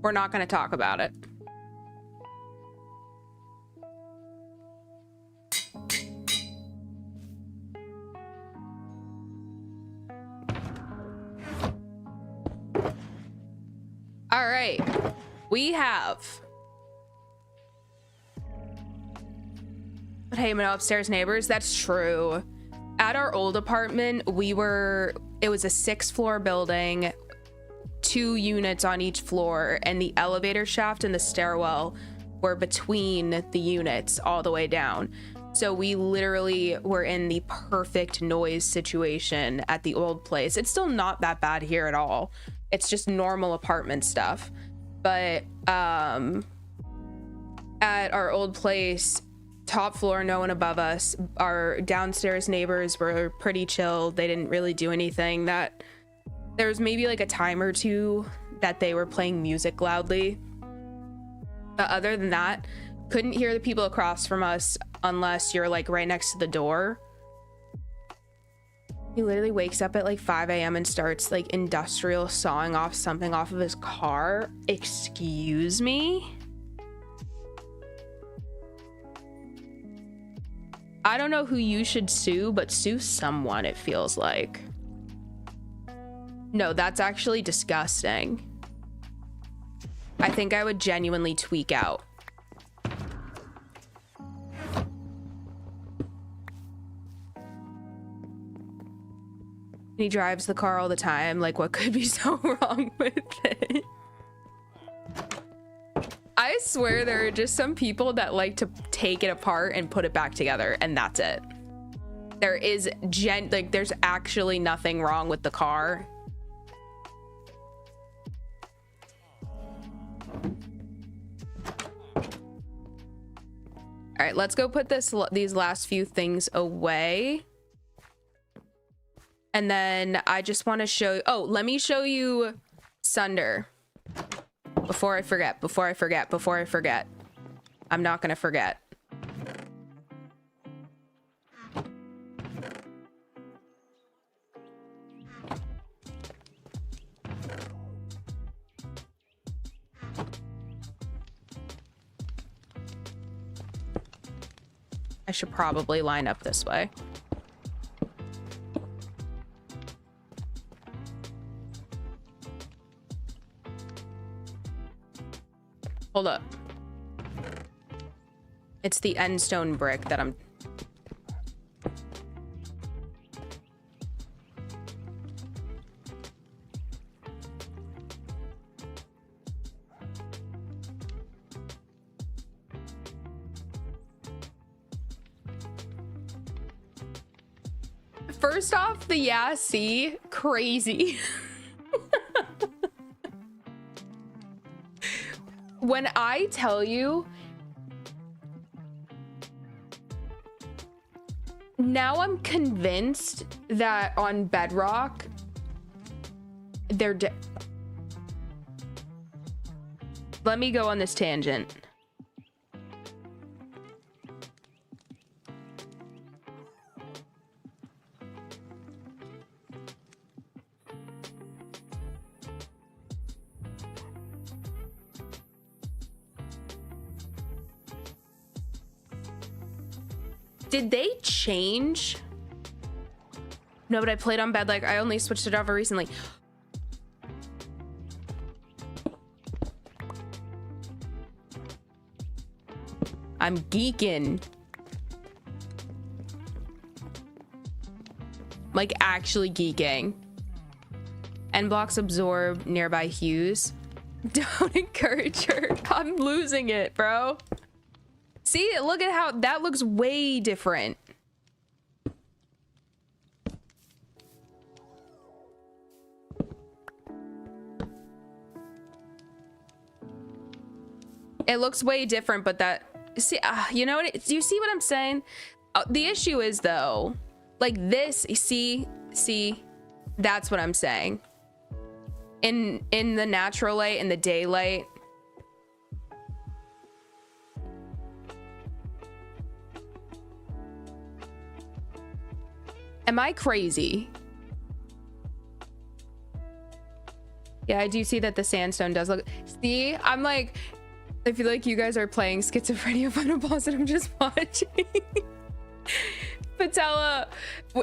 We're not going to talk about it. All right, we have hey, no upstairs neighbors. That's true. At our old apartment, it was a 6th-floor building, 2 units on each floor, and the elevator shaft and the stairwell were between the units all the way down. So we literally were in the perfect noise situation at the old place. It's still not that bad here at all. It's just normal apartment stuff. But at our old place, top floor, no one above us. Our downstairs neighbors were pretty chill. They didn't really do anything. That there was maybe like a time or two that they were playing music loudly. But other than that, couldn't hear the people across from us unless you're like right next to the door. He literally wakes up at like 5 a.m. and starts like industrial sawing off something off of his car. Excuse me? I don't know who you should sue, but sue someone, it feels like. No, that's actually disgusting. I think I would genuinely tweak out. He drives the car all the time. Like, what could be so wrong with it? I swear there are just some people that like to take it apart and put it back together, and that's it. There is there's actually nothing wrong with the car. All right, let's go put these last few things away. And then I just want to show, oh, let me show you Sunder. Before I forget. I'm not gonna forget. I should probably line up this way. Hold up. It's the end stone brick that I'm... First off, the yeah, see, crazy. When I tell you, now I'm convinced that on Bedrock, they're let me go on this tangent. Did they change? No, but I played on bed. Like, I only switched it over recently. I'm geeking. Like, actually geeking. End blocks absorb nearby hues. Don't encourage her. I'm losing it, bro. See, look at how that looks way different. It looks way different, but that, see, you know what? Do you see what I'm saying? The issue is though, like this, see, that's what I'm saying. In the natural light, in the daylight. Am I crazy? Yeah, I do see that the sandstone does look... See, I'm like... I feel like you guys are playing Schizophrenia Final Boss and I'm just watching. Patella,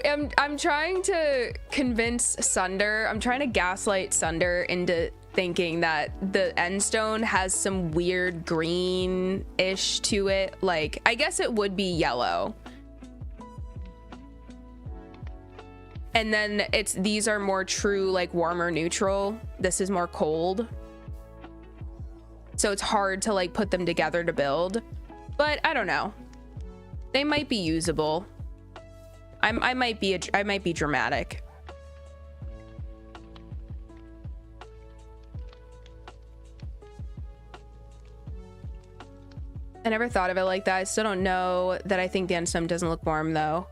I'm trying to convince Sunder. I'm trying to gaslight Sunder into thinking that the endstone has some weird green-ish to it. Like, I guess it would be yellow. And then these are more true, like warmer neutral. This is more cold. So it's hard to like put them together to build, but I don't know. They might be usable. I might be dramatic. I never thought of it like that. I still don't know that I think the endstone doesn't look warm though.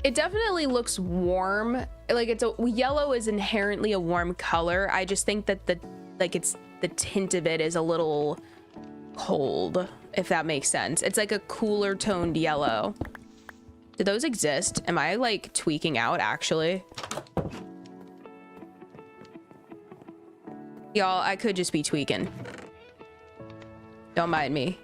It definitely looks warm. Like yellow is inherently a warm color. I just think that the tint of it is a little cold, if that makes sense. It's like a cooler toned yellow. Do those exist? Am I like tweaking out actually? Y'all, I could just be tweaking. Don't mind me.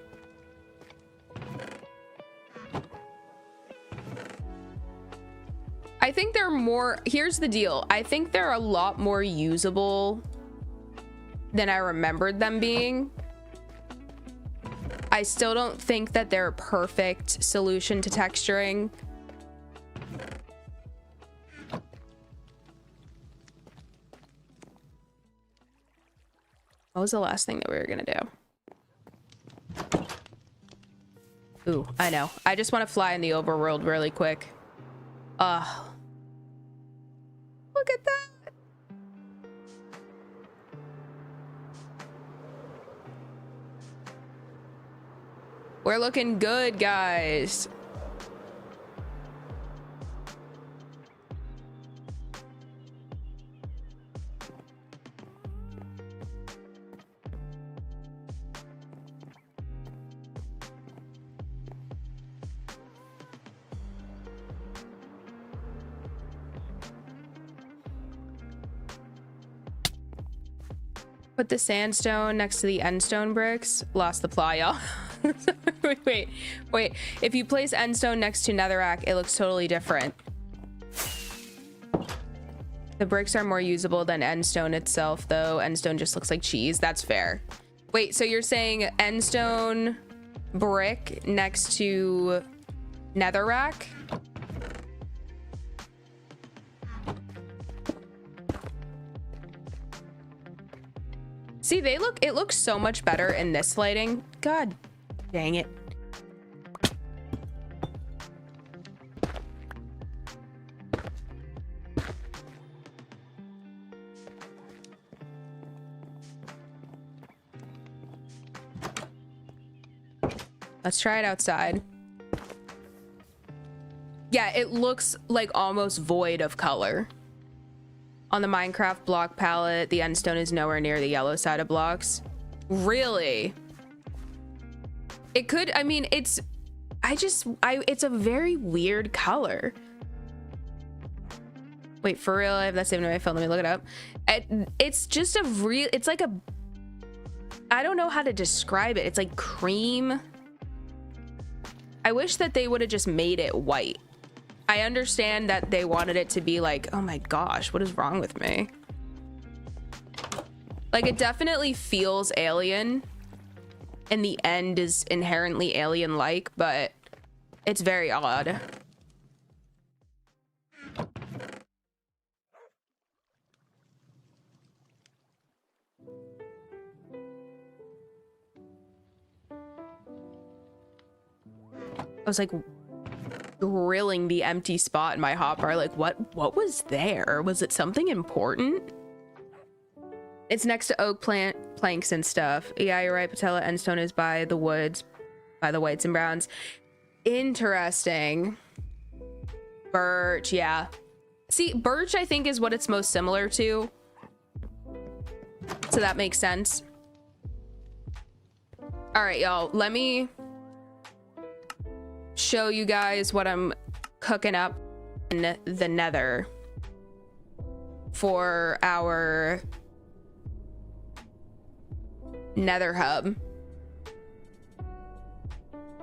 I think they're more, here's the deal. I think they're a lot more usable than I remembered them being. I still don't think that they're a perfect solution to texturing. What was the last thing that we were gonna do? Ooh, I know. I just want to fly in the overworld really quick. Look at that. We're looking good, guys. Put the sandstone next to the endstone bricks. Lost the plot, y'all. wait. If you place endstone next to netherrack, it looks totally different. The bricks are more usable than endstone itself, though. Endstone just looks like cheese. That's fair. Wait, so you're saying endstone brick next to netherrack? See, it looks so much better in this lighting. God dang it. Let's try it outside. Yeah, it looks like almost void of color. On the Minecraft block palette, the endstone is nowhere near the yellow side of blocks. Really? It could, I mean, it's a very weird color. Wait, for real? I have that saved in my phone. Let me look it up. It's just it's like I don't know how to describe it. It's like cream. I wish that they would have just made it white. I understand that they wanted it to be like, oh my gosh, what is wrong with me? Like, it definitely feels alien, and the end is inherently alien-like, but it's very odd. I was like grilling the empty spot in my hotbar, like what was there? Was it something important? It's next to oak planks and stuff. Yeah, you're right. Patella endstone is by the woods, by the whites and browns. Interesting. Birch, yeah. See, birch I think is what it's most similar to, so that makes sense. All right, y'all, let me show you guys what I'm cooking up in the nether for our nether hub.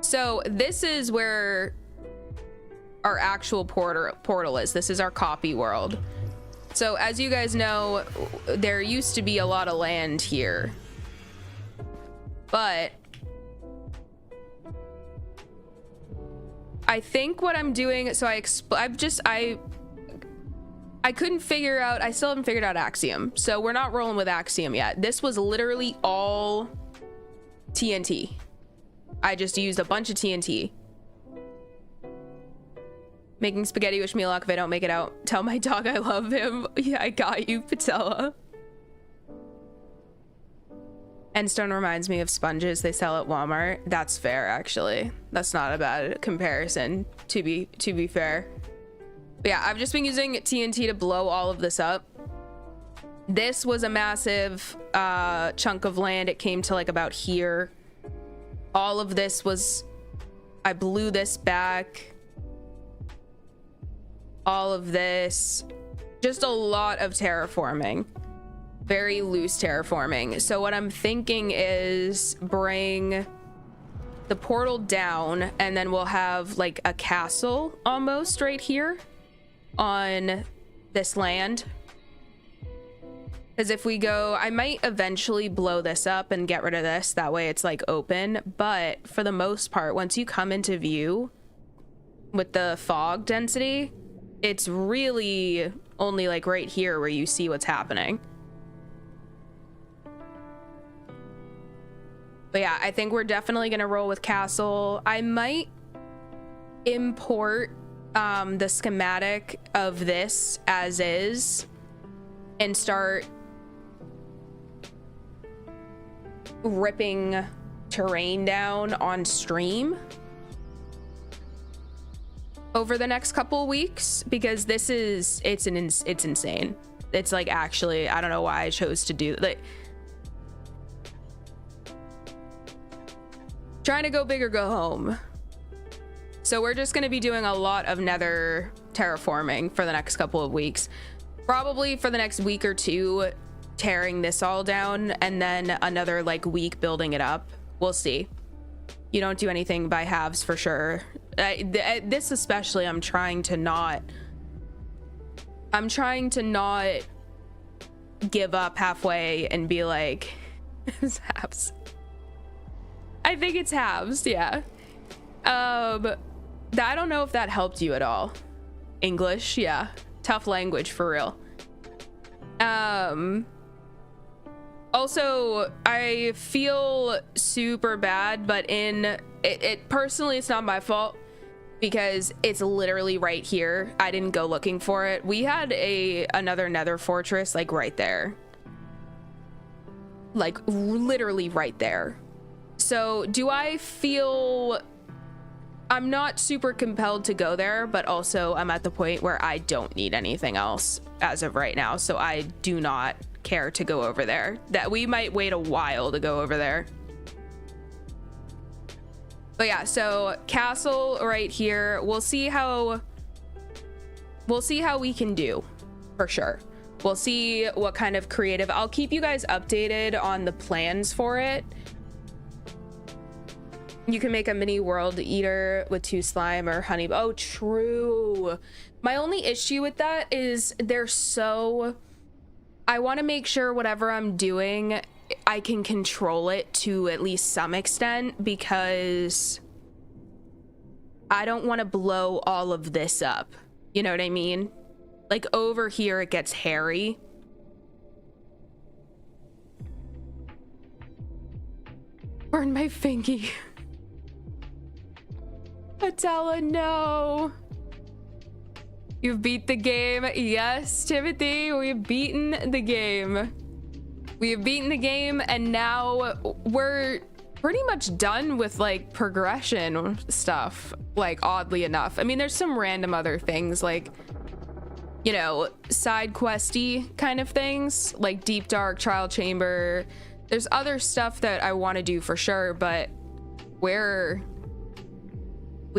So this is where our actual portal is. This is our copy world. So as you guys know, there used to be a lot of land here, but I think what I'm doing, so I couldn't figure out, I still haven't figured out Axiom. So we're not rolling with Axiom yet. This was literally all TNT. I just used a bunch of TNT. Making spaghetti, wish me luck if I don't make it out. Tell my dog I love him. Yeah, I got you, Patella. Endstone reminds me of sponges they sell at Walmart. That's fair, actually. That's not a bad comparison, to be fair. But yeah, I've just been using TNT to blow all of this up. This was a massive chunk of land. It came to like about here. All of this was, I blew this back. All of this, just a lot of terraforming, very loose terraforming. So what I'm thinking is bring the portal down, and then we'll have like a castle almost right here on this land. Because if we go, I might eventually blow this up and get rid of this, that way it's like open. But for the most part, once you come into view with the fog density, it's really only like right here where you see what's happening. But yeah, I think we're definitely gonna roll with castle. I might import the schematic of this as is and start ripping terrain down on stream over the next couple weeks, because this is, it's insane. It's like, actually, I don't know why I chose to do, like, trying to go big or go home. So we're just going to be doing a lot of nether terraforming for the next couple of weeks, probably for the next week or two, tearing this all down, and then another like week building it up. We'll see. You don't do anything by halves for sure. This especially, I'm trying to not give up halfway and be like, it's halves. I think it's halves, yeah. I don't know if that helped you at all. English, yeah. Tough language for real. Also, I feel super bad, but it personally, it's not my fault because it's literally right here. I didn't go looking for it. We had another nether fortress like right there. Like literally right there. So do I feel, I'm not super compelled to go there, but also I'm at the point where I don't need anything else as of right now. So I do not care to go over there. That we might wait a while to go over there. But yeah, so castle right here. We'll see how we can do, for sure. We'll see what kind of creative. I'll keep you guys updated on the plans for it. You can make a mini world eater with 2 slime or honey. Oh, true. My only issue with that is they're so, I want to make sure whatever I'm doing, I can control it to at least some extent, because I don't want to blow all of this up. You know what I mean? Like over here, it gets hairy. Burn my fingy. Patella, no. You've beat the game. Yes, Timothy, we've beaten the game. We have beaten the game, and now we're pretty much done with like progression stuff, like oddly enough. I mean, there's some random other things like, you know, side questy kind of things like Deep Dark, Trial Chamber. There's other stuff that I want to do for sure, but we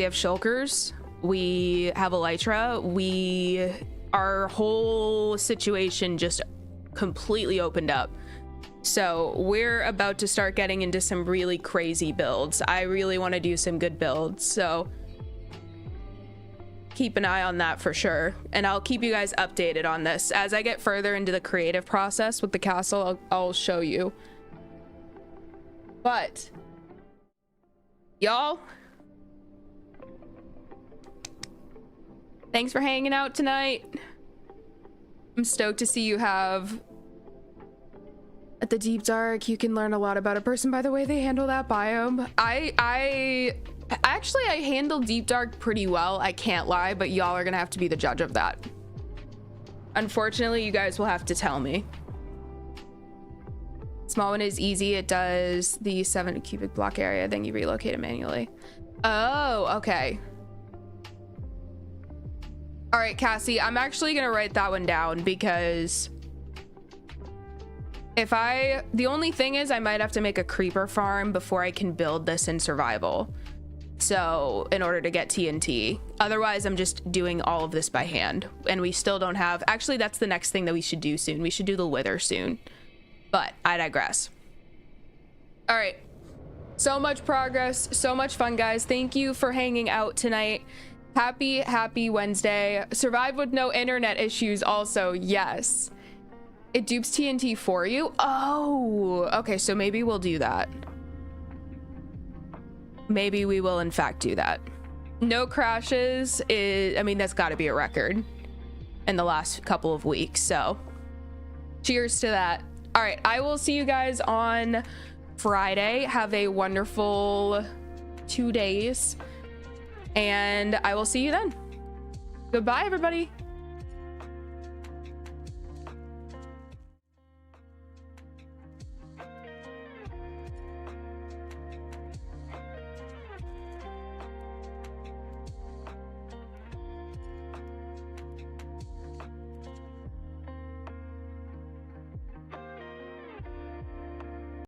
have shulkers, we have elytra, our whole situation just completely opened up. So we're about to start getting into some really crazy builds. I really want to do some good builds. So keep an eye on that for sure. And I'll keep you guys updated on this. As I get further into the creative process with the castle, I'll show you. But, y'all, thanks for hanging out tonight. I'm stoked to see you have... At the Deep Dark, you can learn a lot about a person by the way they handle that biome. I handled Deep Dark pretty well, I can't lie, but y'all are gonna have to be the judge of that. Unfortunately, you guys will have to tell me. Small one is easy. It does the 7 cubic block area, then you relocate it manually. Oh, okay. All right, Cassie, I'm actually gonna write that one down because the only thing is I might have to make a creeper farm before I can build this in survival. So in order to get TNT, otherwise I'm just doing all of this by hand and we still don't have, actually that's the next thing that we should do soon. We should do the wither soon, but I digress. All right. So much progress, so much fun, guys. Thank you for hanging out tonight. Happy Wednesday. Survived with no internet issues also, yes. It dupes TNT for you? Oh, okay, so maybe we'll do that. Maybe we will in fact do that. No crashes is, I mean, that's gotta be a record in the last couple of weeks, so cheers to that. All right, I will see you guys on Friday. Have a wonderful 2 days, and I will see you then. Goodbye, everybody.